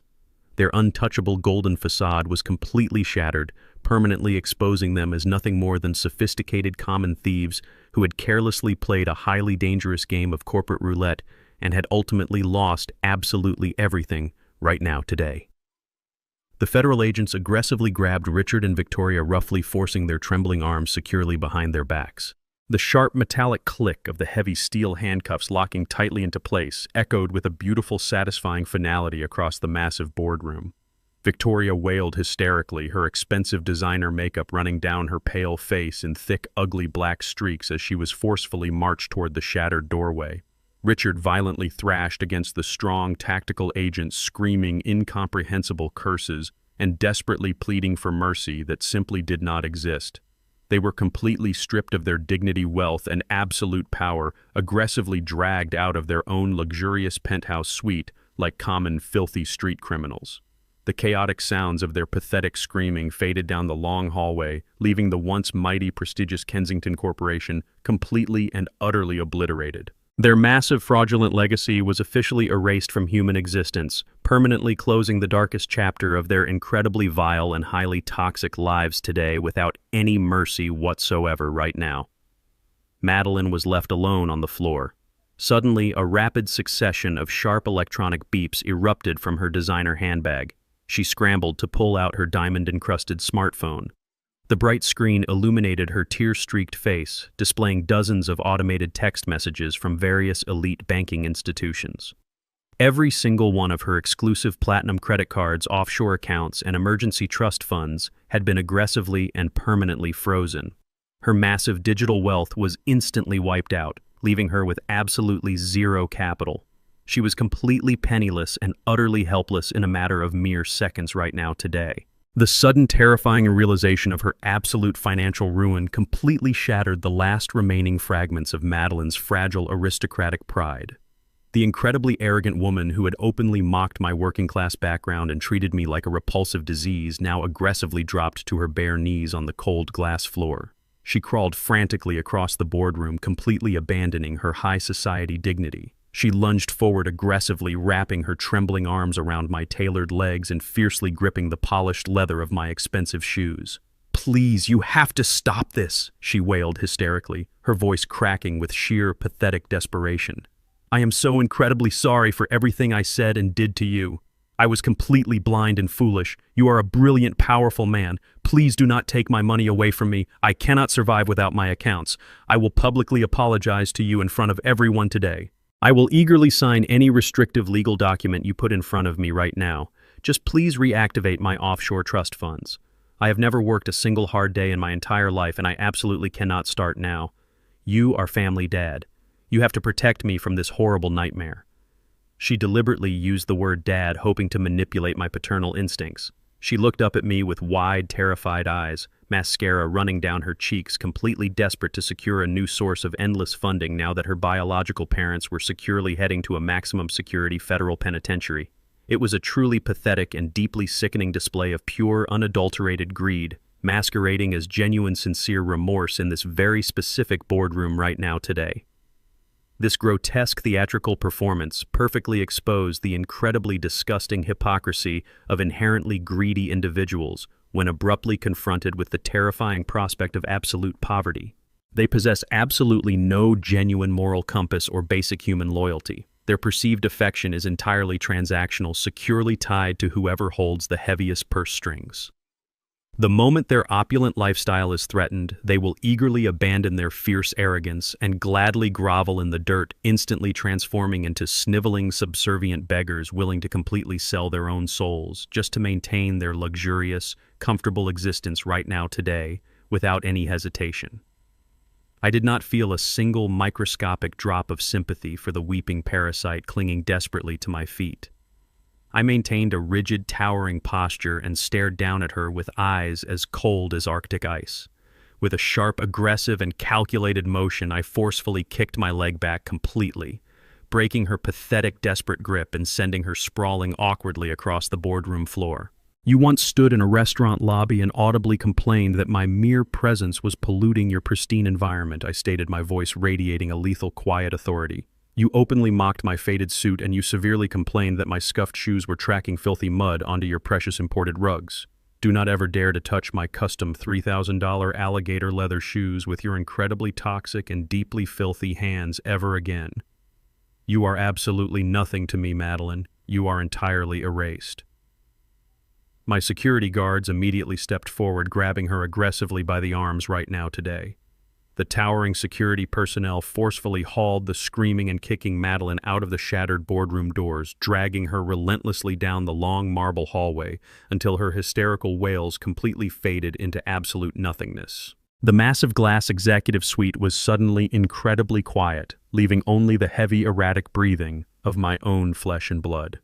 Their untouchable golden facade was completely shattered, permanently exposing them as nothing more than sophisticated common thieves who had carelessly played a highly dangerous game of corporate roulette and had ultimately lost absolutely everything right now today. The federal agents aggressively grabbed Richard and Victoria, roughly forcing their trembling arms securely behind their backs. The sharp metallic click of the heavy steel handcuffs locking tightly into place echoed with a beautiful, satisfying finality across the massive boardroom. Victoria wailed hysterically, her expensive designer makeup running down her pale face in thick, ugly black streaks as she was forcefully marched toward the shattered doorway. Richard violently thrashed against the strong, tactical agents, screaming incomprehensible curses and desperately pleading for mercy that simply did not exist. They were completely stripped of their dignity, wealth, and absolute power, aggressively dragged out of their own luxurious penthouse suite like common, filthy street criminals. The chaotic sounds of their pathetic screaming faded down the long hallway, leaving the once mighty, prestigious Kensington Corporation completely and utterly obliterated. Their massive, fraudulent legacy was officially erased from human existence, permanently closing the darkest chapter of their incredibly vile and highly toxic lives today without any mercy whatsoever right now. Madeline was left alone on the floor. Suddenly, a rapid succession of sharp electronic beeps erupted from her designer handbag. She scrambled to pull out her diamond-encrusted smartphone. The bright screen illuminated her tear-streaked face, displaying dozens of automated text messages from various elite banking institutions. Every single one of her exclusive platinum credit cards, offshore accounts, and emergency trust funds had been aggressively and permanently frozen. Her massive digital wealth was instantly wiped out, leaving her with absolutely zero capital. She was completely penniless and utterly helpless in a matter of mere seconds right now today. The sudden terrifying realization of her absolute financial ruin completely shattered the last remaining fragments of Madeline's fragile aristocratic pride. The incredibly arrogant woman who had openly mocked my working-class background and treated me like a repulsive disease now aggressively dropped to her bare knees on the cold glass floor. She crawled frantically across the boardroom, completely abandoning her high society dignity. She lunged forward aggressively, wrapping her trembling arms around my tailored legs and fiercely gripping the polished leather of my expensive shoes. "Please, you have to stop this," she wailed hysterically, her voice cracking with sheer, pathetic desperation. "I am so incredibly sorry for everything I said and did to you. I was completely blind and foolish. You are a brilliant, powerful man. Please do not take my money away from me. I cannot survive without my accounts. I will publicly apologize to you in front of everyone today. I will eagerly sign any restrictive legal document you put in front of me right now. Just please reactivate my offshore trust funds. I have never worked a single hard day in my entire life, and I absolutely cannot start now. You are family dad. You have to protect me from this horrible nightmare." She deliberately used the word dad, hoping to manipulate my paternal instincts. She looked up at me with wide, terrified eyes, mascara running down her cheeks, completely desperate to secure a new source of endless funding now that her biological parents were securely heading to a maximum security federal penitentiary. It was a truly pathetic and deeply sickening display of pure, unadulterated greed, masquerading as genuine, sincere remorse in this very specific boardroom right now today. This grotesque theatrical performance perfectly exposed the incredibly disgusting hypocrisy of inherently greedy individuals when abruptly confronted with the terrifying prospect of absolute poverty. They possess absolutely no genuine moral compass or basic human loyalty. Their perceived affection is entirely transactional, securely tied to whoever holds the heaviest purse strings. The moment their opulent lifestyle is threatened, they will eagerly abandon their fierce arrogance and gladly grovel in the dirt, instantly transforming into sniveling, subservient beggars willing to completely sell their own souls just to maintain their luxurious, comfortable existence right now today without any hesitation. I did not feel a single microscopic drop of sympathy for the weeping parasite clinging desperately to my feet. I maintained a rigid, towering posture and stared down at her with eyes as cold as Arctic ice. With a sharp, aggressive, and calculated motion, I forcefully kicked my leg back completely, breaking her pathetic, desperate grip and sending her sprawling awkwardly across the boardroom floor. "You once stood in a restaurant lobby and audibly complained that my mere presence was polluting your pristine environment," I stated, my voice radiating a lethal, quiet authority. You openly mocked my faded suit and you severely complained that my scuffed shoes were tracking filthy mud onto your precious imported rugs. Do not ever dare to touch my custom $3,000 alligator leather shoes with your incredibly toxic and deeply filthy hands ever again. You are absolutely nothing to me, Madeline. You are entirely erased. My security guards immediately stepped forward, grabbing her aggressively by the arms right now today. The towering security personnel forcefully hauled the screaming and kicking Madeline out of the shattered boardroom doors, dragging her relentlessly down the long marble hallway until her hysterical wails completely faded into absolute nothingness. The massive glass executive suite was suddenly incredibly quiet, leaving only the heavy, erratic breathing of my own flesh and blood.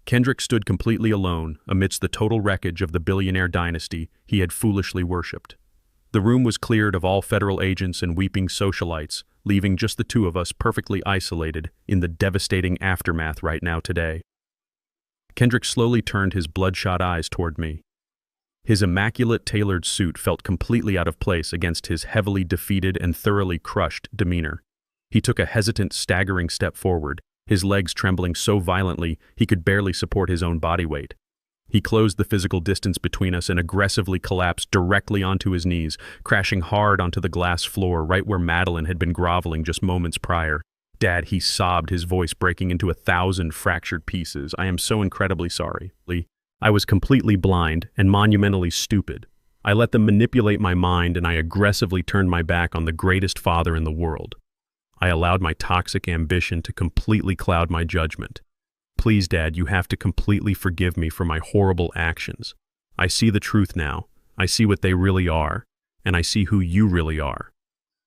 Kendrick stood completely alone amidst the total wreckage of the billionaire dynasty he had foolishly worshipped. The room was cleared of all federal agents and weeping socialites, leaving just the two of us perfectly isolated in the devastating aftermath right now today. Kendrick slowly turned his bloodshot eyes toward me. His immaculate tailored suit felt completely out of place against his heavily defeated and thoroughly crushed demeanor. He took a hesitant, staggering step forward, his legs trembling so violently he could barely support his own body weight. He closed the physical distance between us and aggressively collapsed directly onto his knees, crashing hard onto the glass floor right where Madeline had been groveling just moments prior. Dad, he sobbed, his voice breaking into 1,000 fractured pieces. I am so incredibly sorry, Lee. I was completely blind and monumentally stupid. I let them manipulate my mind and I aggressively turned my back on the greatest father in the world. I allowed my toxic ambition to completely cloud my judgment. Please, Dad, you have to completely forgive me for my horrible actions. I see the truth now. I see what they really are, and I see who you really are.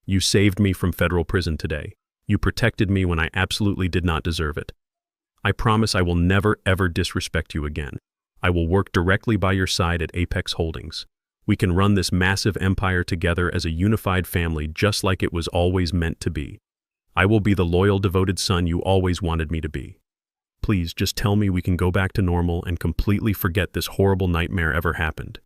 You saved me from federal prison today. You protected me when I absolutely did not deserve it. I promise I will never ever disrespect you again. I will work directly by your side at Apex Holdings. We can run this massive empire together as a unified family just like it was always meant to be. I will be the loyal, devoted son you always wanted me to be. Please, just tell me we can go back to normal and completely forget this horrible nightmare ever happened.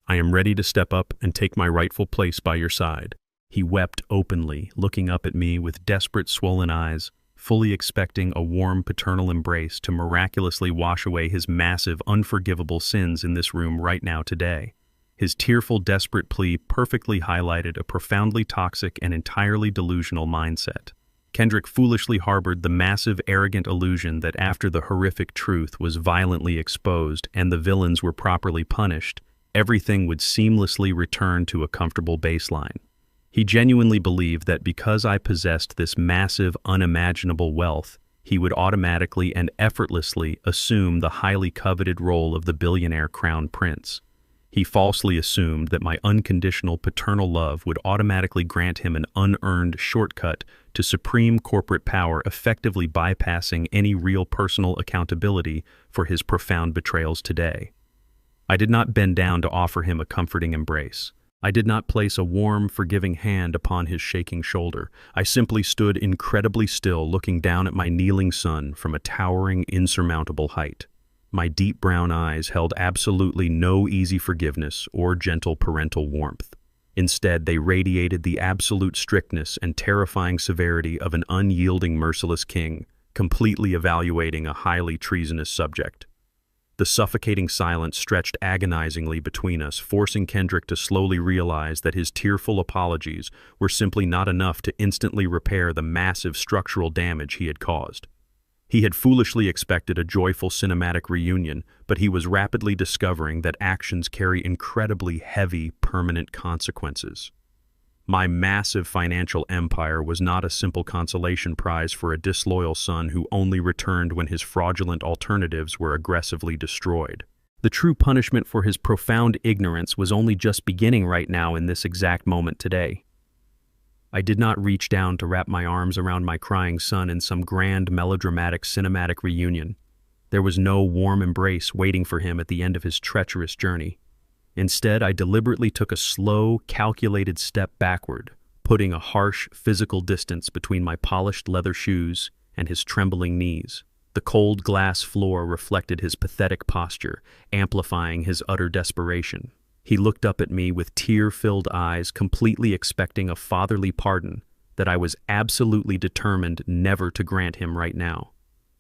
I am ready to step up and take my rightful place by your side. He wept openly, looking up at me with desperate, swollen eyes, fully expecting a warm paternal embrace to miraculously wash away his massive, unforgivable sins in this room right now today. His tearful, desperate plea perfectly highlighted a profoundly toxic and entirely delusional mindset. Kendrick foolishly harbored the massive, arrogant illusion that after the horrific truth was violently exposed and the villains were properly punished, everything would seamlessly return to a comfortable baseline. He genuinely believed that because I possessed this massive, unimaginable wealth, he would automatically and effortlessly assume the highly coveted role of the billionaire crown prince. He falsely assumed that my unconditional paternal love would automatically grant him an unearned shortcut to supreme corporate power, effectively bypassing any real personal accountability for his profound betrayals today. I did not bend down to offer him a comforting embrace. I did not place a warm, forgiving hand upon his shaking shoulder. I simply stood incredibly still, looking down at my kneeling son from a towering, insurmountable height. My deep brown eyes held absolutely no easy forgiveness or gentle parental warmth. Instead, they radiated the absolute strictness and terrifying severity of an unyielding, merciless king, completely evaluating a highly treasonous subject. The suffocating silence stretched agonizingly between us, forcing Kendrick to slowly realize that his tearful apologies were simply not enough to instantly repair the massive structural damage he had caused. He had foolishly expected a joyful cinematic reunion, but he was rapidly discovering that actions carry incredibly heavy, permanent consequences. My massive financial empire was not a simple consolation prize for a disloyal son who only returned when his fraudulent alternatives were aggressively destroyed. The true punishment for his profound ignorance was only just beginning right now in this exact moment today. I did not reach down to wrap my arms around my crying son in some grand, melodramatic, cinematic reunion. There was no warm embrace waiting for him at the end of his treacherous journey. Instead, I deliberately took a slow, calculated step backward, putting a harsh, physical distance between my polished leather shoes and his trembling knees. The cold glass floor reflected his pathetic posture, amplifying his utter desperation. He looked up at me with tear-filled eyes, completely expecting a fatherly pardon, that I was absolutely determined never to grant him right now.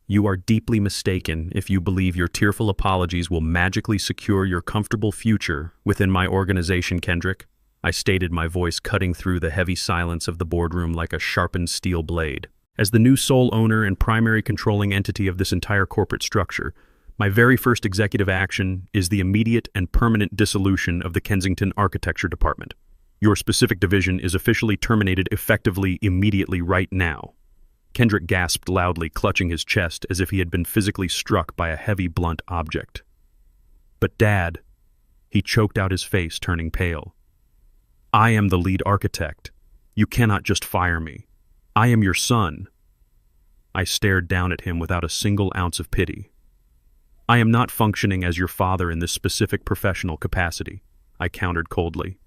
You are deeply mistaken if you believe your tearful apologies will magically secure your comfortable future within my organization, Kendrick. I stated, my voice cutting through the heavy silence of the boardroom like a sharpened steel blade. As the new sole owner and primary controlling entity of this entire corporate structure, my very first executive action is the immediate and permanent dissolution of the Kensington Architecture Department. Your specific division is officially terminated effectively immediately right now. Kendrick gasped loudly, clutching his chest as if he had been physically struck by a heavy, blunt object. But Dad, he choked out, his face turning pale. I am the lead architect. You cannot just fire me. I am your son. I stared down at him without a single ounce of pity. I am not functioning as your father in this specific professional capacity, I countered coldly.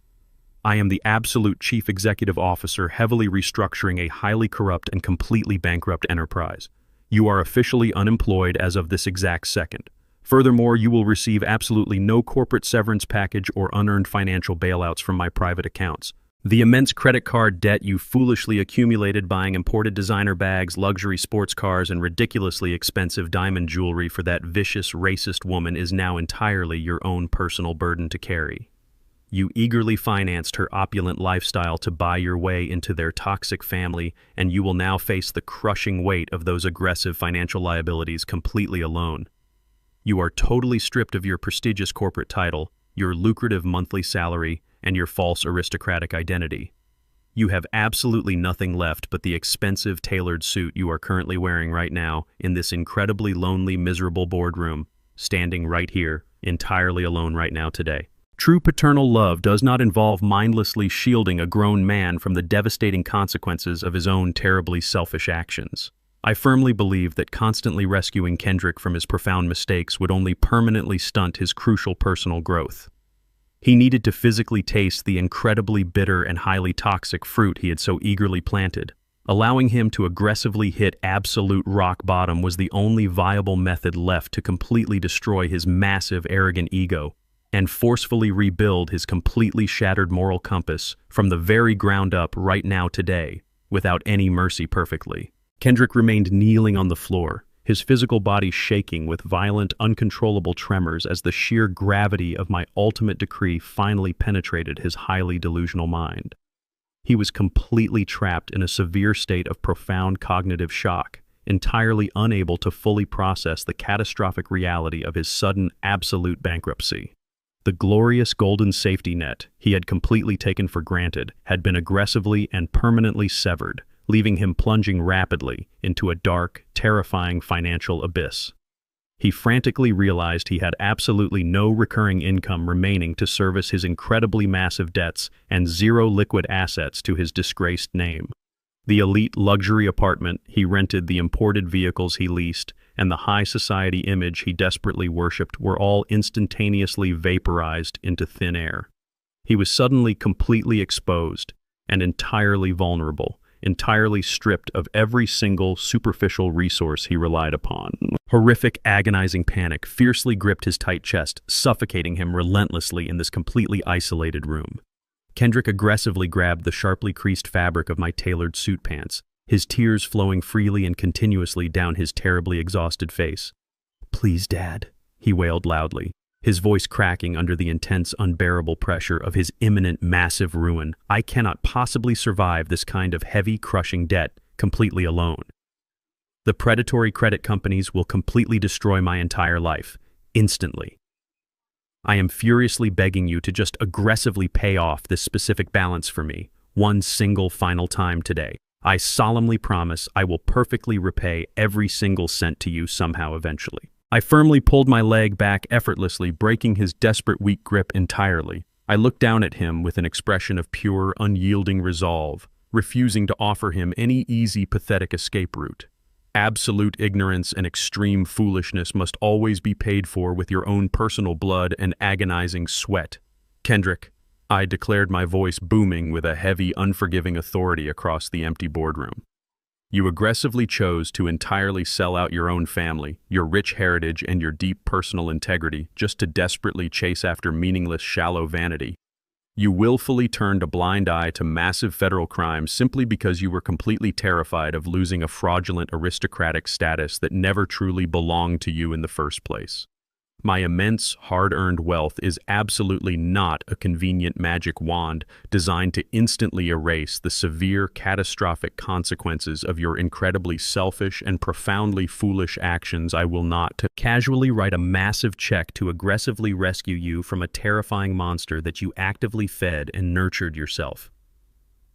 I am the absolute chief executive officer heavily restructuring a highly corrupt and completely bankrupt enterprise. You are officially unemployed as of this exact second. Furthermore, you will receive absolutely no corporate severance package or unearned financial bailouts from my private accounts. The immense credit card debt you foolishly accumulated buying imported designer bags, luxury sports cars, and ridiculously expensive diamond jewelry for that vicious, racist woman is now entirely your own personal burden to carry. You eagerly financed her opulent lifestyle to buy your way into their toxic family, and you will now face the crushing weight of those aggressive financial liabilities completely alone. You are totally stripped of your prestigious corporate title, your lucrative monthly salary, and your false aristocratic identity. You have absolutely nothing left but the expensive tailored suit you are currently wearing right now in this incredibly lonely, miserable boardroom, standing right here, entirely alone right now today. True paternal love does not involve mindlessly shielding a grown man from the devastating consequences of his own terribly selfish actions. I firmly believe that constantly rescuing Kendrick from his profound mistakes would only permanently stunt his crucial personal growth. He needed to physically taste the incredibly bitter and highly toxic fruit he had so eagerly planted. Allowing him to aggressively hit absolute rock bottom was the only viable method left to completely destroy his massive, arrogant ego and forcefully rebuild his completely shattered moral compass from the very ground up right now today, without any mercy perfectly. Kendrick remained kneeling on the floor, his physical body shaking with violent, uncontrollable tremors as the sheer gravity of my ultimate decree finally penetrated his highly delusional mind. He was completely trapped in a severe state of profound cognitive shock, entirely unable to fully process the catastrophic reality of his sudden, absolute bankruptcy. The glorious golden safety net he had completely taken for granted had been aggressively and permanently severed, leaving him plunging rapidly into a dark, terrifying financial abyss. He frantically realized he had absolutely no recurring income remaining to service his incredibly massive debts and zero liquid assets to his disgraced name. The elite luxury apartment he rented, the imported vehicles he leased, and the high society image he desperately worshipped were all instantaneously vaporized into thin air. He was suddenly completely exposed and entirely vulnerable, entirely stripped of every single superficial resource he relied upon. Horrific, agonizing panic fiercely gripped his tight chest, suffocating him relentlessly in this completely isolated room. Kendrick aggressively grabbed the sharply creased fabric of my tailored suit pants, his tears flowing freely and continuously down his terribly exhausted face. "Please, Dad," he wailed loudly, his voice cracking under the intense, unbearable pressure of his imminent, massive ruin. "I cannot possibly survive this kind of heavy, crushing debt completely alone. The predatory credit companies will completely destroy my entire life, instantly. I am furiously begging you to just aggressively pay off this specific balance for me, one single final time today. I solemnly promise I will perfectly repay every single cent to you somehow eventually." I firmly pulled my leg back effortlessly, breaking his desperate, weak grip entirely. I looked down at him with an expression of pure, unyielding resolve, refusing to offer him any easy, pathetic escape route. Absolute ignorance and extreme foolishness must always be paid for with your own personal blood and agonizing sweat. "Kendrick," I declared, my voice booming with a heavy, unforgiving authority across the empty boardroom. "You aggressively chose to entirely sell out your own family, your rich heritage, and your deep personal integrity just to desperately chase after meaningless, shallow vanity. You willfully turned a blind eye to massive federal crimes simply because you were completely terrified of losing a fraudulent aristocratic status that never truly belonged to you in the first place. My immense, hard-earned wealth is absolutely not a convenient magic wand designed to instantly erase the severe, catastrophic consequences of your incredibly selfish and profoundly foolish actions. I will not casually write a massive check to aggressively rescue you from a terrifying monster that you actively fed and nurtured yourself.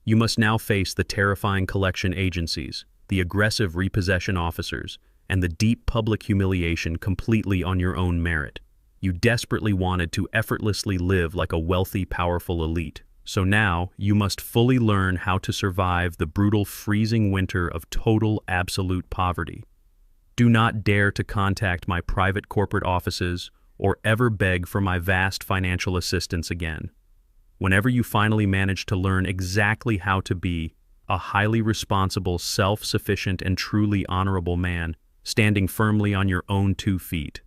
You must now face the terrifying collection agencies, the aggressive repossession officers, and the deep public humiliation completely on your own merit. You desperately wanted to effortlessly live like a wealthy, powerful elite. So now, you must fully learn how to survive the brutal, freezing winter of total, absolute poverty. Do not dare to contact my private corporate offices or ever beg for my vast financial assistance again. Whenever you finally manage to learn exactly how to be a highly responsible, self-sufficient, and truly honorable man, standing firmly on your own 2 feet.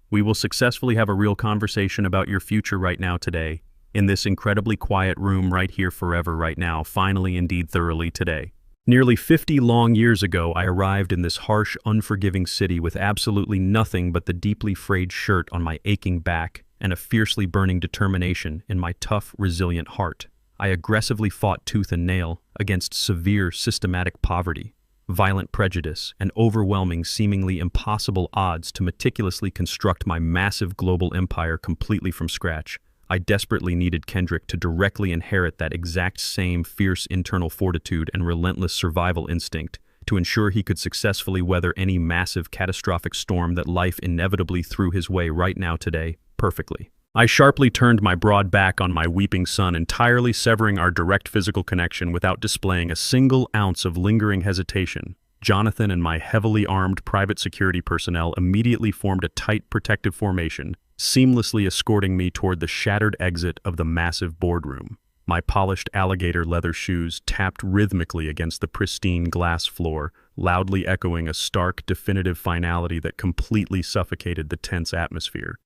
We will successfully have a real conversation about your future right now today, in this incredibly quiet room right here forever right now, finally indeed thoroughly today. Nearly 50 long years ago, I arrived in this harsh, unforgiving city with absolutely nothing but the deeply frayed shirt on my aching back and a fiercely burning determination in my tough, resilient heart. I aggressively fought tooth and nail against severe, systematic poverty, violent prejudice, and overwhelming, seemingly impossible odds to meticulously construct my massive global empire completely from scratch. I desperately needed Kendrick to directly inherit that exact same fierce internal fortitude and relentless survival instinct to ensure he could successfully weather any massive, catastrophic storm that life inevitably threw his way right now today, perfectly. I sharply turned my broad back on my weeping son, entirely severing our direct physical connection without displaying a single ounce of lingering hesitation. Jonathan and my heavily armed private security personnel immediately formed a tight protective formation, seamlessly escorting me toward the shattered exit of the massive boardroom. My polished alligator leather shoes tapped rhythmically against the pristine glass floor, loudly echoing a stark, definitive finality that completely suffocated the tense atmosphere.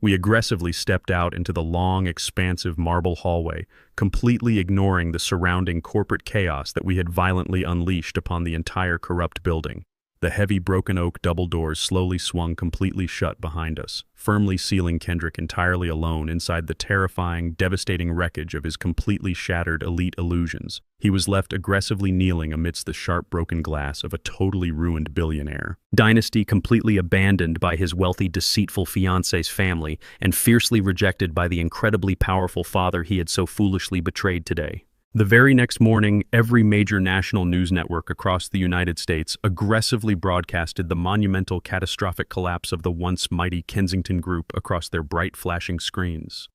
We aggressively stepped out into the long, expansive marble hallway, completely ignoring the surrounding corporate chaos that we had violently unleashed upon the entire corrupt building. The heavy broken oak double doors slowly swung completely shut behind us, firmly sealing Kendrick entirely alone inside the terrifying, devastating wreckage of his completely shattered elite illusions. He was left aggressively kneeling amidst the sharp broken glass of a totally ruined billionaire. Dynasty completely abandoned by his wealthy, deceitful fiancée's family and fiercely rejected by the incredibly powerful father he had so foolishly betrayed today. The very next morning, every major national news network across the United States aggressively broadcasted the monumental, catastrophic collapse of the once mighty Kensington Group across their bright, flashing screens.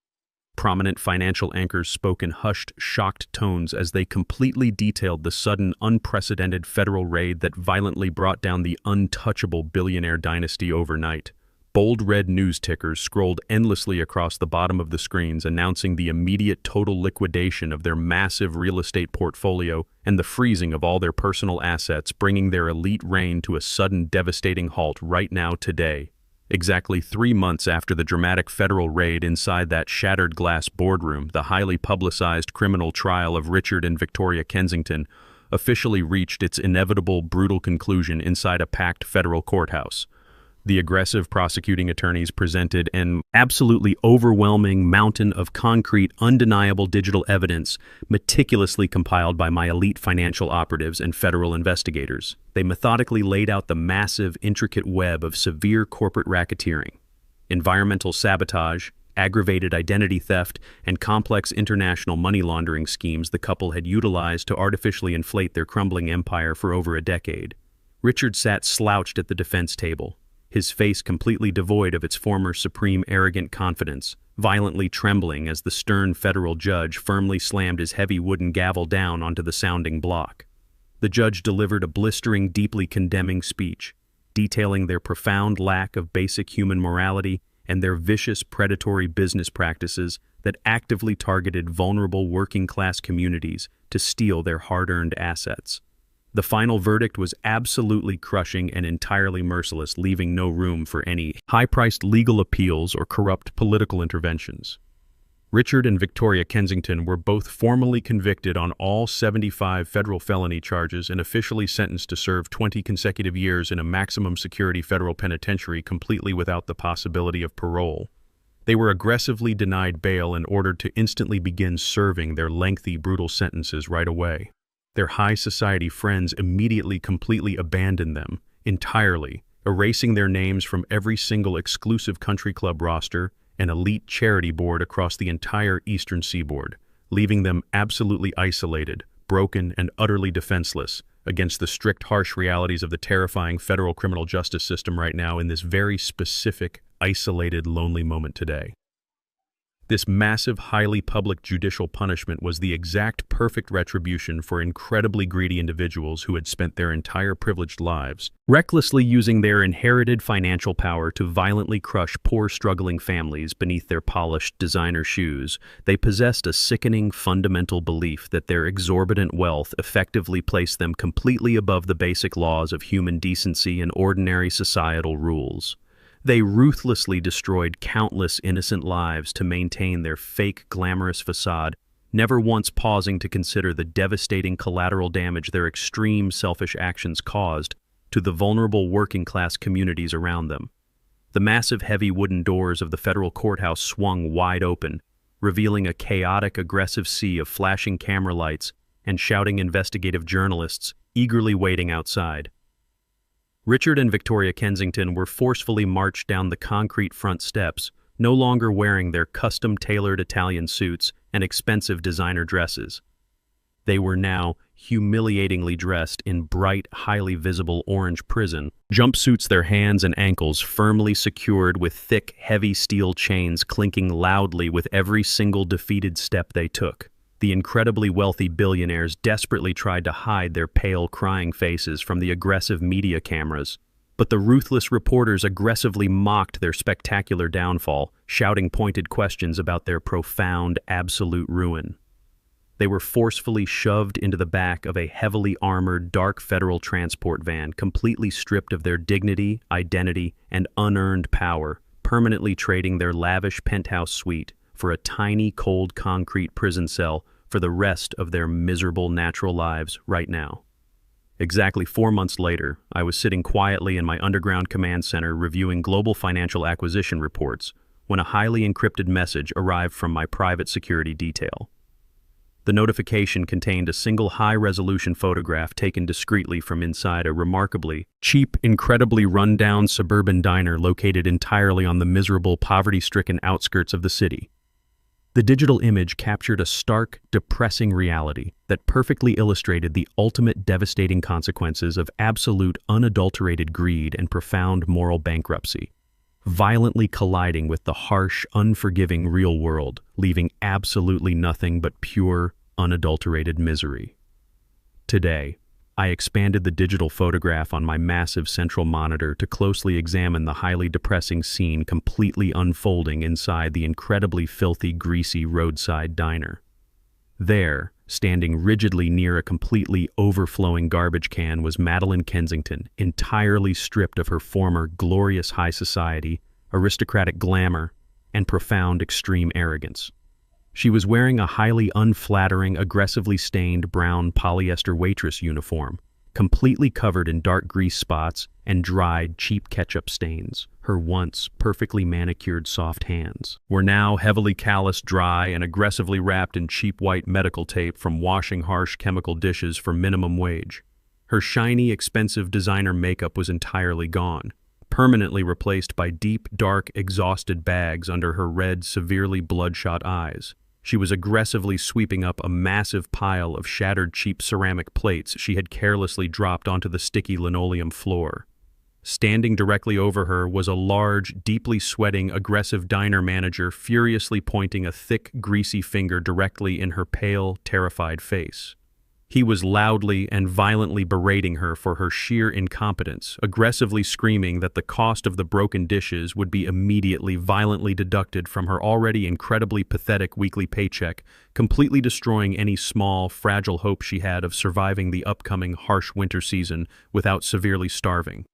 Prominent financial anchors spoke in hushed, shocked tones as they completely detailed the sudden, unprecedented federal raid that violently brought down the untouchable billionaire dynasty overnight. Bold red news tickers scrolled endlessly across the bottom of the screens, announcing the immediate total liquidation of their massive real estate portfolio and the freezing of all their personal assets, bringing their elite reign to a sudden, devastating halt right now today. Exactly 3 months after the dramatic federal raid inside that shattered glass boardroom, the highly publicized criminal trial of Richard and Victoria Kensington officially reached its inevitable, brutal conclusion inside a packed federal courthouse. The aggressive prosecuting attorneys presented an absolutely overwhelming mountain of concrete, undeniable digital evidence meticulously compiled by my elite financial operatives and federal investigators. They methodically laid out the massive, intricate web of severe corporate racketeering, environmental sabotage, aggravated identity theft, and complex international money laundering schemes the couple had utilized to artificially inflate their crumbling empire for over a decade. Richard sat slouched at the defense table, his face completely devoid of its former supreme arrogant confidence, violently trembling as the stern federal judge firmly slammed his heavy wooden gavel down onto the sounding block. The judge delivered a blistering, deeply condemning speech, detailing their profound lack of basic human morality and their vicious, predatory business practices that actively targeted vulnerable working-class communities to steal their hard-earned assets. The final verdict was absolutely crushing and entirely merciless, leaving no room for any high-priced legal appeals or corrupt political interventions. Richard and Victoria Kensington were both formally convicted on all 75 federal felony charges and officially sentenced to serve 20 consecutive years in a maximum security federal penitentiary completely without the possibility of parole. They were aggressively denied bail and ordered to instantly begin serving their lengthy, brutal sentences right away. Their high society friends immediately completely abandoned them, entirely, erasing their names from every single exclusive country club roster and elite charity board across the entire eastern seaboard, leaving them absolutely isolated, broken, and utterly defenseless against the strict, harsh realities of the terrifying federal criminal justice system right now in this very specific, isolated, lonely moment today. This massive, highly public judicial punishment was the exact perfect retribution for incredibly greedy individuals who had spent their entire privileged lives recklessly using their inherited financial power to violently crush poor, struggling families beneath their polished designer shoes. They possessed a sickening, fundamental belief that their exorbitant wealth effectively placed them completely above the basic laws of human decency and ordinary societal rules. They ruthlessly destroyed countless innocent lives to maintain their fake, glamorous facade, never once pausing to consider the devastating collateral damage their extreme, selfish actions caused to the vulnerable working-class communities around them. The massive, heavy wooden doors of the federal courthouse swung wide open, revealing a chaotic, aggressive sea of flashing camera lights and shouting investigative journalists eagerly waiting outside. Richard and Victoria Kensington were forcefully marched down the concrete front steps, no longer wearing their custom-tailored Italian suits and expensive designer dresses. They were now humiliatingly dressed in bright, highly visible orange prison jumpsuits, their hands and ankles firmly secured with thick, heavy steel chains clinking loudly with every single defeated step they took. The incredibly wealthy billionaires desperately tried to hide their pale, crying faces from the aggressive media cameras, but the ruthless reporters aggressively mocked their spectacular downfall, shouting pointed questions about their profound, absolute ruin. They were forcefully shoved into the back of a heavily armored, dark federal transport van, completely stripped of their dignity, identity, and unearned power, permanently trading their lavish penthouse suite for a tiny, cold concrete prison cell for the rest of their miserable natural lives right now. Exactly 4 months later, I was sitting quietly in my underground command center reviewing global financial acquisition reports when a highly encrypted message arrived from my private security detail. The notification contained a single high-resolution photograph taken discreetly from inside a remarkably cheap, incredibly run-down suburban diner located entirely on the miserable, poverty-stricken outskirts of the city. The digital image captured a stark, depressing reality that perfectly illustrated the ultimate devastating consequences of absolute, unadulterated greed and profound moral bankruptcy, violently colliding with the harsh, unforgiving real world, leaving absolutely nothing but pure, unadulterated misery. Today, I expanded the digital photograph on my massive central monitor to closely examine the highly depressing scene completely unfolding inside the incredibly filthy, greasy roadside diner. There, standing rigidly near a completely overflowing garbage can, was Madeline Kensington, entirely stripped of her former glorious high society, aristocratic glamour, and profound extreme arrogance. She was wearing a highly unflattering, aggressively stained brown polyester waitress uniform, completely covered in dark grease spots and dried, cheap ketchup stains. Her once perfectly manicured soft hands were now heavily calloused, dry, and aggressively wrapped in cheap white medical tape from washing harsh chemical dishes for minimum wage. Her shiny, expensive designer makeup was entirely gone, permanently replaced by deep, dark, exhausted bags under her red, severely bloodshot eyes. She was aggressively sweeping up a massive pile of shattered cheap ceramic plates she had carelessly dropped onto the sticky linoleum floor. Standing directly over her was a large, deeply sweating, aggressive diner manager furiously pointing a thick, greasy finger directly in her pale, terrified face. He was loudly and violently berating her for her sheer incompetence, aggressively screaming that the cost of the broken dishes would be immediately violently deducted from her already incredibly pathetic weekly paycheck, completely destroying any small, fragile hope she had of surviving the upcoming harsh winter season without severely starving.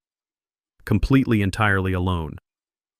Completely, entirely alone.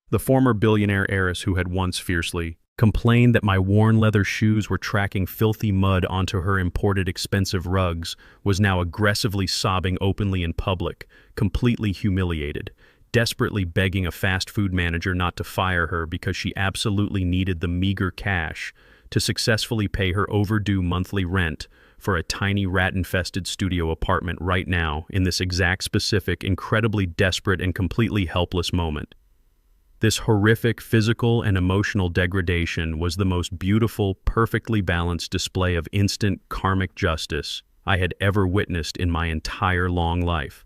The former billionaire heiress who had once fiercely, complained that my worn leather shoes were tracking filthy mud onto her imported expensive rugs, was now aggressively sobbing openly in public, completely humiliated, desperately begging a fast food manager not to fire her because she absolutely needed the meager cash to successfully pay her overdue monthly rent for a tiny rat-infested studio apartment right now in this exact specific, incredibly desperate and completely helpless moment. This horrific physical and emotional degradation was the most beautiful, perfectly balanced display of instant karmic justice I had ever witnessed in my entire long life.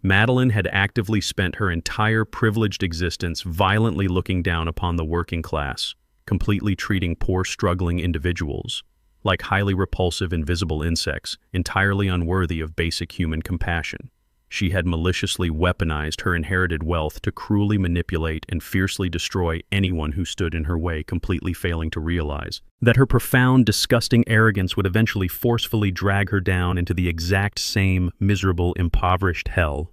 Madeline had actively spent her entire privileged existence violently looking down upon the working class, completely treating poor struggling individuals like highly repulsive invisible insects, entirely unworthy of basic human compassion. She had maliciously weaponized her inherited wealth to cruelly manipulate and fiercely destroy anyone who stood in her way, completely failing to realize that her profound, disgusting arrogance would eventually forcefully drag her down into the exact same miserable, impoverished hell.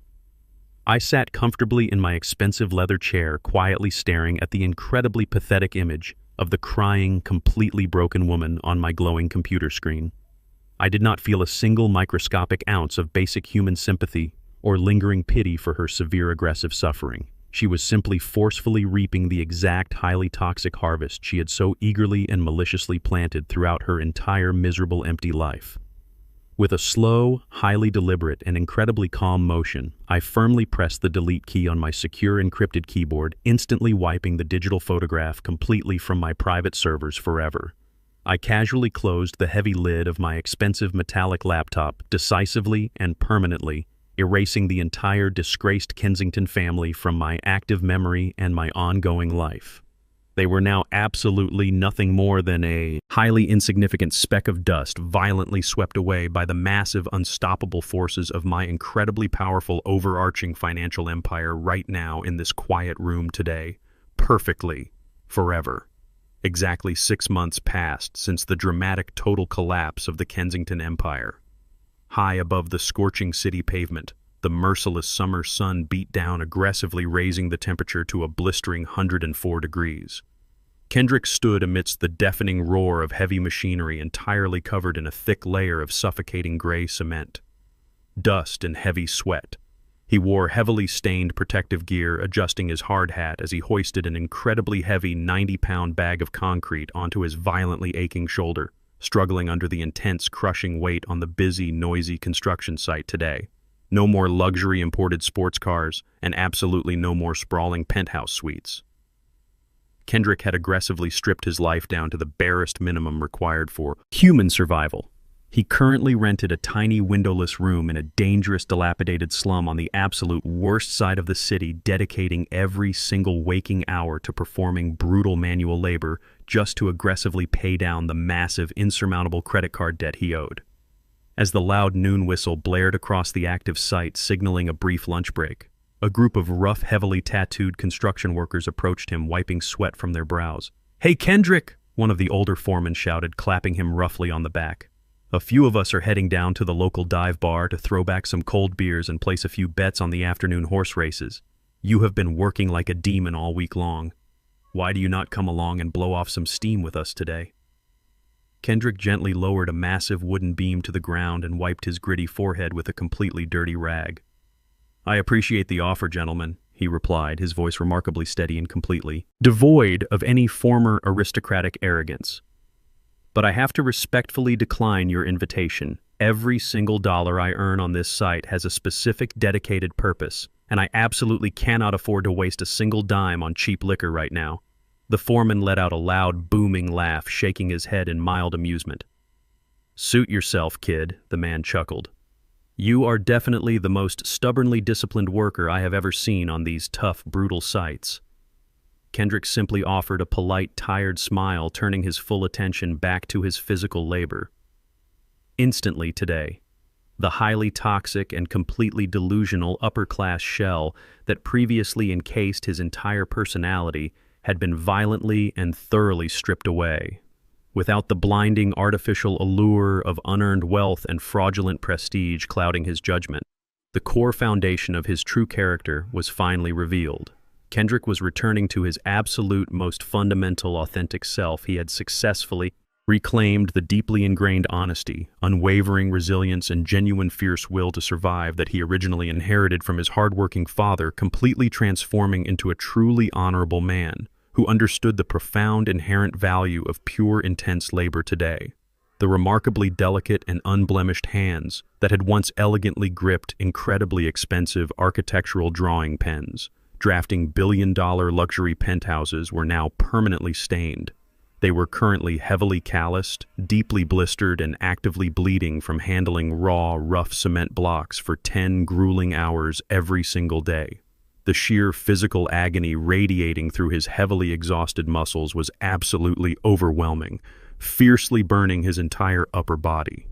I sat comfortably in my expensive leather chair, quietly staring at the incredibly pathetic image of the crying, completely broken woman on my glowing computer screen. I did not feel a single microscopic ounce of basic human sympathy or lingering pity for her severe aggressive suffering. She was simply forcefully reaping the exact highly toxic harvest she had so eagerly and maliciously planted throughout her entire miserable empty life. With a slow, highly deliberate, and incredibly calm motion, I firmly pressed the delete key on my secure encrypted keyboard, instantly wiping the digital photograph completely from my private servers forever. I casually closed the heavy lid of my expensive metallic laptop, decisively and permanently, erasing the entire disgraced Kensington family from my active memory and my ongoing life. They were now absolutely nothing more than a highly insignificant speck of dust violently swept away by the massive, unstoppable forces of my incredibly powerful, overarching financial empire right now in this quiet room today. Perfectly. Forever. Exactly 6 months passed since the dramatic total collapse of the Kensington Empire. High above the scorching city pavement, the merciless summer sun beat down, aggressively raising the temperature to a blistering 104 degrees. Kendrick stood amidst the deafening roar of heavy machinery entirely covered in a thick layer of suffocating gray cement. Dust and heavy sweat. He wore heavily stained protective gear, adjusting his hard hat as he hoisted an incredibly heavy 90-pound bag of concrete onto his violently aching shoulder, struggling under the intense, crushing weight on the busy, noisy construction site today. No more luxury imported sports cars, and absolutely no more sprawling penthouse suites. Kendrick had aggressively stripped his life down to the barest minimum required for human survival. He currently rented a tiny windowless room in a dangerous, dilapidated slum on the absolute worst side of the city, dedicating every single waking hour to performing brutal manual labor just to aggressively pay down the massive, insurmountable credit card debt he owed. As the loud noon whistle blared across the active site, signaling a brief lunch break, a group of rough, heavily tattooed construction workers approached him, wiping sweat from their brows. "Hey, Kendrick!" one of the older foremen shouted, clapping him roughly on the back. "A few of us are heading down to the local dive bar to throw back some cold beers and place a few bets on the afternoon horse races. You have been working like a demon all week long. Why do you not come along and blow off some steam with us today?" Kendrick gently lowered a massive wooden beam to the ground and wiped his gritty forehead with a completely dirty rag. "I appreciate the offer, gentlemen," he replied, his voice remarkably steady and completely devoid of any former aristocratic arrogance. "But I have to respectfully decline your invitation. Every single dollar I earn on this site has a specific dedicated purpose, and I absolutely cannot afford to waste a single dime on cheap liquor right now." The foreman let out a loud, booming laugh, shaking his head in mild amusement. "Suit yourself, kid," the man chuckled. "You are definitely the most stubbornly disciplined worker I have ever seen on these tough, brutal sites." Kendrick simply offered a polite, tired smile, turning his full attention back to his physical labor. Instantly today, the highly toxic and completely delusional upper-class shell that previously encased his entire personality had been violently and thoroughly stripped away. Without the blinding artificial allure of unearned wealth and fraudulent prestige clouding his judgment, the core foundation of his true character was finally revealed. Kendrick was returning to his absolute, most fundamental, authentic self. He had successfully reclaimed the deeply ingrained honesty, unwavering resilience, and genuine fierce will to survive that he originally inherited from his hardworking father, completely transforming into a truly honorable man who understood the profound inherent value of pure, intense labor today. The remarkably delicate and unblemished hands that had once elegantly gripped incredibly expensive architectural drawing pens, drafting billion-dollar luxury penthouses, were now permanently stained. They were currently heavily calloused, deeply blistered, and actively bleeding from handling raw, rough cement blocks for 10 grueling hours every single day. The sheer physical agony radiating through his heavily exhausted muscles was absolutely overwhelming, fiercely burning his entire upper body.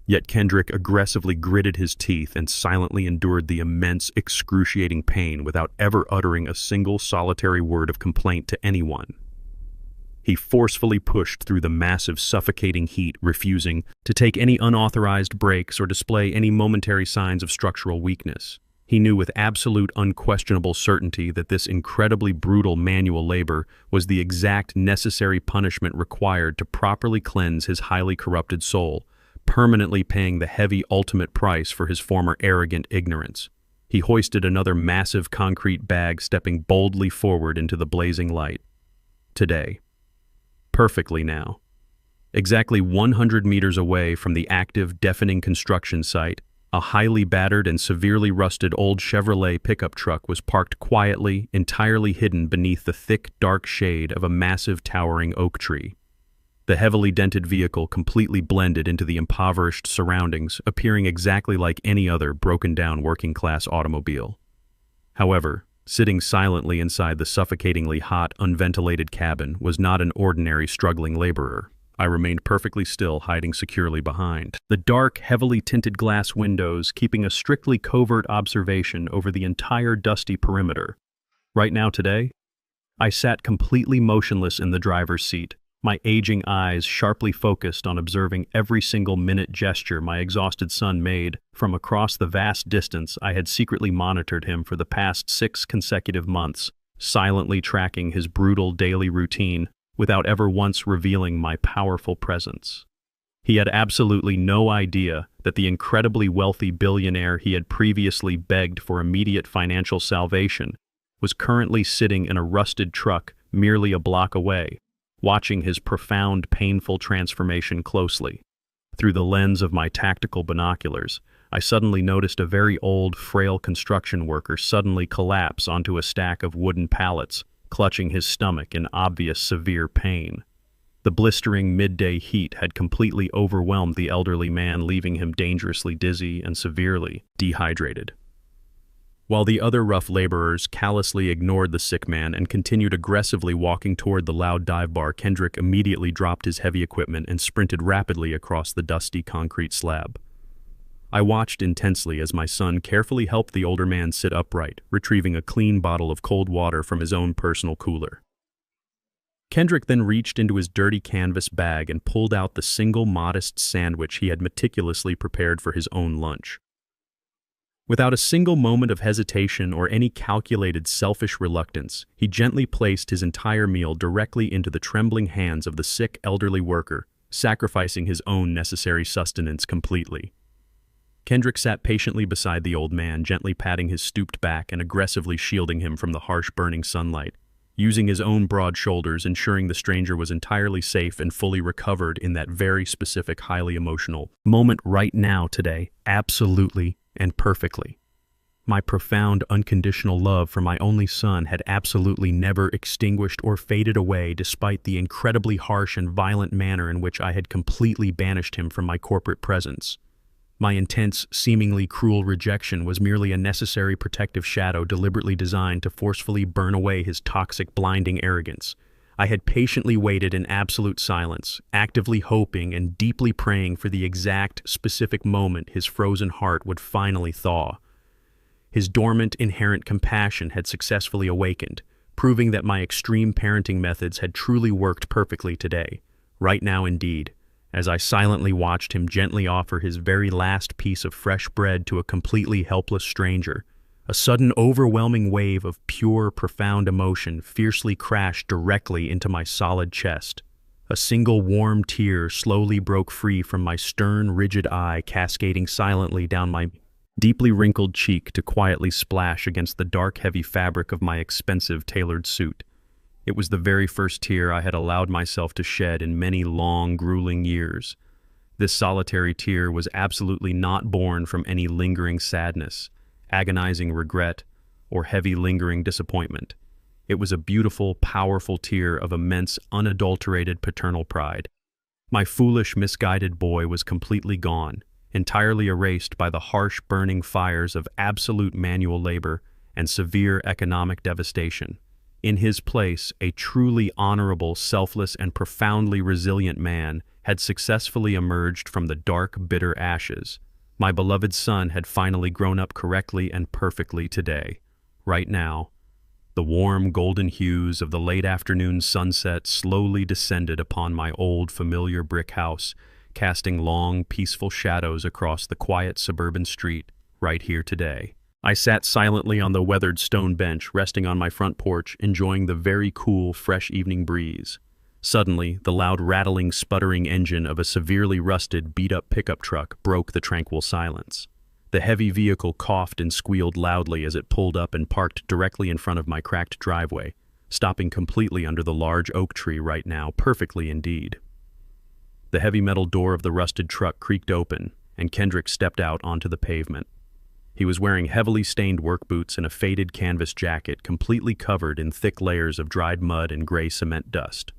Yet Kendrick aggressively gritted his teeth and silently endured the immense, excruciating pain without ever uttering a single solitary word of complaint to anyone. He forcefully pushed through the massive, suffocating heat, refusing to take any unauthorized breaks or display any momentary signs of structural weakness. He knew with absolute, unquestionable certainty that this incredibly brutal manual labor was the exact necessary punishment required to properly cleanse his highly corrupted soul, permanently paying the heavy ultimate price for his former arrogant ignorance. He hoisted another massive concrete bag, stepping boldly forward into the blazing light. Today. Perfectly now. Exactly 100 meters away from the active, deafening construction site, a highly battered and severely rusted old Chevrolet pickup truck was parked quietly, entirely hidden beneath the thick, dark shade of a massive, towering oak tree. The heavily dented vehicle completely blended into the impoverished surroundings, appearing exactly like any other broken-down working-class automobile. However, sitting silently inside the suffocatingly hot, unventilated cabin was not an ordinary struggling laborer. I remained perfectly still, hiding securely behind the dark, heavily tinted glass windows, keeping a strictly covert observation over the entire dusty perimeter. Right now today, I sat completely motionless in the driver's seat, my aging eyes sharply focused on observing every single minute gesture my exhausted son made from across the vast distance. I had secretly monitored him for the past 6 consecutive months, silently tracking his brutal daily routine without ever once revealing my powerful presence. He had absolutely no idea that the incredibly wealthy billionaire he had previously begged for immediate financial salvation was currently sitting in a rusted truck merely a block away, watching his profound, painful transformation closely. Through the lens of my tactical binoculars, I suddenly noticed a very old, frail construction worker suddenly collapse onto a stack of wooden pallets, clutching his stomach in obvious severe pain. The blistering midday heat had completely overwhelmed the elderly man, leaving him dangerously dizzy and severely dehydrated. While the other rough laborers callously ignored the sick man and continued aggressively walking toward the loud dive bar, Kendrick immediately dropped his heavy equipment and sprinted rapidly across the dusty concrete slab. I watched intensely as my son carefully helped the older man sit upright, retrieving a clean bottle of cold water from his own personal cooler. Kendrick then reached into his dirty canvas bag and pulled out the single modest sandwich he had meticulously prepared for his own lunch. Without a single moment of hesitation or any calculated selfish reluctance, he gently placed his entire meal directly into the trembling hands of the sick elderly worker, sacrificing his own necessary sustenance completely. Kendrick sat patiently beside the old man, gently patting his stooped back and aggressively shielding him from the harsh burning sunlight, using his own broad shoulders, ensuring the stranger was entirely safe and fully recovered in that very specific, highly emotional moment right now, today, absolutely and perfectly. My profound, unconditional love for my only son had absolutely never extinguished or faded away, despite the incredibly harsh and violent manner in which I had completely banished him from my corporate presence. My intense, seemingly cruel rejection was merely a necessary protective shadow deliberately designed to forcefully burn away his toxic, blinding arrogance. I had patiently waited in absolute silence, actively hoping and deeply praying for the exact, specific moment his frozen heart would finally thaw. His dormant, inherent compassion had successfully awakened, proving that my extreme parenting methods had truly worked perfectly today. Right now, indeed, as I silently watched him gently offer his very last piece of fresh bread to a completely helpless stranger, A sudden overwhelming wave of pure, profound emotion fiercely crashed directly into my solid chest. A single warm tear slowly broke free from my stern, rigid eye, cascading silently down my deeply wrinkled cheek to quietly splash against the dark, heavy fabric of my expensive tailored suit. It was the very first tear I had allowed myself to shed in many long, grueling years. This solitary tear was absolutely not born from any lingering sadness, agonizing regret, or heavy, lingering disappointment. It was a beautiful, powerful tear of immense, unadulterated paternal pride. My foolish, misguided boy was completely gone, entirely erased by the harsh, burning fires of absolute manual labor and severe economic devastation. In his place, a truly honorable, selfless, and profoundly resilient man had successfully emerged from the dark, bitter ashes. My beloved son had finally grown up correctly and perfectly today, right now. The warm, golden hues of the late afternoon sunset slowly descended upon my old, familiar brick house, casting long, peaceful shadows across the quiet suburban street, right here today. I sat silently on the weathered stone bench, resting on my front porch, enjoying the very cool, fresh evening breeze. Suddenly, the loud rattling, sputtering engine of a severely rusted, beat-up pickup truck broke the tranquil silence. The heavy vehicle coughed and squealed loudly as it pulled up and parked directly in front of my cracked driveway, stopping completely under the large oak tree right now, perfectly indeed. The heavy metal door of the rusted truck creaked open, and Kendrick stepped out onto the pavement. He was wearing heavily stained work boots and a faded canvas jacket completely covered in thick layers of dried mud and gray cement dust.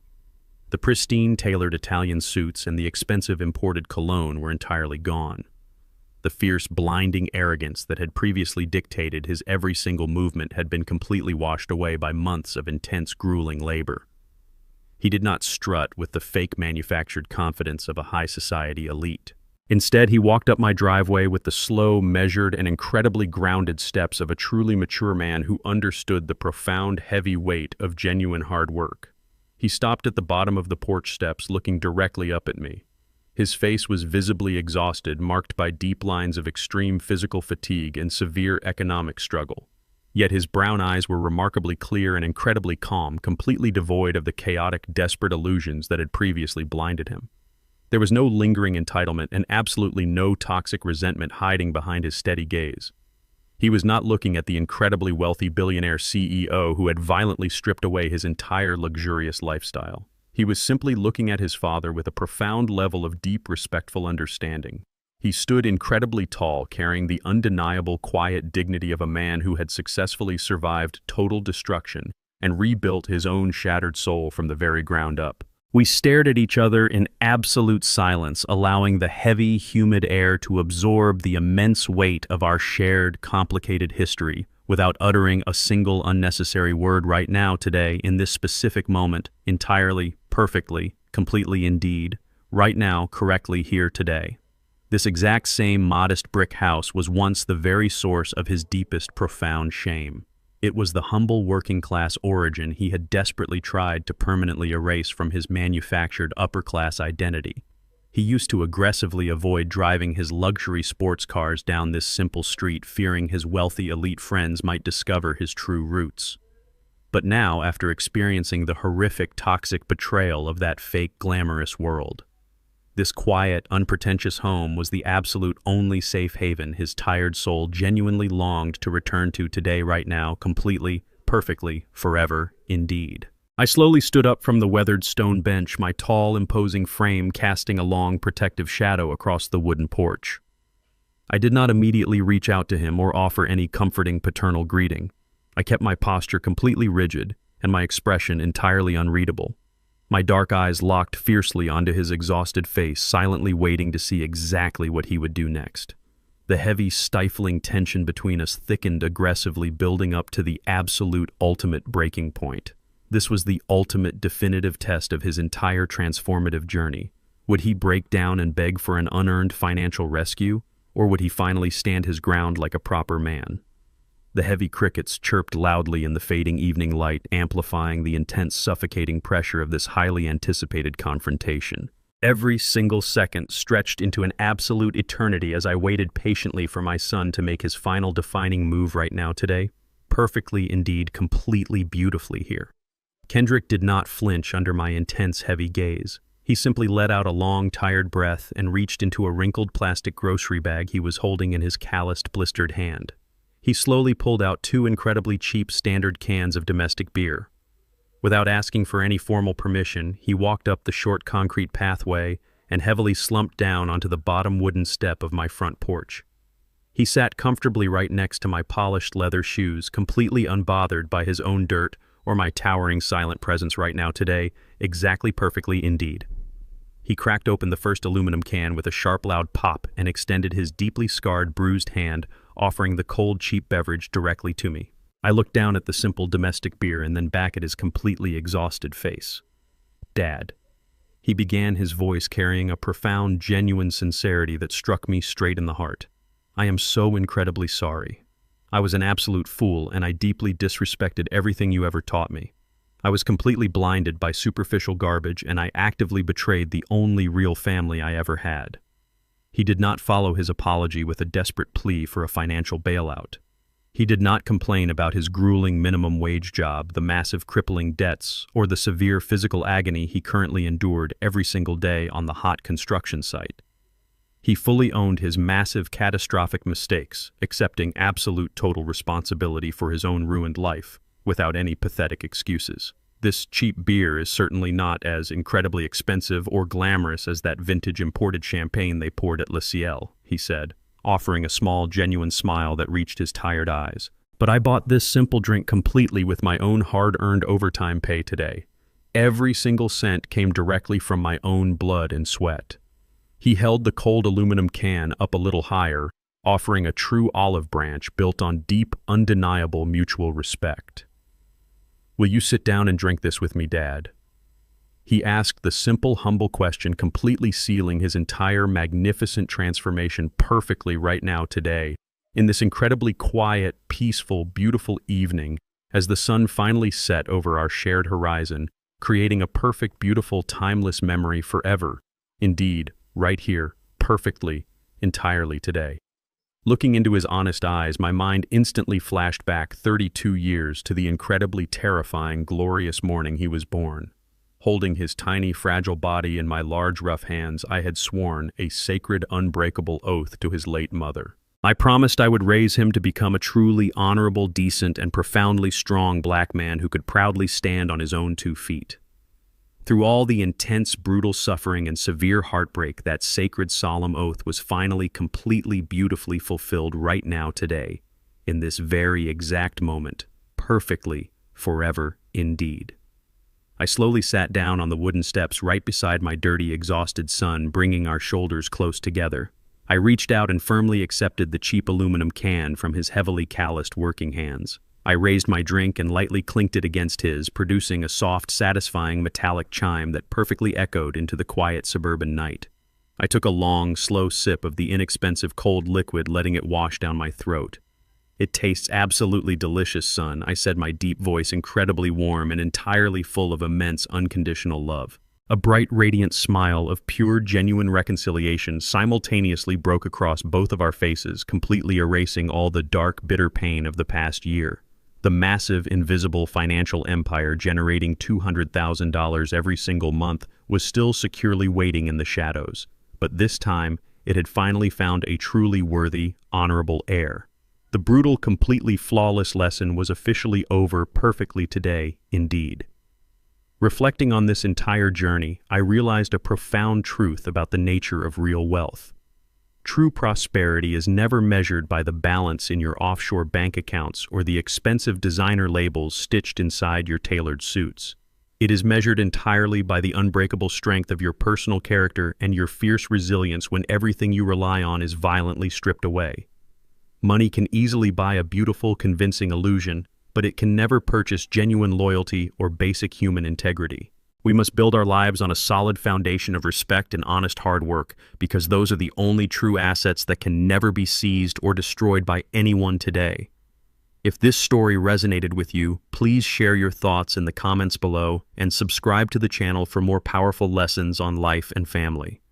The pristine tailored Italian suits and the expensive imported cologne were entirely gone. The fierce, blinding arrogance that had previously dictated his every single movement had been completely washed away by months of intense, grueling labor. He did not strut with the fake manufactured confidence of a high society elite. Instead, he walked up my driveway with the slow, measured, and incredibly grounded steps of a truly mature man who understood the profound, heavy weight of genuine hard work. He stopped at the bottom of the porch steps, looking directly up at me. His face was visibly exhausted, marked by deep lines of extreme physical fatigue and severe economic struggle. Yet his brown eyes were remarkably clear and incredibly calm, completely devoid of the chaotic, desperate illusions that had previously blinded him. There was no lingering entitlement and absolutely no toxic resentment hiding behind his steady gaze. He was not looking at the incredibly wealthy billionaire CEO who had violently stripped away his entire luxurious lifestyle. He was simply looking at his father with a profound level of deep, respectful understanding. He stood incredibly tall, carrying the undeniable, quiet dignity of a man who had successfully survived total destruction and rebuilt his own shattered soul from the very ground up. We stared at each other in absolute silence, allowing the heavy, humid air to absorb the immense weight of our shared, complicated history, without uttering a single unnecessary word right now, today, in this specific moment, entirely, perfectly, completely indeed, right now, correctly here today. This exact same modest brick house was once the very source of his deepest, profound shame. It was the humble working-class origin he had desperately tried to permanently erase from his manufactured upper-class identity. He used to aggressively avoid driving his luxury sports cars down this simple street, fearing his wealthy elite friends might discover his true roots. But now, after experiencing the horrific, toxic betrayal of that fake, glamorous world, this quiet, unpretentious home was the absolute only safe haven his tired soul genuinely longed to return to today, right now, completely, perfectly, forever, indeed. I slowly stood up from the weathered stone bench, my tall, imposing frame casting a long, protective shadow across the wooden porch. I did not immediately reach out to him or offer any comforting paternal greeting. I kept my posture completely rigid and my expression entirely unreadable. My dark eyes locked fiercely onto his exhausted face, silently waiting to see exactly what he would do next. The heavy, stifling tension between us thickened aggressively, building up to the absolute ultimate breaking point. This was the ultimate definitive test of his entire transformative journey. Would he break down and beg for an unearned financial rescue, or would he finally stand his ground like a proper man? The heavy crickets chirped loudly in the fading evening light, amplifying the intense, suffocating pressure of this highly anticipated confrontation. Every single second stretched into an absolute eternity as I waited patiently for my son to make his final defining move right now today. Perfectly, indeed, completely beautifully here. Kendrick did not flinch under my intense, heavy gaze. He simply let out a long, tired breath and reached into a wrinkled plastic grocery bag he was holding in his calloused, blistered hand. He slowly pulled out 2 incredibly cheap standard cans of domestic beer. Without asking for any formal permission, he walked up the short concrete pathway and heavily slumped down onto the bottom wooden step of my front porch. He sat comfortably right next to my polished leather shoes, completely unbothered by his own dirt or my towering silent presence right now today, exactly perfectly indeed. He cracked open the first aluminum can with a sharp, loud pop and extended his deeply scarred, bruised hand, offering the cold, cheap beverage directly to me. I looked down at the simple domestic beer and then back at his completely exhausted face. "Dad." He began, his voice carrying a profound, genuine sincerity that struck me straight in the heart. "I am so incredibly sorry. I was an absolute fool, and I deeply disrespected everything you ever taught me. I was completely blinded by superficial garbage, and I actively betrayed the only real family I ever had." He did not follow his apology with a desperate plea for a financial bailout. He did not complain about his grueling minimum wage job, the massive crippling debts, or the severe physical agony he currently endured every single day on the hot construction site. He fully owned his massive, catastrophic mistakes, accepting absolute total responsibility for his own ruined life, without any pathetic excuses. "This cheap beer is certainly not as incredibly expensive or glamorous as that vintage imported champagne they poured at Le Ciel," he said, offering a small, genuine smile that reached his tired eyes. "But I bought this simple drink completely with my own hard-earned overtime pay today. Every single cent came directly from my own blood and sweat." He held the cold aluminum can up a little higher, offering a true olive branch built on deep, undeniable mutual respect. "Will you sit down and drink this with me, Dad?" He asked the simple, humble question, completely sealing his entire magnificent transformation perfectly right now today, in this incredibly quiet, peaceful, beautiful evening, as the sun finally set over our shared horizon, creating a perfect, beautiful, timeless memory forever. Indeed, right here, perfectly, entirely today. Looking into his honest eyes, my mind instantly flashed back 32 years to the incredibly terrifying, glorious morning he was born. Holding his tiny, fragile body in my large, rough hands, I had sworn a sacred, unbreakable oath to his late mother. I promised I would raise him to become a truly honorable, decent, and profoundly strong black man who could proudly stand on his own 2 feet. Through all the intense, brutal suffering and severe heartbreak, that sacred, solemn oath was finally completely, beautifully fulfilled right now today, in this very exact moment, perfectly, forever, indeed. I slowly sat down on the wooden steps right beside my dirty, exhausted son, bringing our shoulders close together. I reached out and firmly accepted the cheap aluminum can from his heavily calloused working hands. I raised my drink and lightly clinked it against his, producing a soft, satisfying metallic chime that perfectly echoed into the quiet suburban night. I took a long, slow sip of the inexpensive cold liquid, letting it wash down my throat. "It tastes absolutely delicious, son," I said, my deep voice incredibly warm and entirely full of immense, unconditional love. A bright, radiant smile of pure, genuine reconciliation simultaneously broke across both of our faces, completely erasing all the dark, bitter pain of the past year. The massive, invisible financial empire generating $200,000 every single month was still securely waiting in the shadows. But this time, it had finally found a truly worthy, honorable heir. The brutal, completely flawless lesson was officially over perfectly today, indeed. Reflecting on this entire journey, I realized a profound truth about the nature of real wealth. True prosperity is never measured by the balance in your offshore bank accounts or the expensive designer labels stitched inside your tailored suits. It is measured entirely by the unbreakable strength of your personal character and your fierce resilience when everything you rely on is violently stripped away. Money can easily buy a beautiful, convincing illusion, but it can never purchase genuine loyalty or basic human integrity. We must build our lives on a solid foundation of respect and honest hard work, because those are the only true assets that can never be seized or destroyed by anyone today. If this story resonated with you, please share your thoughts in the comments below and subscribe to the channel for more powerful lessons on life and family.